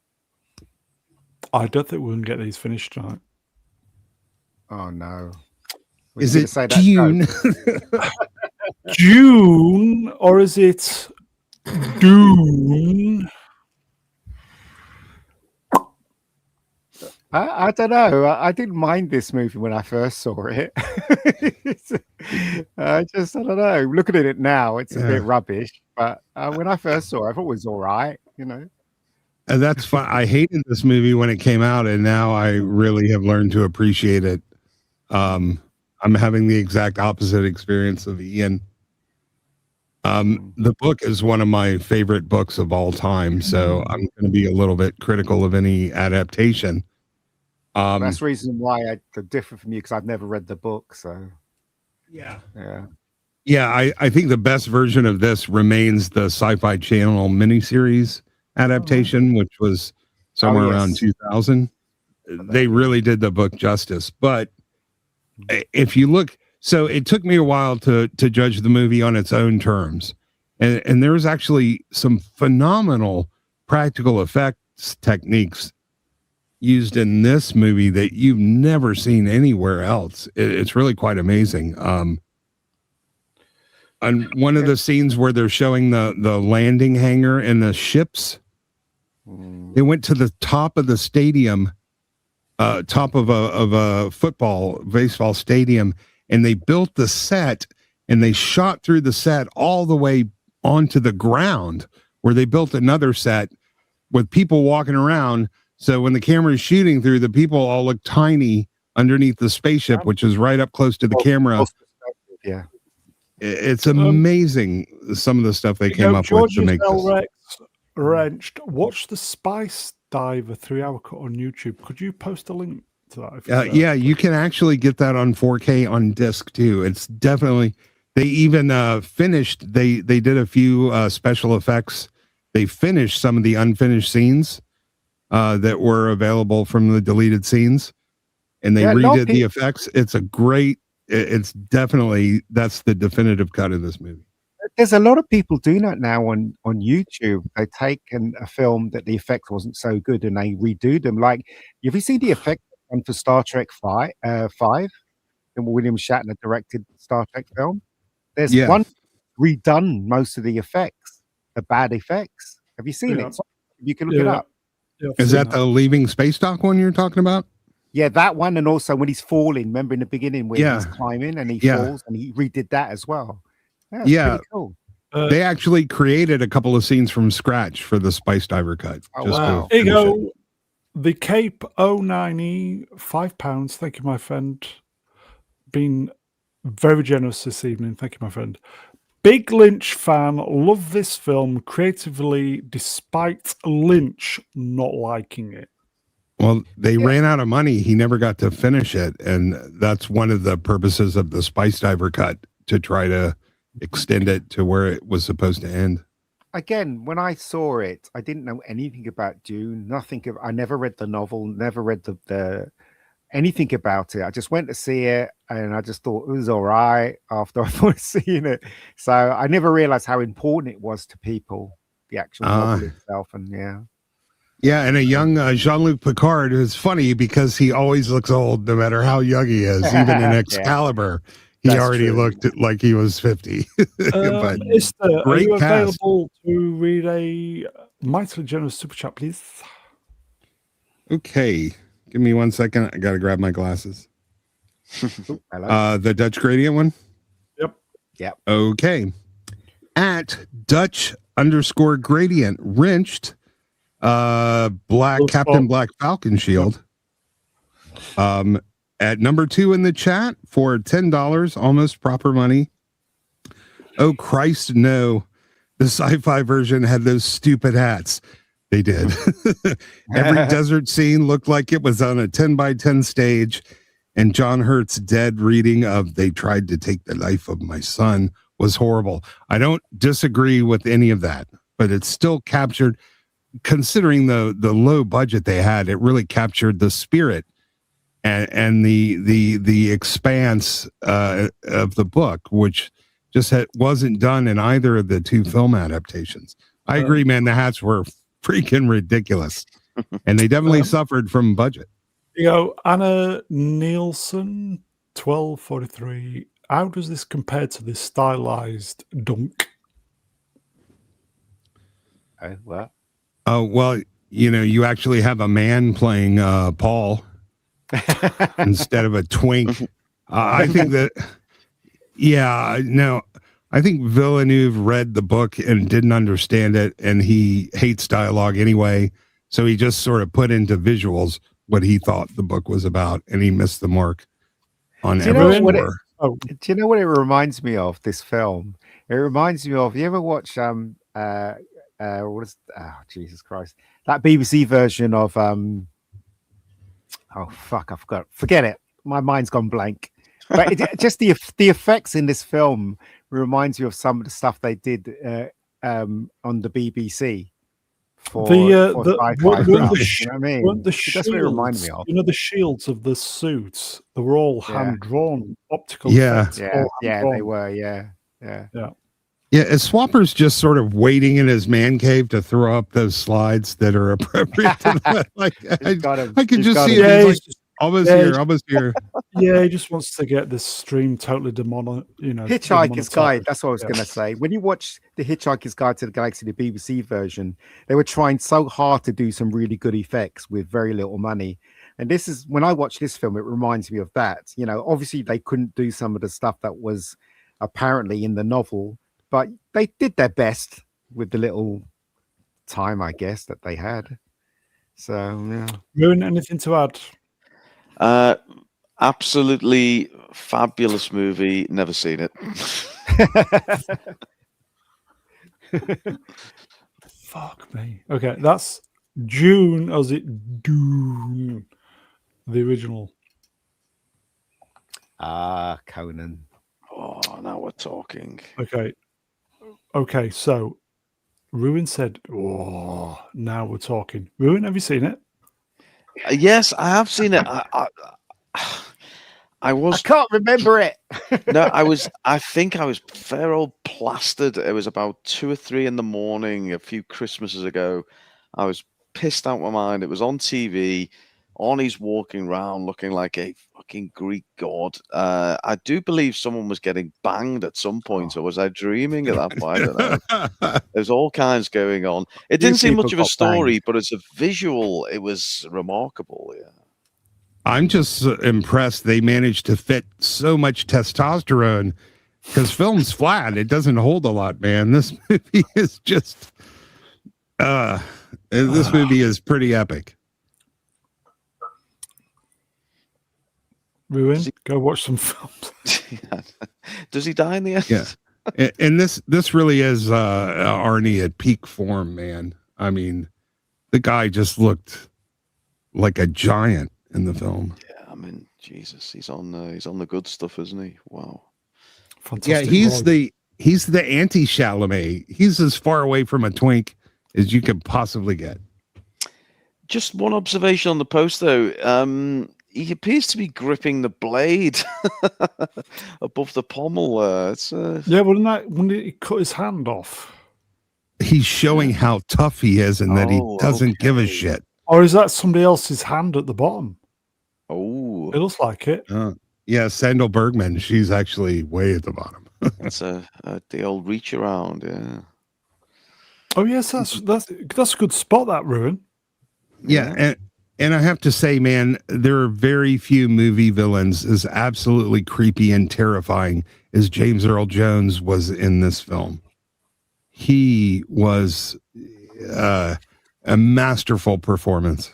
I don't think we can get these finished tonight. Oh no! Is it June? June, or is it Dune? I don't know. I didn't mind this movie when I first saw it. I don't know. Looking at it now, it's a bit rubbish. But when I first saw it, I thought it was all right, And that's fine. I hated this movie when it came out, and now I really have learned to appreciate it. I'm having the exact opposite experience of Ian. The book is one of my favorite books of all time, so I'm going to be a little bit critical of any adaptation. That's the reason why I differ from you, because I've never read the book. So yeah. I think the best version of this remains the Sci-Fi Channel miniseries adaptation, which was somewhere around 2000. They really did the book justice. But if you look, so it took me a while to judge the movie on its own terms, and there was actually some phenomenal practical effects techniques used in this movie that you've never seen anywhere else. It's really quite amazing. On one of the scenes where they're showing the landing hangar and the ships, they went to the top of the stadium, top of a baseball stadium, and they built the set, and they shot through the set all the way onto the ground, where they built another set with people walking around. So when the camera is shooting through, the people all look tiny underneath the spaceship, which is right up close to the camera. Yeah. It's amazing some of the stuff they came up with to make this. Wrenched. Watch the Spice Diver 3-hour cut on YouTube. Could you post a link to that? Yeah, you can actually get that on 4K on disc too. It's definitely. They even finished. They did a few special effects. They finished some of the unfinished scenes that were available from the deleted scenes, and they redid the effects. It's a great. It's definitely that's the definitive cut of this movie. There's a lot of people doing that now on YouTube. They take a film that the effect wasn't so good and they redo them. Like, if you see the effect one for Star Trek 5, the William Shatner directed Star Trek film, there's one redone most of the effects, the bad effects. Have you seen it? You can look it up. Is that the Leaving Space Dock one you're talking about? Yeah, that one, and also when he's falling. Remember in the beginning where he's climbing and he falls, and he redid that as well. Yeah, pretty cool. They actually created a couple of scenes from scratch for the Spice Diver cut. Oh, wow. There you go. The Cape 09E, £5. Thank you, my friend. Been very generous this evening. Thank you, my friend. Big Lynch fan. Love this film creatively, despite Lynch not liking it. Well, they ran out of money. He never got to finish it. And that's one of the purposes of the Spice Diver cut, to try to extend it to where it was supposed to end. Again, when I saw it, I didn't know anything about Dune. I never read the novel, never read the anything about it. I just went to see it and I just thought it was all right after I thought seeing it. So I never realized how important it was to people, the actual novel itself. And yeah, and a young Jean-Luc Picard is funny because he always looks old no matter how young he is. Even in Excalibur, he already looked like he was 50. But are you available to read a mightily generous super chat, please? Okay, give me 1 second. I got to grab my glasses. The Dutch Gradient one? Yep. Okay. At Dutch_Gradient, wrenched. Captain Black Falcon shield. At number 2 in the chat for $10, almost proper money. Oh Christ, no! The sci-fi version had those stupid hats. They did. Every desert scene looked like it was on a 10x10 stage, and John Hurt's dead reading of "They tried to take the life of my son" was horrible. I don't disagree with any of that, but it's still captured. Considering the low budget they had, it really captured the spirit and the expanse of the book, which just wasn't done in either of the two film adaptations. I agree, man. The hats were freaking ridiculous, and they definitely suffered from budget. Anna Nielsen, 1243. How does this compare to this stylized dunk? What? Oh, well, you actually have a man playing Paul instead of a twink. I think that, I think Villeneuve read the book and didn't understand it, and he hates dialogue anyway. So he just sort of put into visuals what he thought the book was about, and he missed the mark on everything. Do you know what it reminds me of, this film? It reminds me of, you ever watch Jesus Christ, that BBC version of I forget it, my mind's gone blank, but just the effects in this film reminds me of some of the stuff they did on the BBC for sci-fi stuff, you know what I mean? The shields, that's what it reminded me of. The shields of the suits, they were all hand drawn, optical effects. They were. Yeah, is Swapper's just sort of waiting in his man cave to throw up those slides that are appropriate to that? Like, I can just see it. Almost here. Yeah, he just wants to get this stream totally Hitchhiker's Guide. That's what I was going to say. When you watch the Hitchhiker's Guide to the Galaxy, the BBC version, they were trying so hard to do some really good effects with very little money. And this is, when I watch this film, it reminds me of that. Obviously they couldn't do some of the stuff that was apparently in the novel, but they did their best with the little time, I guess, that they had. So, yeah. Ruin, anything to add? Absolutely fabulous movie. Never seen it. Fuck me. Okay, that's June. Or is it Dune? The original. Conan. Oh, now we're talking. Okay, so Ruin said, "Oh, now we're talking." Ruin, have you seen it? Yes, I have seen it. I was can't remember it. no, I think I was fair old plastered. It was about 2 or 3 in the morning a few Christmases ago. I was pissed out my mind. It was on TV. Arnie's walking around looking like a fucking Greek god. I do believe someone was getting banged at some point, or was I dreaming at that point? I don't know. There's all kinds going on. It didn't seem much of a story, but as a visual, it was remarkable. Yeah. I'm just impressed they managed to fit so much testosterone because film's flat. It doesn't hold a lot, man. This movie is just, this movie is pretty epic. Ruin, go watch some films. Does he die in the end? Yeah. And this really is Arnie at peak form, man. I mean, the guy just looked like a giant in the film. Yeah, I mean, Jesus, he's on the good stuff, isn't he? Wow. Fantastic. Yeah, he's the anti-Chalamet. He's as far away from a twink as you could possibly get. Just one observation on the post, though. He appears to be gripping the blade above the pommel. Yeah, wouldn't he cut his hand off? He's showing how tough he is and that he doesn't give a shit. Or is that somebody else's hand at the bottom? Oh, it looks like it. Yeah, Sandal Bergman. She's actually way at the bottom. That's the old reach around. Yeah. Oh yes, that's a good spot. That Ruin. Yeah, and I have to say, man, there are very few movie villains as absolutely creepy and terrifying as James Earl Jones was in this film. He was a masterful performance.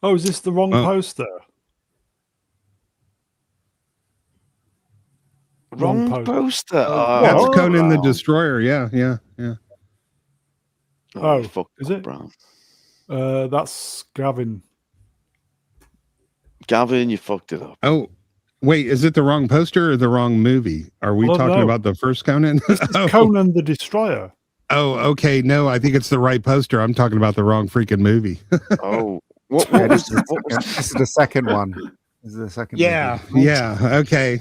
Oh, is this the wrong poster? Wrong poster. That's Conan the Destroyer. Yeah. Oh, is it? Brown. That's Gavin. Gavin, you fucked it up. Oh, wait, is it the wrong poster or the wrong movie? Are we talking about the first Conan? This is Conan the Destroyer. Oh, okay. No, I think it's the right poster. I'm talking about the wrong freaking movie. This is the second one. This is the second movie. Yeah. Okay.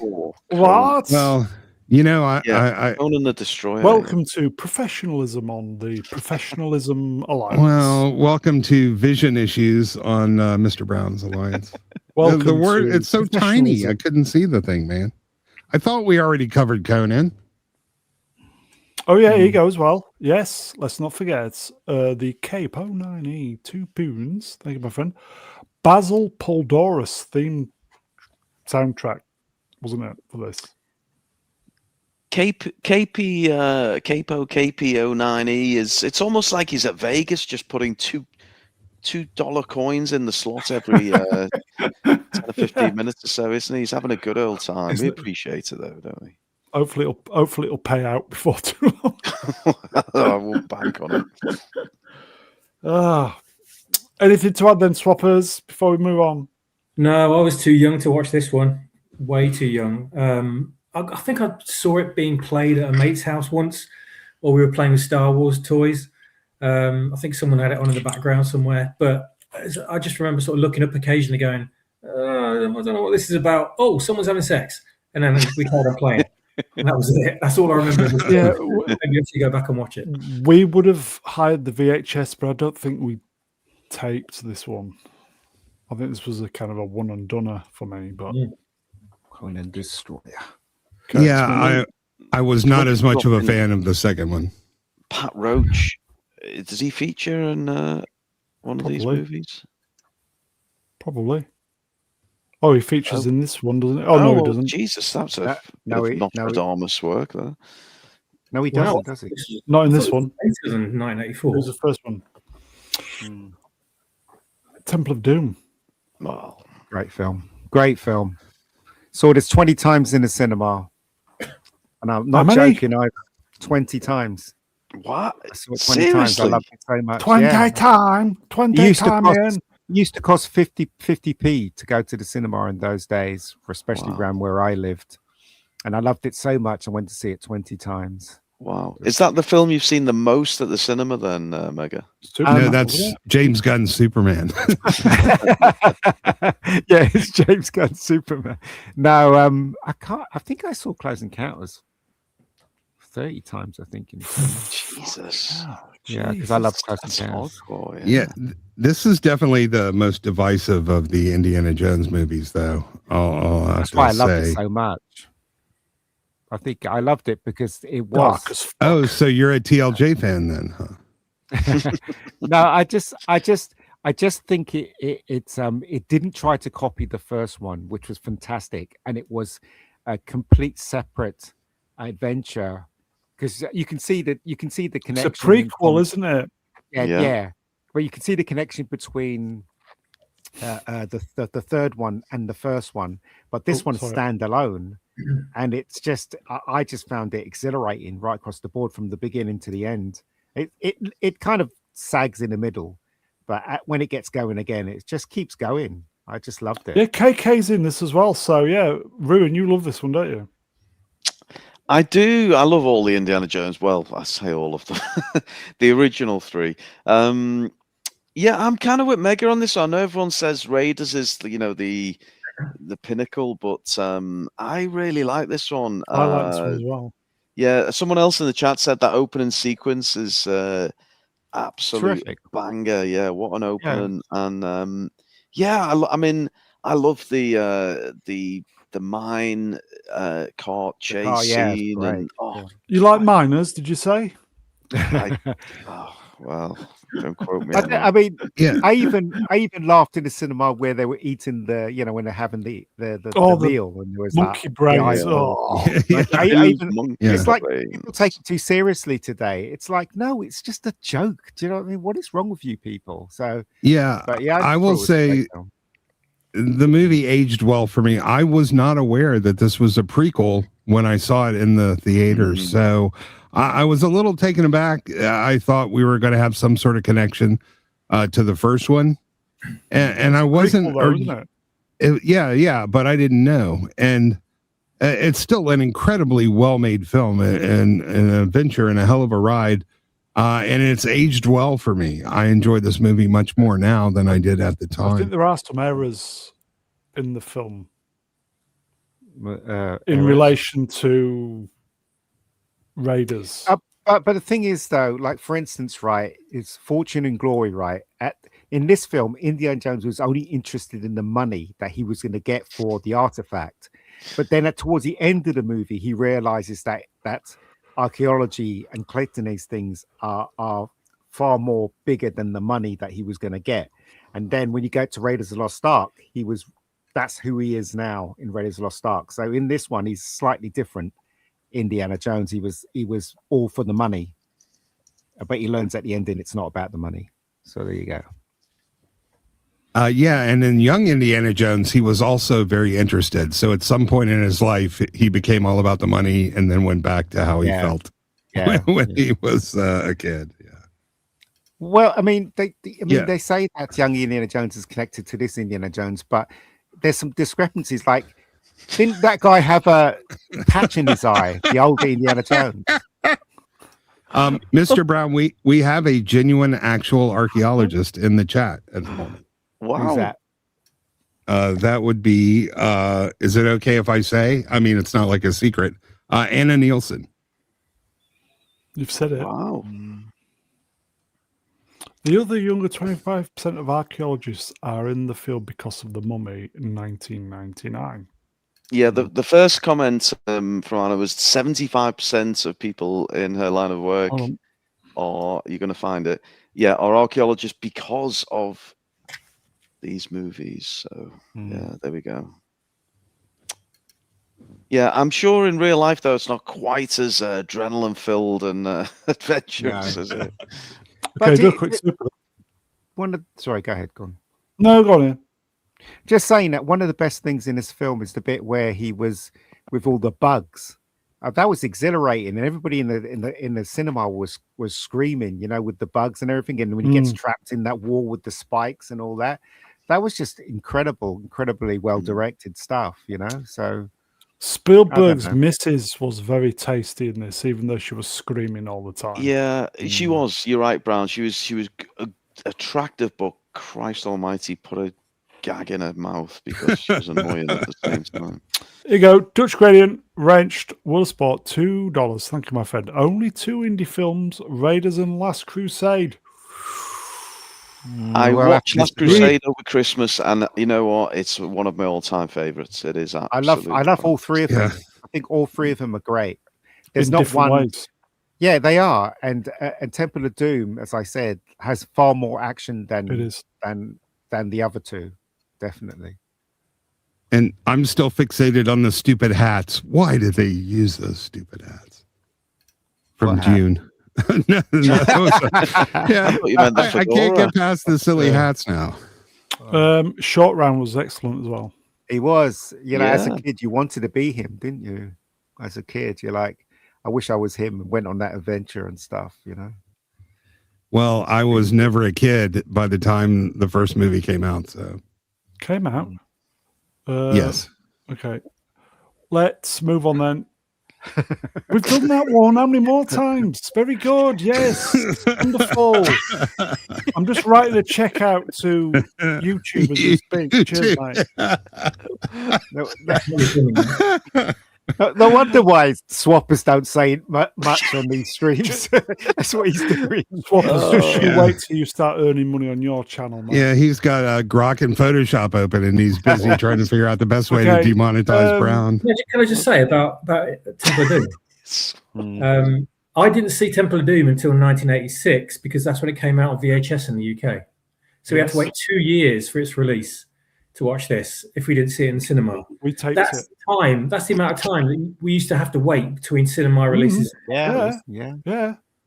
What? Well, you know, I Conan the Destroyer. Welcome to professionalism on the Professionalism Alliance. Well, welcome to Vision Issues on Mr. Brown's Alliance. Welcome the word, it's so tiny. I couldn't see the thing, man. I thought we already covered Conan. Oh, yeah, here you go as well. Yes, let's not forget the Cape 09E 2 poons. Thank you, my friend. Basil Poldoris theme soundtrack, wasn't it, for this? KP09E it's almost like he's at Vegas just putting $2 coins in the slot every 10 or 15 minutes or so, isn't he? He's having a good old time. We appreciate it though, don't we? Hopefully it'll pay out before too long. I won't bank on it. Anything to add then, swappers, before we move on? No, I was too young to watch this one. Way too young. I think I saw it being played at a mate's house once, or we were playing with Star Wars toys. I think someone had it on in the background somewhere, but I just remember sort of looking up occasionally going, I don't know what this is about. Oh, someone's having sex. And then we carried on playing. And that was it. That's all I remember. Yeah, maybe if you go back and watch it. We would have hired the VHS, but I don't think we taped this one. I think this was a kind of a one and doneer for me. But Conan Destroyer. Okay, yeah, I was not as much of a fan of the second one. Pat Roach, does he feature in one of these movies? Probably. Oh, he features in this one, doesn't he? Oh, no, he doesn't. Jesus, that's a Nostradamus work there. No, he doesn't, does he? Not in this one. Later than 1984. It was the first one. Temple of Doom. Well, Great film. Great film. Saw this 20 times in the cinema. And I'm not joking, I 20 times. what? I saw it 20 times. I Seriously? loved it so much. 20 Yeah. time. 20 time in. Used to cost 50p to go to the cinema in those days, especially around where I lived. And I loved it so much, I went to see it 20 times. Wow. Is that the film you've seen the most at the cinema then, Mega? No, that's James Gunn's Superman. Yeah, it's James Gunn's Superman. No, I think I saw Close Encounters 30 times, I think. Jesus. Yeah, because I love Close Encounters. Hardcore, Yeah, this is definitely the most divisive of the Indiana Jones movies, though. That's why I loved it so much. I think I loved it because it was. Oh, so you're a TLJ fan then, huh? No, I just think it didn't try to copy the first one, which was fantastic, and it was a complete separate adventure because you can see the connection. It's a prequel, isn't it? Yeah. But you can see the connection between the third one and the first one, but this one's standalone. And it's just, I just found it exhilarating right across the board from the beginning to the end. It kind of sags in the middle, but when it gets going again, it just keeps going. I just loved it. Yeah, KK's in this as well. So yeah, Ruin, you love this one, don't you? I do. I love all the Indiana Jones. Well, I say all of them. The original three. Yeah, I'm kind of with Mega on this. I know everyone says Raiders is the pinnacle, but I really like this one. I like this one as well. Yeah, someone else in the chat said that opening sequence is absolute banger. Yeah, what an opening! And I mean, I love the mine cart chase scene. And you like miners? Did you say? Well, don't quote me. I mean, I even laughed in the cinema where they were eating when they're having the meal and there was monkey brains. It's like people take it too seriously today. It's like, no, it's just a joke. Do you know what I mean? What is wrong with you people? So I will say the movie aged well for me. I was not aware that this was a prequel when I saw it in the theaters. So I was a little taken aback. I thought we were going to have some sort of connection to the first one, and I wasn't. Prequel, though, yeah, but I didn't know. And it's still an incredibly well-made film and an adventure and a hell of a ride. And it's aged well for me. I enjoy this movie much more now than I did at the time. I think there are some errors in the film in relation to Raiders. But the thing is, though, like for instance, right, it's Fortune and Glory, right? In this film, Indiana Jones was only interested in the money that he was going to get for the artifact. But then towards the end of the movie, he realizes that archaeology and collecting these things are far more bigger than the money that he was going to get. And then when you go to Raiders of the Lost Ark, that's who he is now in Raiders of the Lost Ark. So in this one, he's slightly different. Indiana Jones, he was all for the money, but he learns at the ending it's not about the money. So there you go. And in young Indiana Jones, he was also very interested. So at some point in his life, he became all about the money and then went back to how he felt when he was a kid. Yeah. Well, I mean, they say that young Indiana Jones is connected to this Indiana Jones, but there's some discrepancies. Like, didn't that guy have a patch in his eye, the old Indiana Jones? Mr. Brown, we have a genuine, actual archaeologist in the chat at the moment. Wow. Who's that? That would be, is it okay if I say? I mean, it's not like a secret. Anna Nielsen. You've said it. Wow. The other younger 25% of archaeologists are in the field because of the mummy in 1999. Yeah, the first comment from Anna was 75% of people in her line of work are, you're going to find it, are archaeologists because of these movies. So, yeah, there we go. Yeah, I'm sure in real life, though, it's not quite as adrenaline-filled and adventurous as it. Okay, do a quick sorry, go ahead. Go on. No, go on in. Just saying that one of the best things in this film is the bit where he was with all the bugs. That was exhilarating, and everybody in the cinema was screaming, you know, with the bugs and everything. And when he gets trapped in that wall with the spikes and all that, that was just incredibly well directed stuff, you know. So Spielberg's missus was very tasty in this, even though she was screaming all the time. Yeah, she was. You're right, Brown. She was attractive, but Christ Almighty, put a gag in her mouth because she was annoying at the same time. Here you go. Dutch Gradient, Wrenched, Willsport, $2. Thank you, my friend. Only 2 indie films, Raiders and Last Crusade. I watched Last Crusade over Christmas, and you know what? It's one of my all-time favorites. It is absolutely. I love all 3 of them. I think all 3 of them are great. There's not one. Ways. Yeah, they are. And Temple of Doom, as I said, has far more action than the other 2. Definitely. And I'm still fixated on the stupid hats. Why did they use those stupid hats from June? No, yeah, I can't get past the silly hats now. Short Round was excellent as well. He was. You know, as a kid, you wanted to be him, didn't you? As a kid, you're like, I wish I was him, and went on that adventure and stuff, you know? Well, I was never a kid by the time the first movie came out, so... Came out? Yes. Okay. Let's move on then. We've done that one. How many more times? Very good. Yes. Wonderful. I'm just writing a check out to YouTube as we speak. Cheers, mate. No wonder why Swappers don't say much on these streams. That's what he's doing. Swappers, just you wait till you start earning money on your channel, man. Yeah, he's got Grok and Photoshop open, and he's busy trying to figure out the best way to demonetize Brown. Can I just say about Temple of Doom? I didn't see Temple of Doom until 1986 because that's when it came out on VHS in the UK. So we had to wait 2 years for its release to watch this if we didn't see it in cinema. We taped That's it. That's the amount of time that we used to have to wait between cinema releases. Yeah.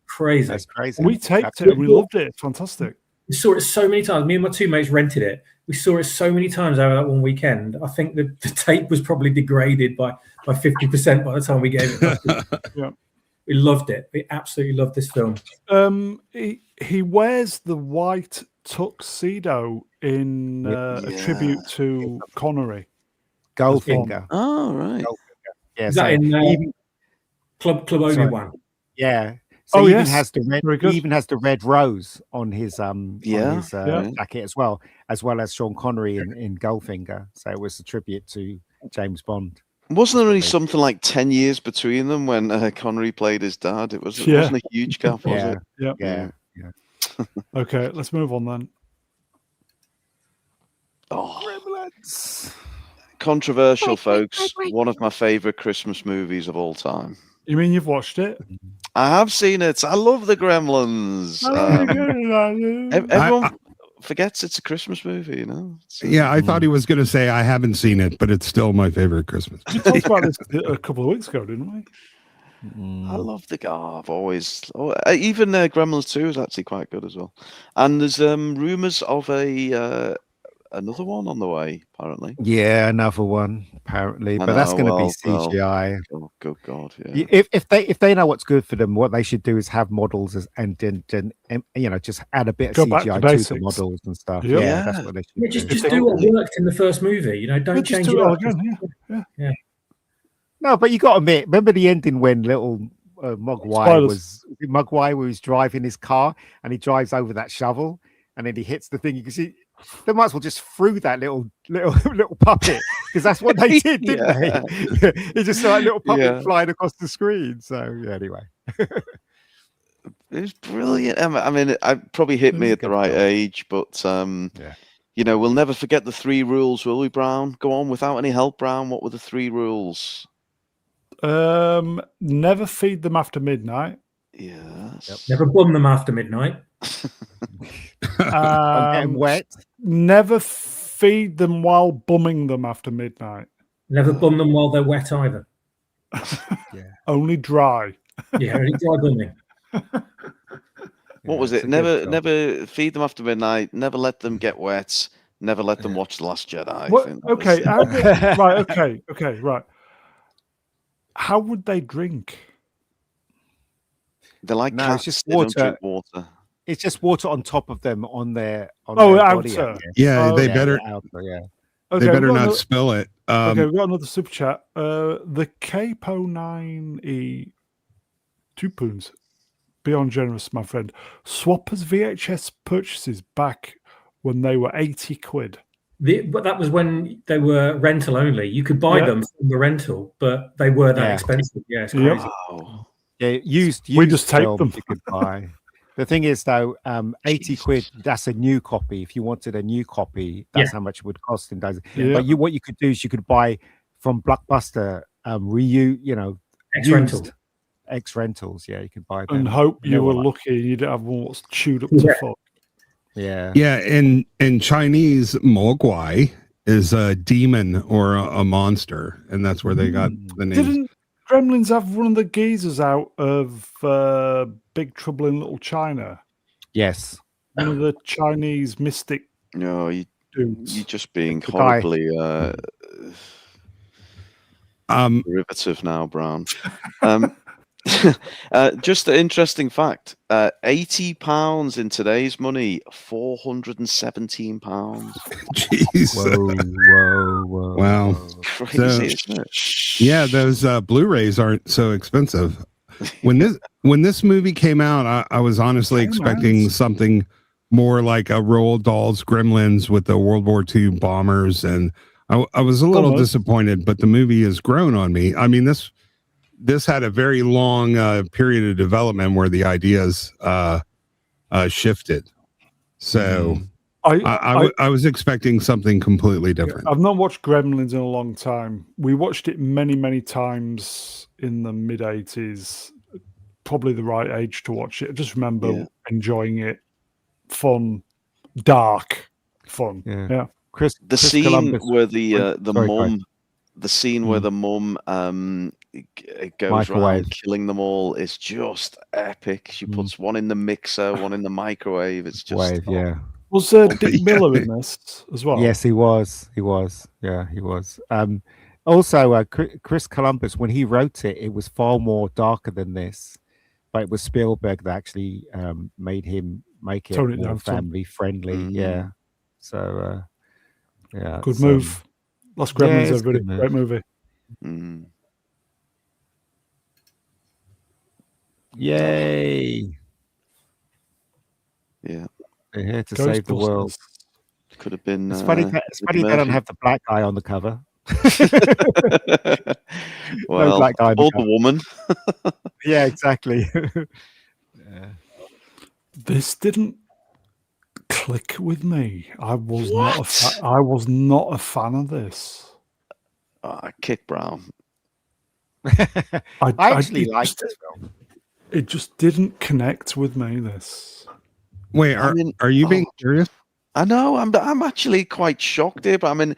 Crazy. That's crazy. We taped it and we loved it. Fantastic. We saw it so many times. Me and my 2 mates rented it. We saw it so many times over that one weekend. I think the tape was probably degraded by 50% by the time we gave it. We loved it. We absolutely loved this film. He wears the white tuxedo in a tribute to Connery. Goldfinger. Oh, right. Goldfinger. Yeah, Is that in Club Obi-Wan? Yeah. So he even has the red rose on his jacket as well as Sean Connery in Goldfinger. So it was a tribute to James Bond. Wasn't there only something like 10 years between them when Connery played his dad? It wasn't a huge gap, was it? Yeah. Okay, let's move on then. Gremlins. Controversial, folks. One of my favorite Christmas movies of all time. You mean you've watched it? I have seen it. I love the Gremlins. Everyone forgets it's a Christmas movie, you know? I thought he was going to say I haven't seen it, but it's still my favorite Christmas movie. We talked about this a couple of weeks ago, didn't we? I love the I've always even Gremlins 2 is actually quite good as well. And there's rumors of another one on the way, apparently. Yeah, another one, apparently. But that's going to be CGI. Oh, good God! Yeah. If they know what's good for them, what they should do is have models and just add a bit of CGI to the models and stuff. Yep. Yeah, that's what they should do. Just do what worked in the first movie. You know, don't change it up. Yeah. No, but you got to admit, remember the ending when little Mogwai was driving his car and he drives over that shovel and then he hits the thing. You can see they might as well just threw that little puppet because that's what they did, didn't they? He just saw a little puppet flying across the screen. So anyway, it was brilliant. I mean, it probably hit me at the right age, but we'll never forget the 3 rules, will we, Brown? Go on, without any help, Brown. What were the 3 rules? Never feed them after midnight. Yes. Never bum them after midnight. Getting wet. Never feed them while bumming them after midnight. Never bum them while they're wet either. Only dry. Yeah, only dry bumming. What was it? Never feed them after midnight. Never let them get wet. Never let them watch The Last Jedi. I What? think that was- Okay, right. How would they drink? They're like No, cats. it's just They don't water. drink water. It's just water on top of them on their Oh, body. outer. Yeah, Oh, they Yeah, better the outer, yeah. they Okay, better we've got not another, spill it. okay, we've got another super chat. The Capo 9E 2 poons. Beyond generous, my friend. Swappers VHS purchases back when they were 80 quid. But that was when they were rental only. You could buy Yeah. them from the rental, but they were that Yeah. expensive. Yeah, it's Yep. crazy. Wow. Yeah, used We just taped film them. you could buy. The thing is, though, 80 quid, that's a new copy. If you wanted a new copy, that's how much it would cost in dozen. Yeah. But what you could do is you could buy from Blockbuster, Ex-rental. used ex-rentals. Yeah, you could buy them. And hope They you were like- lucky and you didn't have one that's chewed up to Yeah. fuck. Yeah. Yeah, in Chinese, mo guai is a demon or a monster, and that's where they got the name. Didn't Gremlins have one of the geezers out of Big Trouble in Little China? Yes. One of the Chinese mystic No, you're dudes. just being The guy- horribly derivative now, Brown. Just an interesting fact: £80 in today's money, £417. Jeez. Whoa. Wow. Crazy, So- isn't it? Yeah, those Blu-rays aren't so expensive. When this movie came out, I was honestly expecting something more like a Roald Dahl's Gremlins with the World War II bombers, and I was a little disappointed. But the movie has grown on me. I mean, this had a very long period of development where the ideas shifted. So I was expecting something completely different. I've not watched Gremlins in a long time. We watched it many, many times in the mid 80s. Probably the right age to watch it. I just remember enjoying it. Fun, dark, fun. Yeah. Chris scene Columbus where the Sorry, mum, the scene where the mum goes Microwave. around killing them all is just epic. She puts one in the mixer, one in the microwave. It's just Wave, yeah. Was Dick Miller in this as well? Yes, he was. Yeah, he was. Also, Chris Columbus, when he wrote it, it was far more darker than this. But it was Spielberg that actually made him make it Tone it more down some. family friendly. Yeah. So, yeah. Good it's, move. Lost Gremlins, it's a everybody. good move. Great movie. Yay. Yeah. They're here to save the world. Ghostbusters. Could have been. It's funny they don't have the black guy on the cover. Well, black guy on the or the cover. woman. Yeah, exactly. This didn't click with me. I was not a fan of this. Kick Brown. I actually liked this film. It just didn't connect with me. This. Wait, are you being serious? I know. I'm actually quite shocked here, but I mean,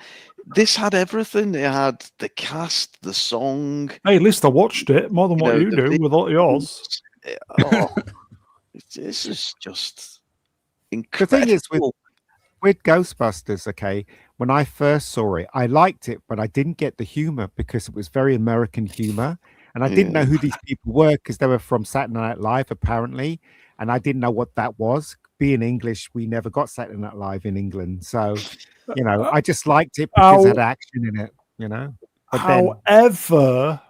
this had everything. It had the cast, the song. Hey, at least I watched it more than what you do with all yours. This is just The incredible. thing is with Ghostbusters, okay, when I first saw it, I liked it, but I didn't get the humor because it was very American humor. And I didn't know who these people were because they were from Saturday Night Live, apparently. And I didn't know what that was. Being English, we never got Saturday Night Live in England. So, I just liked it because it had action in it, But However,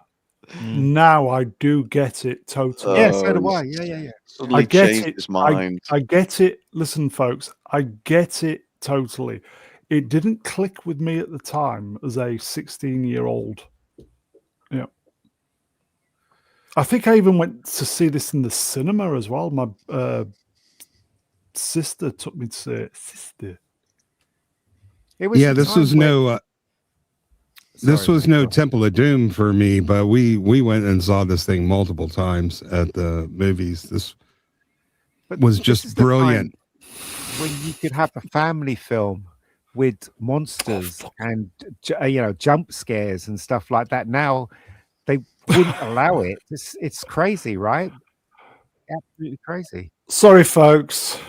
now I do get it totally. yeah, so do I. Yeah. Suddenly I get changed it. his mind. I get it. Listen, folks, I get it totally. It didn't click with me at the time as a 16-year-old. Yeah. I think I even went to see this in the cinema as well. My sister took me to see it. Sister. It was This was no Temple of Doom for me, but we went and saw this thing multiple times at the movies. This was just brilliant. When you could have a family film with monsters and jump scares and stuff like that. Now they wouldn't allow it. It's crazy, right? Absolutely crazy. Sorry, folks.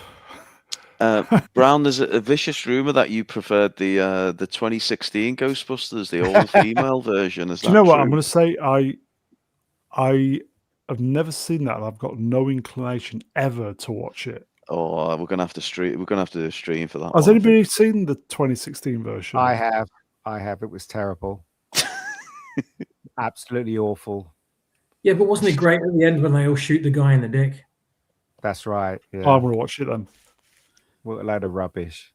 Brown, there's a vicious rumor that you preferred the 2016 Ghostbusters, the all-female version. Is Do that you know what true? I'm going to say? I have never seen that, and I've got no inclination ever to watch it. Oh, we're gonna have to stream. We're gonna have to do a stream for that. Has one, anybody seen the 2016 version? I have. It was terrible. Absolutely awful. Yeah, but wasn't it great at the end when they all shoot the guy in the dick? That's right. Yeah. I'm going to watch it then. What a load of rubbish.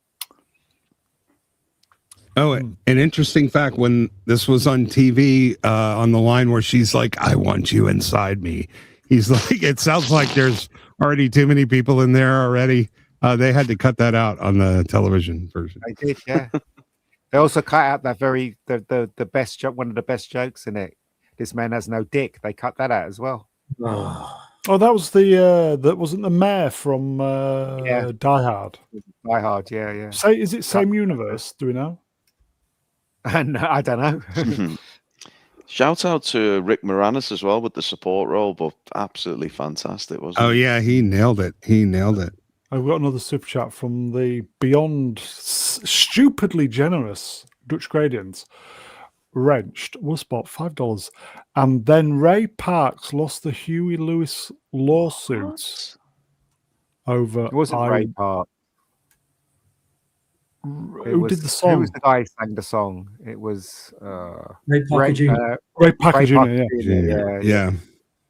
Oh, an interesting fact, when this was on TV, on the line where she's like, I want you inside me. He's like, it sounds like there's already too many people in there already. They had to cut that out on the television version. They did, yeah. They also cut out that the best joke, one of the best jokes in it. This man has no dick. They cut that out as well. Oh, that was that wasn't the mayor from Die Hard. Die Hard, yeah. Is it same universe? Do we know? And I don't know. Shout out to Rick Moranis as well with the support role, but absolutely fantastic, wasn't it? Oh yeah, he nailed it. I've got another super chat from the beyond stupidly generous Dutch Gradients. Wrenched, Wuspot, $5. And then Ray Parks lost the Huey Lewis lawsuits over. It wasn't Ray Parks. Who did the song? Who was the guy who sang the song? It was Ray Parker Jr. Ray Parker Jr. Yeah.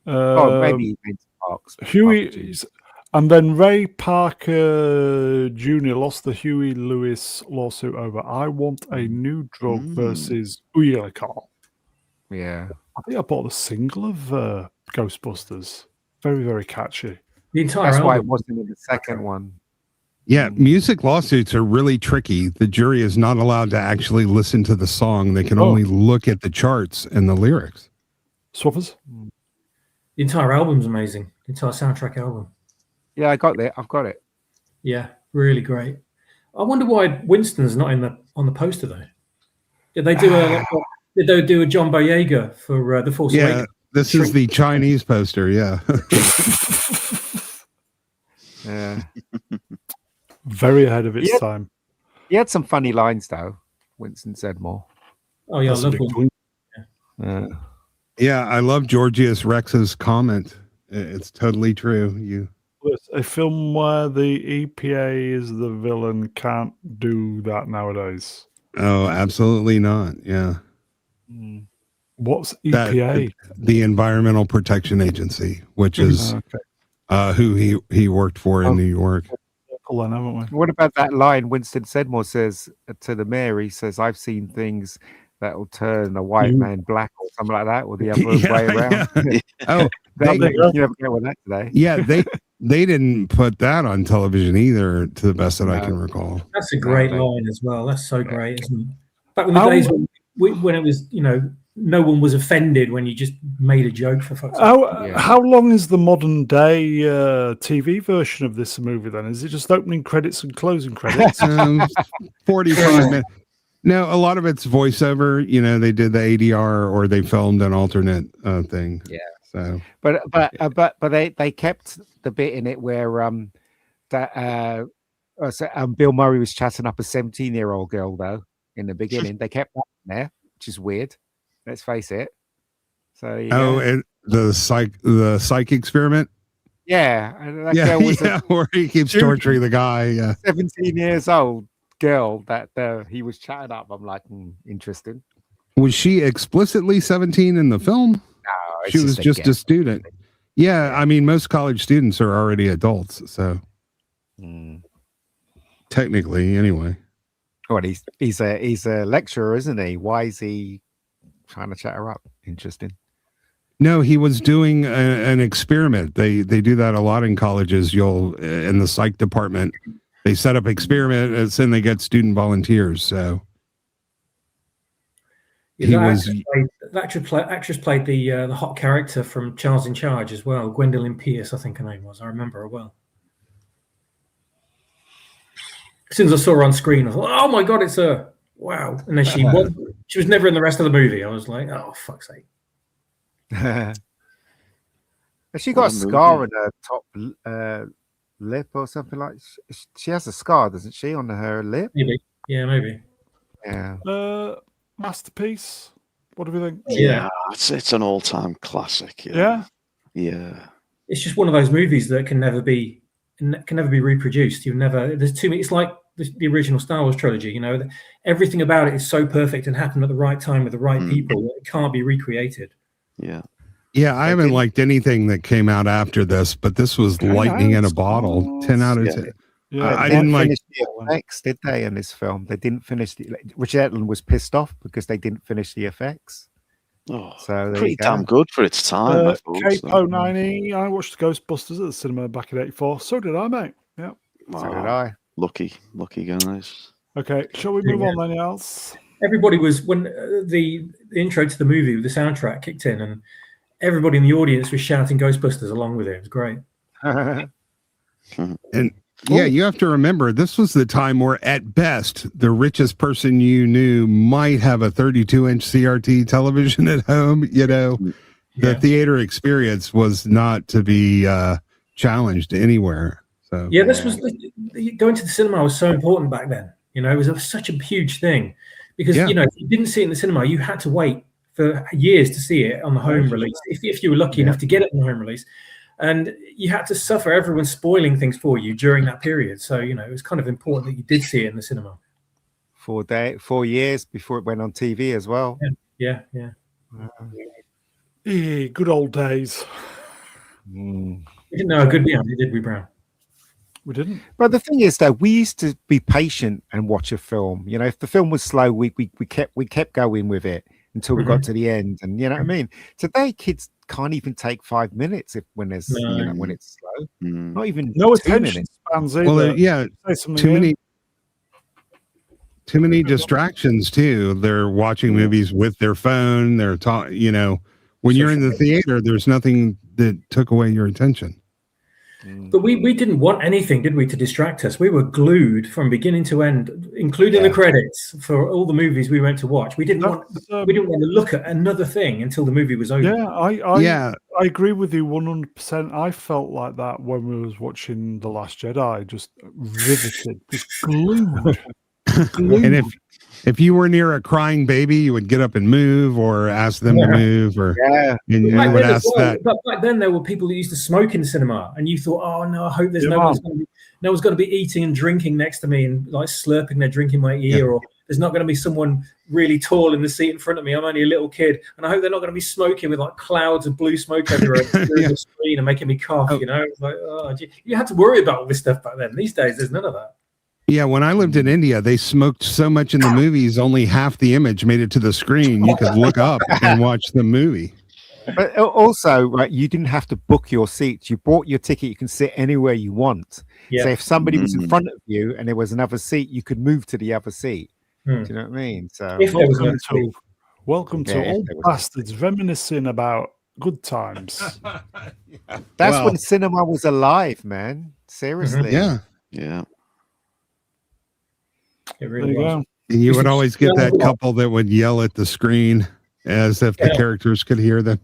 Oh, maybe Parks. Huey, and then Ray Parker Jr. lost the Huey Lewis lawsuit over I Want a New Drug versus Uyakal. Yeah. I think I bought the single of Ghostbusters. Very, very catchy. The entire That's album. why it wasn't in the second one. Yeah, music lawsuits are really tricky. The jury is not allowed to actually listen to the song. They can only look at the charts and the lyrics. Swappers? The entire album's amazing. The entire soundtrack album. Yeah, I got it. I've got it. Yeah, really great. I wonder why Winston's not on the poster though. Did they do a John Boyega for the Force Awakens? This is the Chinese poster. Yeah. Yeah. Very ahead of its time. He had some funny lines though, Winston Sedmore. Oh yeah, I love one. Yeah, I love Georgius Rex's comment. It's totally true. A film where the EPA is the villain can't do that nowadays. Oh, absolutely not. Yeah. What's EPA? The Environmental Protection Agency, which is who he worked for in New York. Haven't we? What about that line Winston Sedmore says to the mayor? He says, I've seen things that will turn a white man black or something like that, or the other way around. Yeah. Oh, you never get with that today. Yeah, they didn't put that on television either, to the best that I can recall. That's a great line as well. That's so great, isn't it? Back in the days when it was, no one was offended when you just made a joke for fuck's sake. How long is the modern day TV version of this movie then? Is it just opening credits and closing credits? 45 minutes. No, a lot of it's voiceover. They did the ADR or they filmed an alternate thing. Yeah. So, but they kept the bit in it where Bill Murray was chatting up a 17-year-old girl though in the beginning. They kept that in there, which is weird. Let's face it. So and the psych experiment. Yeah, Girl was where he keeps torturing the guy. Yeah, 17 years old girl that he was chatting up. I'm like, interesting. Was she explicitly 17 in the film? No, she was just a student. Yeah, I mean, most college students are already adults, so technically, anyway. Well, he's a lecturer, isn't he? Why is he trying to chat her up? Interesting. No, he was doing an experiment. They do that a lot in colleges. In the psych department, they set up experiments and they get student volunteers. So the actress played the hot character from Charles in Charge as well. Gwendolyn Pierce, I think her name was. I remember her well. As soon as I saw her on screen, I thought, "Oh my god, it's her!" Wow! And then she was never in the rest of the movie. I was like, "Oh fuck's sake!" She got a scar on her top lip or something like. She has a scar, doesn't she, on her lip? Maybe. Yeah, maybe. Yeah. Masterpiece. What do we think? Yeah, it's an all-time classic. Yeah. Yeah. It's just one of those movies that can never be reproduced. There's too many. It's like the original Star Wars trilogy. Everything about it is so perfect and happened at the right time with the right people that it can't be recreated. Yeah. Yeah, I haven't liked anything that came out after this, but this was lightning in a bottle. 10 out of 10. Yeah, I didn't like the effects, did they? In this film, they didn't finish. Richard Edlund was pissed off because they didn't finish the effects. Oh, so pretty damn good for its time. I thought. Capo 90. I watched Ghostbusters at the cinema back in '84. So did I, mate. Yeah. So did I. Lucky guys. Okay, shall we move on then, else? Everybody was when the intro to the movie with the soundtrack kicked in, and everybody in the audience was shouting Ghostbusters along with it. It was great. And yeah, you have to remember, this was the time where, at best, the richest person you knew might have a 32-inch CRT television at home. The theater experience was not to be challenged anywhere. So this was going to the cinema was so important back then. It was such a huge thing because if you didn't see it in the cinema, you had to wait for years to see it on the home release. If you were lucky enough to get it on the home release. And you had to suffer everyone spoiling things for you during that period. So, it was kind of important that you did see it in the cinema. 4 years before it went on TV as well. Yeah. Good old days. We didn't know how good we had, did we, Brown? We didn't. But the thing is, though, we used to be patient and watch a film. If the film was slow, we kept going with it until we got to the end. And you know what I mean? Today, kids can't even take 5 minutes when it's slow. Not even 2 minutes. Spans either. Too many distractions too. They're watching movies with their phone. They're talking. When you're in the theater, there's nothing that took away your attention. But we didn't want anything, did we, to distract us? We were glued from beginning to end, including the credits for all the movies we went to watch. We didn't want to look at another thing until the movie was over. Yeah, I agree with you 100%. I felt like that when we was watching The Last Jedi, just riveted, just glued. And if you were near a crying baby, you would get up and move or ask them to move, and you would ask that. But back then, there were people that used to smoke in the cinema, and you thought, "Oh no, I hope there's no one's going to be eating and drinking next to me and like slurping their drink in my ear, or there's not going to be someone really tall in the seat in front of me. I'm only a little kid, and I hope they're not going to be smoking with like clouds of blue smoke everywhere through the screen and making me cough." It's like, you had to worry about all this stuff back then. These days, there's none of that. Yeah, when I lived in India, they smoked so much in the movies, only half the image made it to the screen. You could look up and watch the movie. But also, you didn't have to book your seats. You bought your ticket. You can sit anywhere you want. So if somebody was in front of you and there was another seat, you could move to the other seat. Do you know what I mean? So welcome to Old Bastards reminiscing about good times. That's when cinema was alive, man. Seriously. Yeah. It really was. And you would always get that couple that would yell at the screen as if the characters could hear them.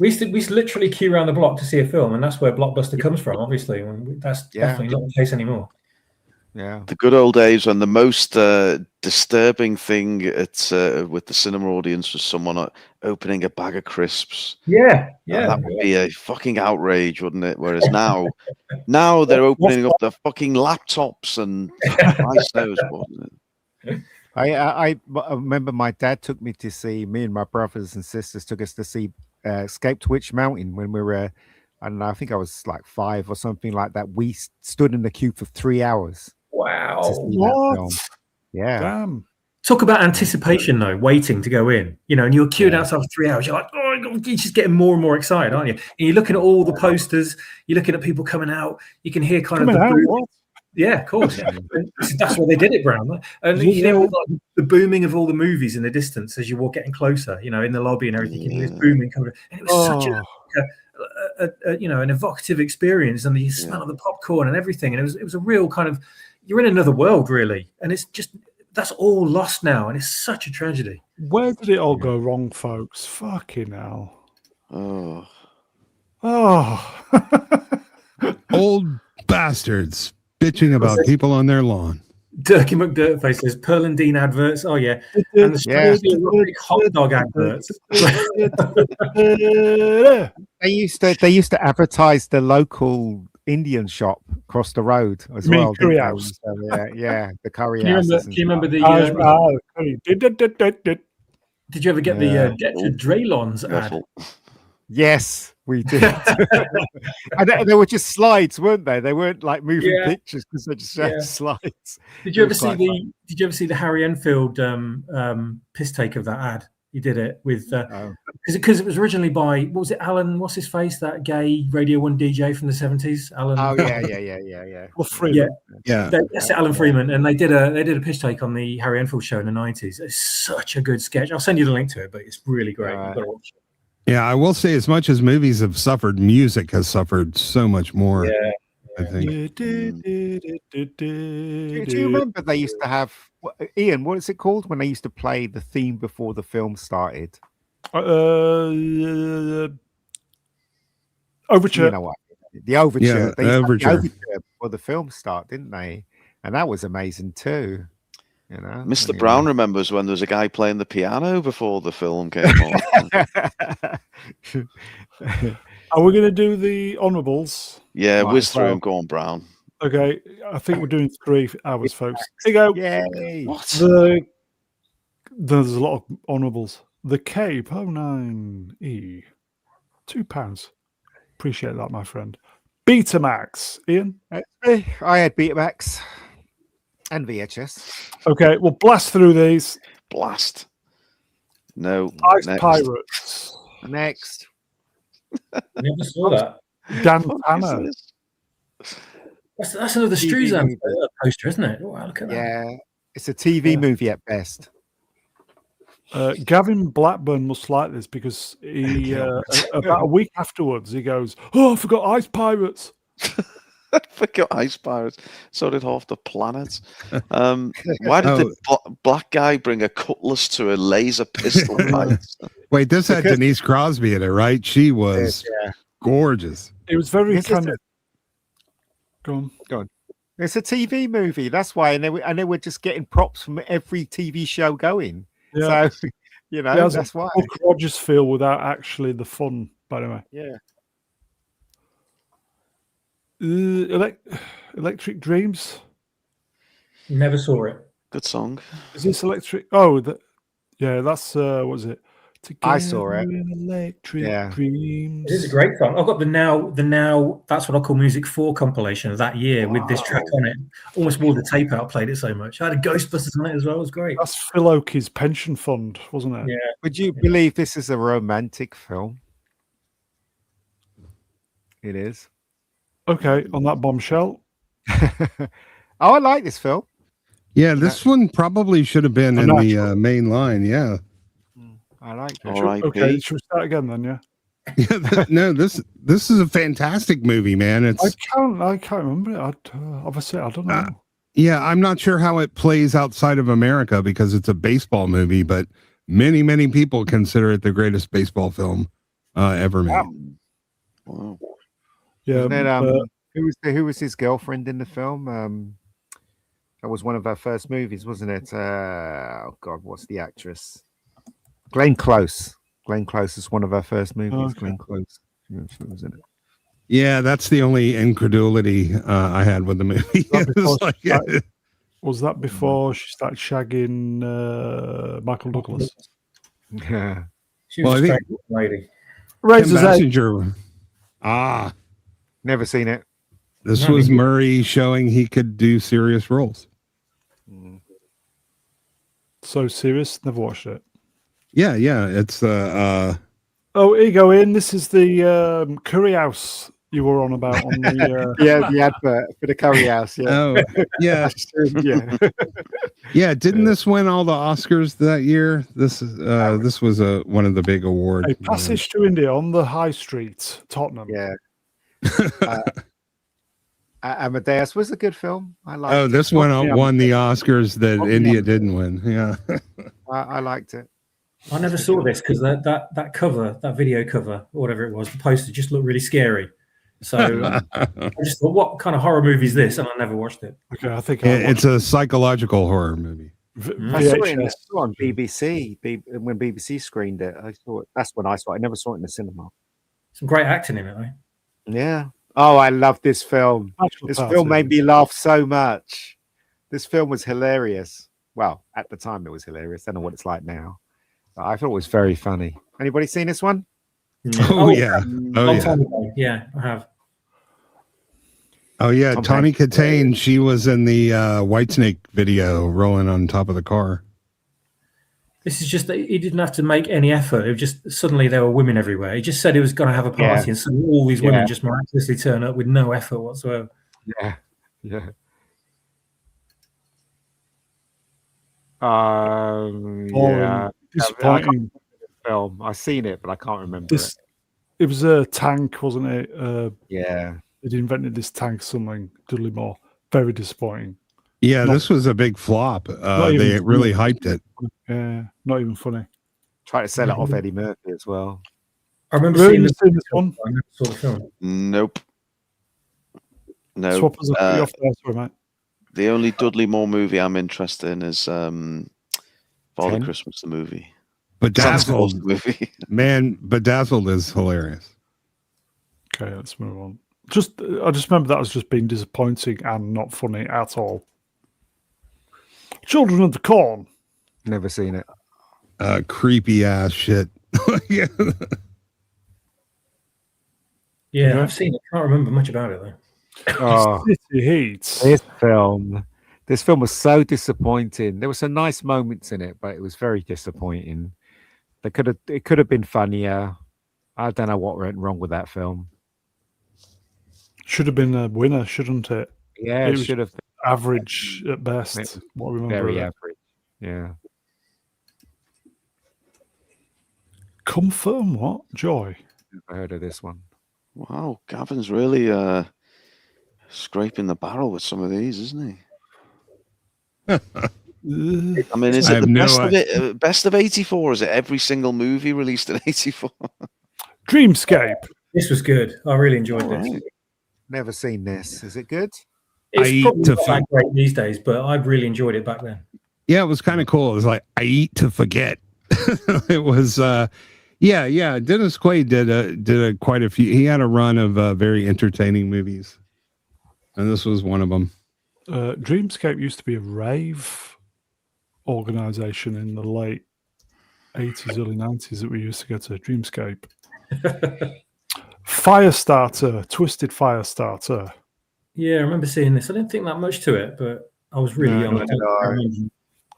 we used to literally queue around the block to see a film, and that's where Blockbuster comes from, obviously. That's definitely not the case anymore. Yeah, the good old days when the most disturbing thing with the cinema audience was someone opening a bag of crisps. That would be a fucking outrage, wouldn't it? Whereas now they're opening up their fucking laptops and Christ knows what. I remember my dad took me to see, me and my brothers and sisters took us to see Escape to Witch Mountain when we were, I don't know, I think I was like 5 or something like that. We stood in the queue for 3 hours. Wow. What? Yeah. Damn. Talk about anticipation, though, waiting to go in, and you're queued outside for 3 hours. You're like, oh, my God, you're just getting more and more excited, aren't you? And you're looking at all the posters, you're looking at people coming out, you can hear kind of the boom. Yeah, of course. That's why they did it, Brown. And you hear all the booming of all the movies in the distance as you were getting closer, in the lobby and everything. You can hear this booming coming. And it was such an evocative experience, and the smell of the popcorn and everything. And it was a real kind of, you're in another world, really. And it's just, that's all lost now, and it's such a tragedy. Where did it all go wrong, folks? Fucking hell. Old bastards bitching about people on their lawn. Dirky McDirtface says Pearl and Dean adverts. Oh yeah, and the Strawberry Erotic hot dog adverts. They used to advertise the local Indian shop across the road as You mean well. curry didn't they? house? So, yeah, the curry Can you houses. remember the? Did you ever get the Detra Draylons ad? Yes, we did. And they were just slides, weren't they? They weren't like moving pictures because they just had slides. Did you ever see the Harry Enfield piss take of that ad? He did it with because it was originally by, what was it, Alan? What's his face? That gay Radio 1 DJ from the 70s, Alan. Oh yeah. Well, Freeman. That's Alan Freeman, and they did a piss take on the Harry Enfield show in the 90s. It's such a good sketch. I'll send you the link to it, but it's really great. You've got to watch it. Yeah, I will say, as much as movies have suffered, music has suffered so much more. Yeah. I think. Do you remember they used to have, Ian, what is it called when they used to play the theme before the film started? Overture. You know what? The overture. Yeah, They used to have overture. the overture before the film start, didn't they? And that was amazing too. You know, Mr. Brown remembers when there was a guy playing the piano before the film came on. Are we going to do the honorables? Yeah, Might whiz as through well. him, go on, Brown. Okay, I think we're doing 3 hours, folks. Here you go. Yay. What? There's a lot of honorables. The Cape 09E, £2. Appreciate that, my friend. Betamax, Ian. I had Betamax and VHS. Okay, we'll blast through these. Blast. No. Ice next. Pirates. Next. Never saw that. Dan What is Tanner. this? That's another TV Struzan movie. poster, isn't it? Oh, wow, look at that. Yeah, it's a TV movie at best. Gavin Blackburn must like this because he about a week afterwards he goes, "Oh, I forgot Ice Pirates." I forgot Ice Pirates. So did half the planet. Why did the black guy bring a cutlass to a laser pistol fight? Wait, this had Denise Crosby in it, right? She was gorgeous. It was very This is kind of. Go on. It's a TV movie. That's why, and they were just getting props from every TV show going. Yeah. So, you know, It has that's why. Buck Rogers feel without actually the fun. By the way, Yeah. Electric Dreams. Never saw it. Good song. Is this Electric? Oh, that's what was it? I saw it. in Electric Yeah. Dreams. It is a great song. I've got the now. That's what I call Music 4 compilation of that year with this track on it. Almost wore the tape out. Played it so much. I had a Ghostbusters on it as well. It was great. That's Phil Oakey's pension fund, wasn't it? Yeah. Would you believe this is a romantic film? It is. Okay, on that bombshell. I like this film. Yeah, this one probably should have been in the main line. Yeah. I like it. R.I.P. Okay, should we start again then? Yeah. No, this is a fantastic movie, man. I can't remember it. Obviously, I don't know. Yeah, I'm not sure how it plays outside of America because it's a baseball movie, but many people consider it the greatest baseball film ever made. Wow. Yeah. And then, who was his girlfriend in the film? That was one of her first movies, wasn't it? Oh God, what's the actress? Glenn Close. Glenn Close is one of her first movies. Okay. Glenn Close. Yeah, she was in it. Yeah, that's the only incredulity I had with the movie. Was that before she started shagging Michael Douglas? Yeah. She was Well, I a think- straight lady. Razor's Edge. Messenger. Never seen it. This No, was me- Murray showing he could do serious roles. So serious. Never watched it. Yeah. It's Oh, here you go, Ian. This is the curry house you were on about on the. Yeah, the advert for the curry house. Yeah. oh yeah. Yeah. Yeah, didn't this win all the Oscars that year? This was one of the big awards. A Passage to India on the High Street, Tottenham. Yeah. Amadeus was a good film. I liked Oh, it. this one won the Oscars that India didn't win. Yeah. I liked it. I never saw this because that cover, that video cover, or whatever it was, the poster just looked really scary. So I just thought, what kind of horror movie is this? And I never watched it. Okay, I think It's a psychological horror movie. I saw it VHS. on BBC when BBC screened it. I saw it. That's when I saw it. I never saw it in the cinema. Some great acting in it, though. Yeah. Oh, I love this film. This film made me laugh so much. This film was hilarious. Well, at the time it was hilarious. I don't know what it's like now. But I thought it was very funny. Anybody seen this one? Oh yeah. Oh yeah. Yeah, I have. Oh yeah. Tawny Katane, she was in the Whitesnake video rolling on top of the car. This is just that he didn't have to make any effort. It was just suddenly there were women everywhere. He just said he was going to have a party, and suddenly all these women just miraculously turn up with no effort whatsoever. Yeah. Yeah. Disappointing film. I've seen it, but I can't remember it. It was a tank, wasn't it? Yeah. They'd invented this tank, something Dudley Moore. Very disappointing. Yeah, this was a big flop. They really hyped it. Yeah, not even funny. Try to sell it off Eddie Murphy as well. I remember seeing this one. I never saw the film. Nope. No. Swap us off there, sorry, mate. The only Dudley Moore movie I'm interested in is Father Christmas, the movie. Bedazzled. The movie. Man, Bedazzled is hilarious. Okay, let's move on. I just remember that as just being disappointing and not funny at all. Children of the Corn. Never seen it. Creepy ass shit. Yeah, I've seen it. Can't remember much about it though. Oh, City Heat. This film was so disappointing. There were some nice moments in it, but it was very disappointing. It could have been funnier. I don't know what went wrong with that film. Should have been a winner, shouldn't it? Yeah, it should have been average at best. What I remember very average. Yeah. Comfort and what? Joy. Never heard of this one. Wow, Gavin's really scraping the barrel with some of these, isn't he? I mean, is it the best of 84? Is it every single movie released in 84? Dreamscape. This was good. I really enjoyed this. Never seen this. Is it good? It's probably not that great these days, but I really enjoyed it back then. Yeah, it was kind of cool. It was like, I eat to forget. It was Dennis Quaid did quite a few. He had a run of very entertaining movies, and this was one of them. Dreamscape used to be a rave organization in the late 80s, early 90s that we used to go to. Dreamscape. Firestarter, Twisted Firestarter. Yeah, I remember seeing this. I didn't think that much to it, but I was really young.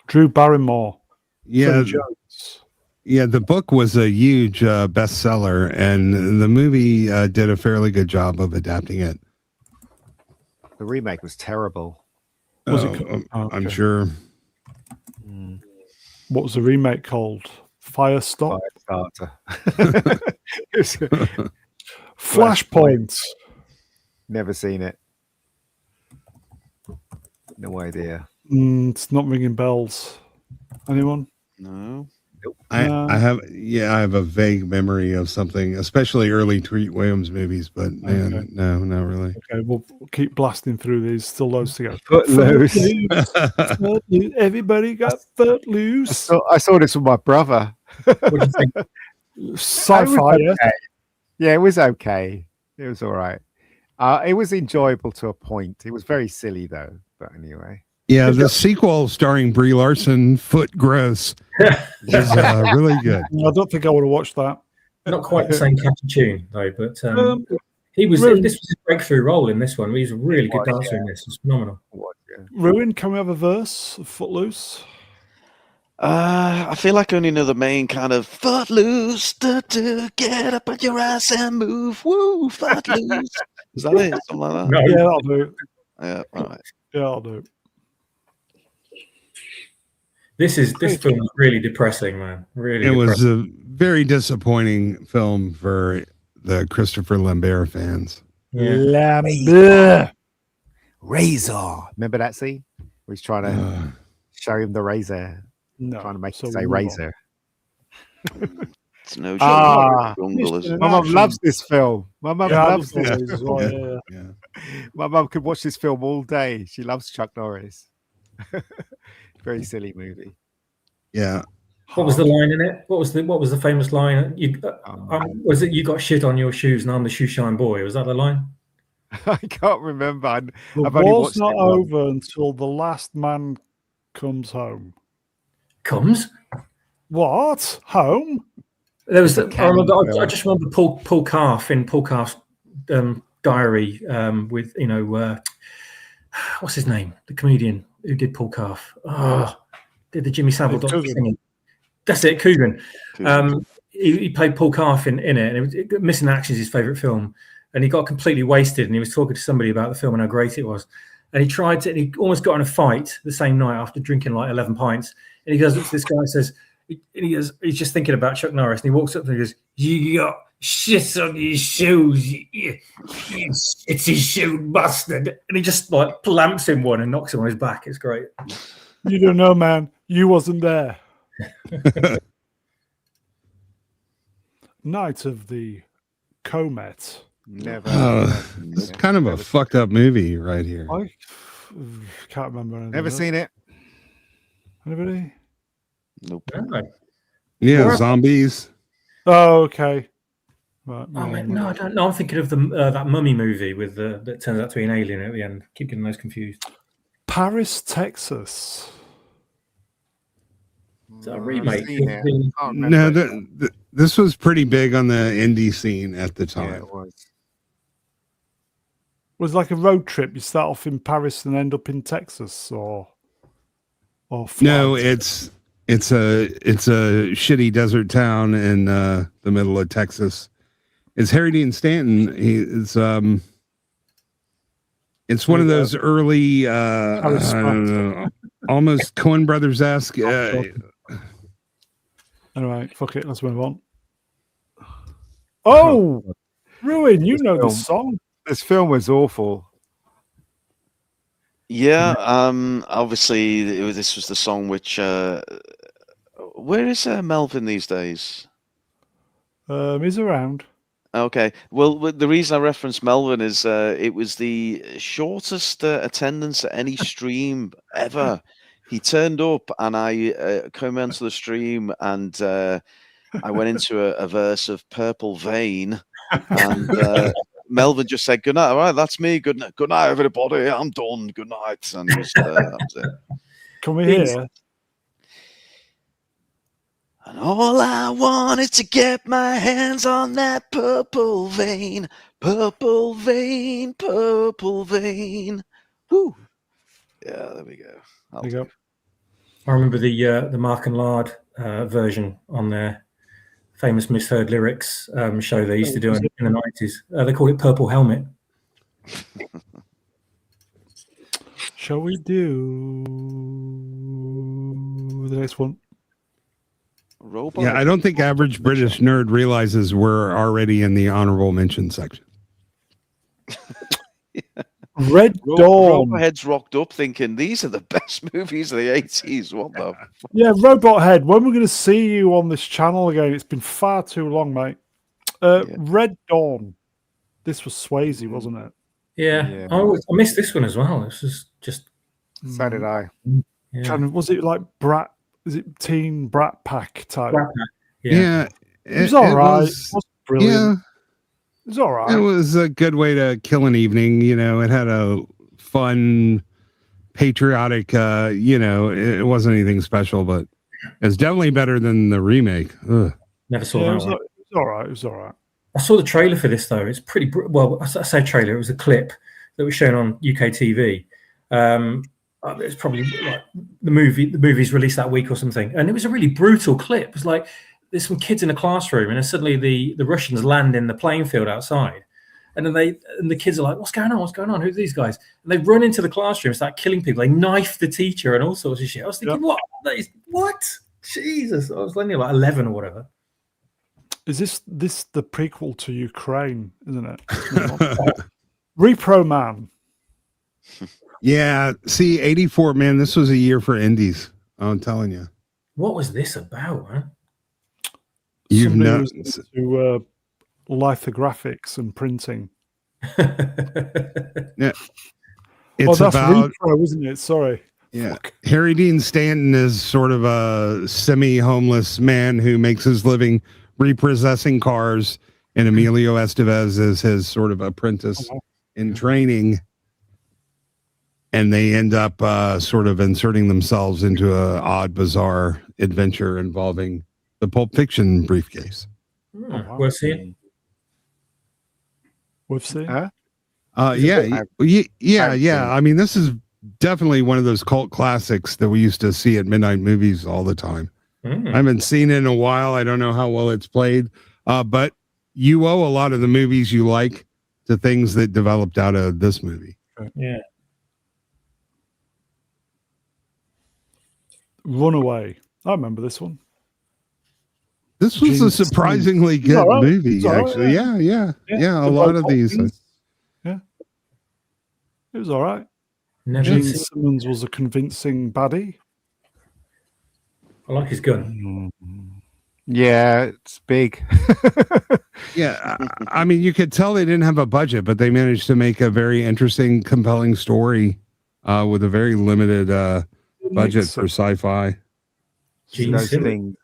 Drew Barrymore. Yeah, the book was a huge bestseller, and the movie did a fairly good job of adapting it. The remake was terrible. Was it? I'm sure. What was the remake called? Firestarter. Flashpoint. Never seen it. No idea. It's not ringing bells. Anyone? No. I have a vague memory of something, especially early Treat Williams movies, but man, no, not really. Okay, we'll keep blasting through these. Still loads to go. Footloose. Footloose. Everybody got Footloose. I saw this with my brother. What do you think? Sci-fi. Yeah, it was okay. It was all right. It was enjoyable to a point. It was very silly though. But anyway. Yeah, the sequel starring Brie Larson, Foot Gross, is really good. I don't think I would have watched that. Not quite the same catchy tune though, but he was. This was his breakthrough role in this one. He's a really good dancer in this. It's phenomenal. Ruin, can we have a verse of Footloose? I feel like I only know the main kind of Footloose, get up on your ass and move, woo, Footloose. Is that it? Something like that? No. Yeah, that'll do. Yeah, all right. Yeah, I'll do. This film was really depressing, man. Really, it was a very disappointing film for the Christopher Lambert fans. Yeah. Lambert. Razor. Remember that scene? Where he's trying to show him the razor. No, Trying to make him say razor. It's no Ah, jungle, is it? my mum loves this film. My mum loves this. As well, yeah. My mum could watch this film all day. She loves Chuck Norris. Very silly movie. Yeah. What was the line in it? What was the famous line? Was it "You got shit on your shoes and I'm the shoe shine boy"? Was that the line? I can't remember. The war's not over until the last man comes home. Comes? What? Home? There was. I just remember Paul Calf in Paul Calf's diary with what's his name? The comedian who did Paul Calf. Did the Jimmy Savile doc singing? That's it, Coogan. He played Paul Calf in it, and it was Missing Action is his favourite film. And he got completely wasted, and he was talking to somebody about the film and how great it was. And he almost got in a fight the same night after drinking like 11 pints. And he goes up to this guy and says, he's just thinking about Chuck Norris, and he walks up to him and goes, "You got shit on your shoes, you shitty shoe bastard." And he just like plamps him one and knocks him on his back. It's great. You don't know, man. You wasn't there. Night of the Comet. Never. It's kind of a fucked up movie right here. I can't remember. Never seen it. Anybody? Nope. Yeah, zombies. Oh, okay. Right, no, I don't know. I'm thinking of that Mummy movie with that turns out to be an alien at the end. Keep getting those confused. Paris, Texas. Is that a remake? No, this was pretty big on the indie scene at the time. Yeah, it was. Was it like a road trip? You start off in Paris and end up in Texas, or no? It's a shitty desert town in the middle of Texas. It's Harry Dean Stanton. It's one of those early, I don't know, almost Coen Brothers-esque. Anyway, fuck it. Let's move on. Oh, Ruin, you know this song. This film was awful. Yeah, obviously this was the song which. Where is Melvin these days? He's around. Okay. Well, the reason I referenced Melvin is it was the shortest attendance at any stream ever. He turned up, and I came onto the stream, and I went into a verse of Purple Vein, and Melvin just said, "Good night." All right, that's me. Good night, everybody. I'm done. Good night. And that was it. Can we hear? And all I wanted to get my hands on that purple vein, purple vein, purple vein. Woo. Yeah, there we go. There you go. I remember the Mark and Lard version on their famous Misheard Lyrics show they used to do in the 90s. They called it Purple Helmet. Shall we do the next one? Robot. Yeah, I don't think average British nerd realizes we're already in the honorable mention section. Red Dawn. Robothead's rocked up thinking these are the best movies of the 80s. What the? Yeah, Robot Head. When we're going to see you on this channel again? It's been far too long, mate. Red Dawn. This was Swayze, wasn't it? Yeah. I missed this one as well. This was just. So did I. Yeah. Was it like Brat? Is it Teen Brat Pack type? Brat Pack. Yeah, it was all right. It was brilliant. Yeah. It was all right. It was a good way to kill an evening. You know, it had a fun, patriotic, it wasn't anything special, but it's definitely better than the remake. Ugh. Never saw that one. It was all right. It was all right. I saw the trailer for this, though. It's pretty... Well, I say trailer. It was a clip that was shown on UK TV. It's probably like the movie's released that week or something. And it was a really brutal clip. It was like... There's some kids in a classroom, and then suddenly the Russians land in the playing field outside, and then the kids are like, "What's going on? What's going on? Who are these guys?" And they run into the classroom, and start killing people. They knife the teacher and all sorts of shit. I was thinking, what? Jesus! I was only like 11 or whatever. Is this the prequel to Ukraine? Isn't it? Repro Man. Yeah. See, 84, man. This was a year for indies. I'm telling you. What was this about, huh? You've somebody not. who's into lithographics and printing. Yeah, Well, it's that's about repro, isn't it? Sorry. yeah. Fuck. Harry Dean Stanton is sort of a semi-homeless man who makes his living repossessing cars, and Emilio Estevez is his sort of apprentice in training. And they end up sort of inserting themselves into a odd, bizarre adventure involving the Pulp Fiction briefcase. wow. We'll see it. We've seen. Huh? Yeah. I mean, this is definitely one of those cult classics that we used to see at midnight movies all the time. I haven't seen it in a while. I don't know how well it's played, but you owe a lot of the movies you like to things that developed out of this movie. Yeah. Runaway. I remember this one. This was Gene a surprisingly Simmons. good All right. movie, It's all right, actually. Yeah. A The lot of robot these. things. Yeah. It was all right. Never Gene seen- Simmons was a convincing baddie. I like his gun. Yeah, it's big. Yeah, I mean, you could tell they didn't have a budget, but they managed to make a very interesting, compelling story with a very limited budget for sci-fi. Gene Those Simmons. things.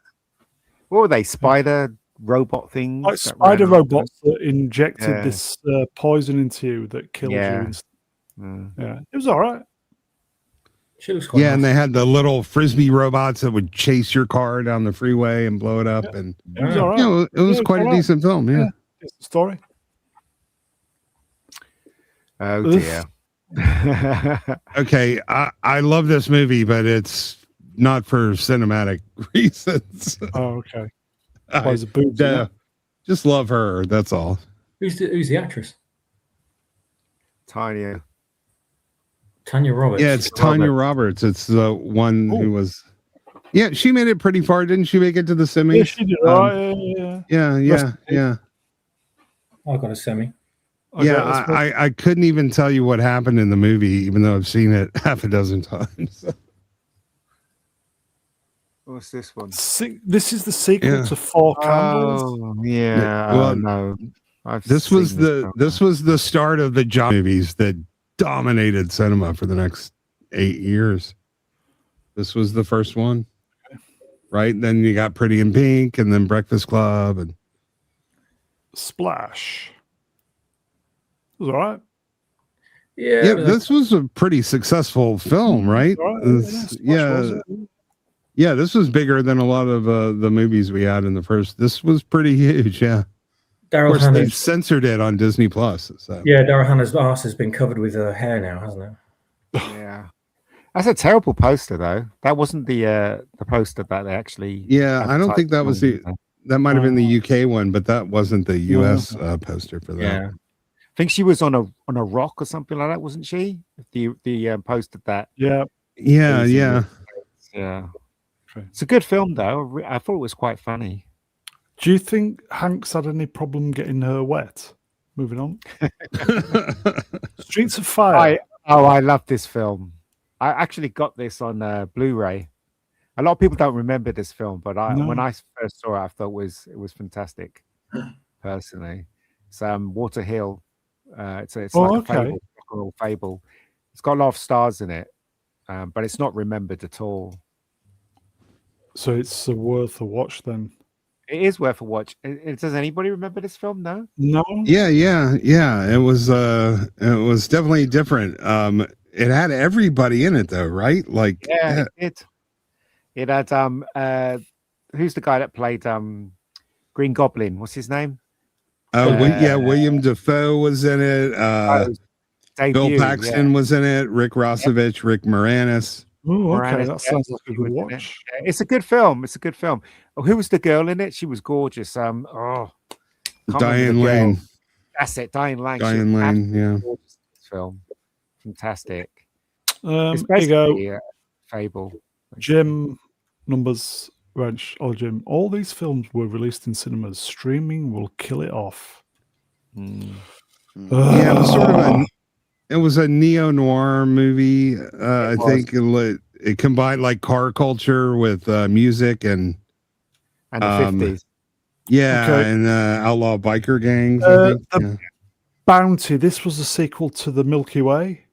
What were they? Spider robot things? Like that spider ran around? robots that injected Yeah. this poison into you that killed Yeah. you. Mm. Yeah, it was all right. She looks quite Yeah, and nice. they had the little frisbee robots that would chase your car down the freeway and blow it up, and It was all right. you know, it was quite a all right. decent film. Yeah. It's the story. Oh Ugh. dear. Okay, I love this movie, but it's not for cinematic reasons. Oh, okay. I Plays a boobs. in it. just love her. That's all. Who's the actress? Tanya. Tanya Roberts. Yeah, it's Tanya Roberts. It's the one who was. Yeah, she made it pretty far, didn't she? Make it to the semis. Yeah, she did. Right. Yeah. I got a semi. I couldn't even tell you what happened in the movie, even though I've seen it half a dozen times. What's this one? This is the sequel Yeah. to Four Candles. Oh yeah. Well, no. This was the start of the John movies that dominated cinema for the next 8 years. This was the first one, right? Then you got Pretty in Pink, and then Breakfast Club, and Splash. It was all right. yeah, this was a pretty successful film, right? All right. This- yeah, this was bigger than a lot of the movies we had in the first. This was pretty huge, yeah. Of Daryl course, they've Hannah's, censored it on Disney Plus. So. yeah, Daryl Hannah's arse has been covered with hair now, hasn't it? Yeah. That's a terrible poster though. That wasn't the poster that they actually Yeah, I don't think that was advertised the. on. That might have been the UK one, but that wasn't the US poster for that. Yeah. I think she was on a rock or something like that, wasn't she? The posted that. Yeah. Yeah. Yeah. Okay. It's a good film though. I thought it was quite funny. Do you think Hanks had any problem getting her wet? Moving on. Streets of Fire. I love this film. I actually got this on Blu-ray. A lot of people don't remember this film, but when I first saw it, I thought it was fantastic. Personally, it's Water Hill. It's like a fable, rock and roll fable. It's got a lot of stars in it, but it's not remembered at all. So it's worth a watch then. It is worth a watch. Does anybody remember this film? No. No. Yeah. It was definitely different. It had everybody in it though, right? Like Yeah. It had who's the guy that played Green Goblin? What's his name? William Dafoe was in it. Bill Paxton was in it. Rick Rossovich, Rick Moranis. Oh, okay. Moranis, That sounds like a good in it. watch. Yeah, it's a good film. It's a good film. Oh, who was the girl in it? She was gorgeous. Can't remember Diane the girl. Lane. That's it, Diane Lane. Diane Lane, yeah. Gorgeous in this film. Fantastic. Here It's you go. basically a fable. Jim Numbers Wrench. Oh, Jim. All these films were released in cinemas. Streaming will kill it off. Yeah, it was sort of it was a neo-noir movie. I think it combined like car culture with music and the 50s. Yeah, Okay. and outlaw biker gangs, I think. The Bounty. This was a sequel to the Milky Way.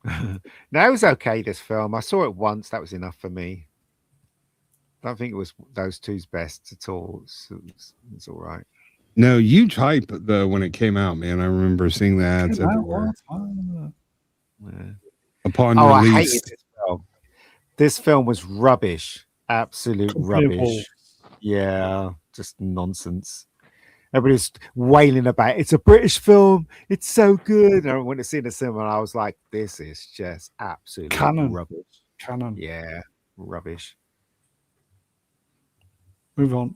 No, it was okay, this film. I saw it once. That was enough for me. I don't think it was those two's best at all. It's all right. No, huge hype though when it came out, man. I remember seeing the ads everywhere. Upon I release. hated this film. This film was rubbish. Absolute rubbish. Yeah, just nonsense. Everybody's wailing about it. It's a British film. It's so good. And I went to see it in the cinema and I was like, this is just absolute rubbish. Canon. Yeah, rubbish. Move on.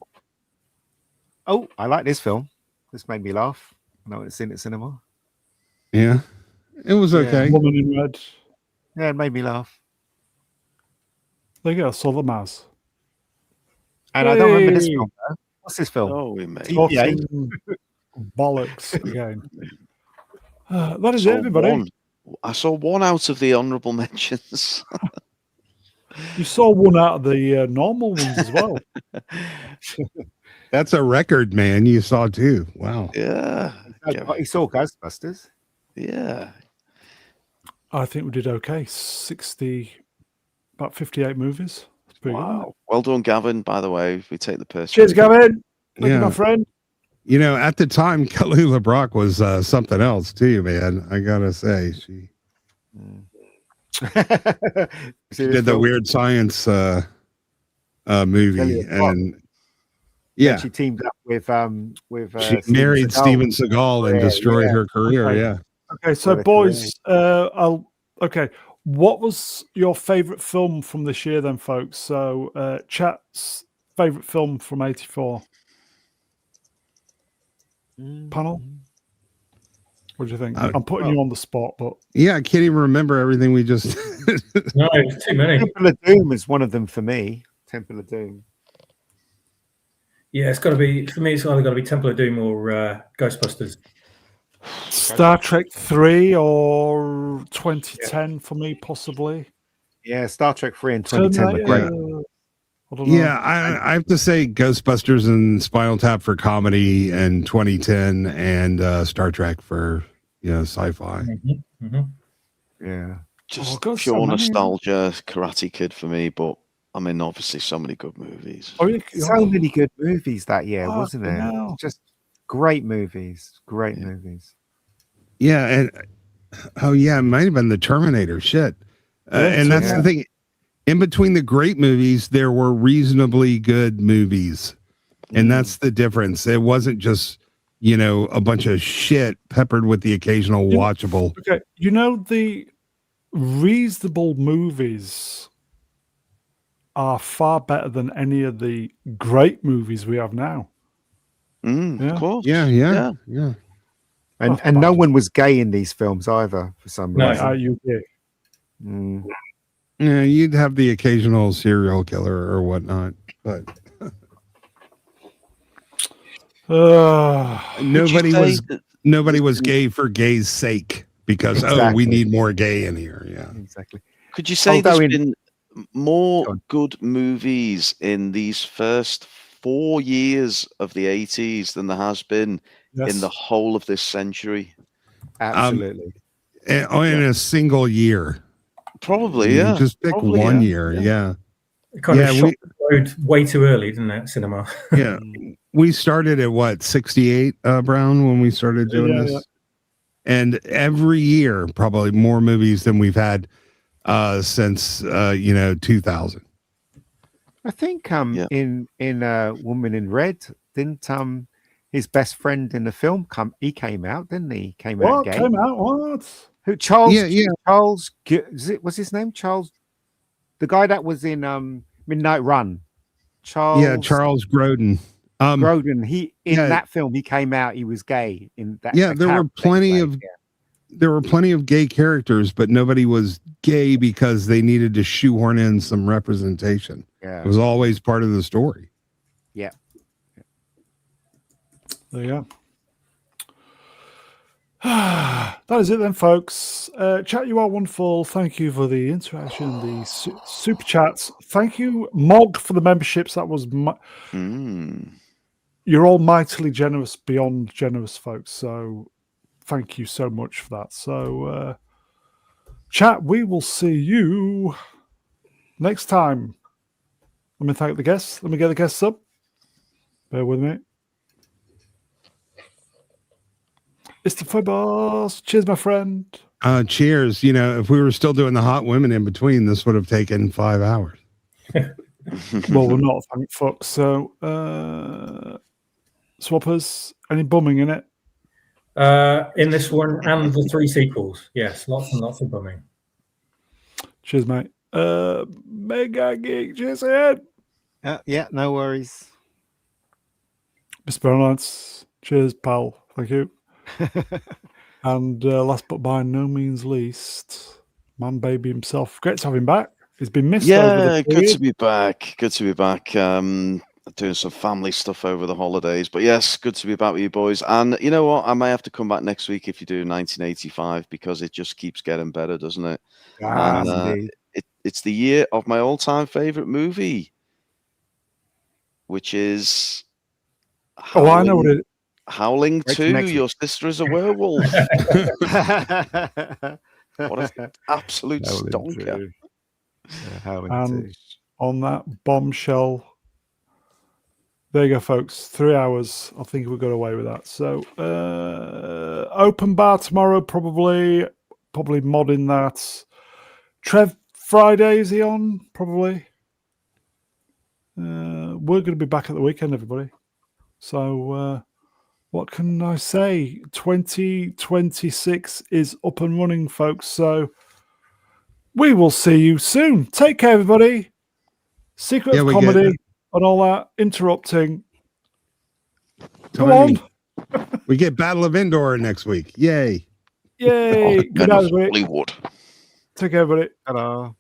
Oh, I like this film. This made me laugh when I went to see it in the cinema. Yeah, it was okay. Woman in Red. Yeah, it made me laugh. There you go. Saw the Maz. And I don't remember this film, though. What's this film? Oh, we made TBA. Bollocks again. That is it, everybody. I saw one out of the honourable mentions. You saw one out of the normal ones as well. That's a record, man. You saw two. Wow. Yeah. He saw Ghostbusters. Yeah. I think we did okay. About 58 movies. That's pretty good. Well done, Gavin, by the way. We take the person. Cheers, Gavin. Thank you, my friend. You know, at the time, Kelly LeBrock was something else too, man. I gotta say, she did the Weird Science movie, and yeah, she teamed up with she married Steven Seagal and destroyed her career. Okay. Yeah. Okay, so boys, what was your favorite film from this year, then, folks? So, chat's favorite film from '84. Panel. What do you think? I'm putting you on the spot, but yeah, I can't even remember everything we just. No, it's too many. Temple of Doom is one of them for me. Temple of Doom. Yeah, it's got to be for me. It's either got to be Temple of Doom or Ghostbusters. Star Trek 3 or 2010 for me, possibly. Yeah, Star Trek 3 and 2010 were great. Yeah, I have to say Ghostbusters and Spinal Tap for comedy, and 2010 and Star Trek for sci-fi. Yeah, just pure nostalgia, Karate Kid for me, but I mean, obviously, so many good movies. So many good movies that year, wasn't there? Just great movies, movies. Yeah, and it might have been the Terminator. Shit, and that's the thing. In between the great movies, there were reasonably good movies. And that's the difference. It wasn't just, a bunch of shit peppered with the occasional watchable. Okay. The reasonable movies are far better than any of the great movies we have now. Of course. Yeah. And no one was gay in these films either, for some reason. Are you gay? Yeah, you'd have the occasional serial killer or whatnot, but nobody was gay for gay's sake because we need more gay in here. Yeah, exactly. Could you say there's been more good movies in these first 4 years of the 80s than there has been in the whole of this century? Absolutely. In a single year. Probably, yeah. Just pick one year, yeah. It kind of shot the road way too early, didn't it, cinema? Yeah. We started at 68, Brown, when we started doing this? Yeah. And every year, probably more movies than we've had since 2000. I think in Woman in Red, didn't his best friend in the film came out, didn't he? Came out gay. What? Who Charles? Yeah. Charles. What's his name? Charles, the guy that was in Midnight Run. Charles. Yeah, Charles Grodin. Grodin. In that film, he came out. He was gay. In that. Yeah, there were plenty of gay characters, but nobody was gay because they needed to shoehorn in some representation. Yeah, it was always part of the story. Yeah. There you go. That is it then, folks. Chat, you are wonderful. Thank you for the interaction, the super chats. Thank you, Mog, for the memberships. That was you're all mightily generous, beyond generous, folks. So thank you so much for that. So, chat, we will see you next time. Let me thank the guests. Let me get the guests up. Bear with me. Istaphobos. Cheers, my friend. Cheers. You know, if we were still doing the hot women in between, this would have taken 5 hours. Well, we're not, thank fuck. So, swappers, any bumming in it? In this one and the 3 sequels. Yes, lots and lots of bumming. Cheers, mate. Mega Geek, cheers, Ed. Yeah, no worries. Mr. Bernards, cheers, pal. Thank you. And last but by no means least, Man Baby himself. Great to have him back. He's been missed over the period. Good to be back. Good to be back. Doing some family stuff over the holidays. But yes, good to be back with you boys. And you know what? I may have to come back next week if you do 1985 because it just keeps getting better, doesn't it? And it's the year of my all-time favorite movie, which is Howling, I know what it is. Howling 2, Your Sister is a Werewolf. What an absolute stonker. And on that bombshell, there you go, folks. 3 hours. I think we got away with that. So open bar tomorrow, probably modding that. Trev Friday, is he on? Probably. We're going to be back at the weekend, everybody. So what can I say? 2026 is up and running, folks. So we will see you soon. Take care, everybody. Secret of comedy and all that. Interrupting. Tony, Go on. We get Battle of Endor next week. Yay. Yay. Good night, everybody. Hollywood. Take care, everybody. Hello.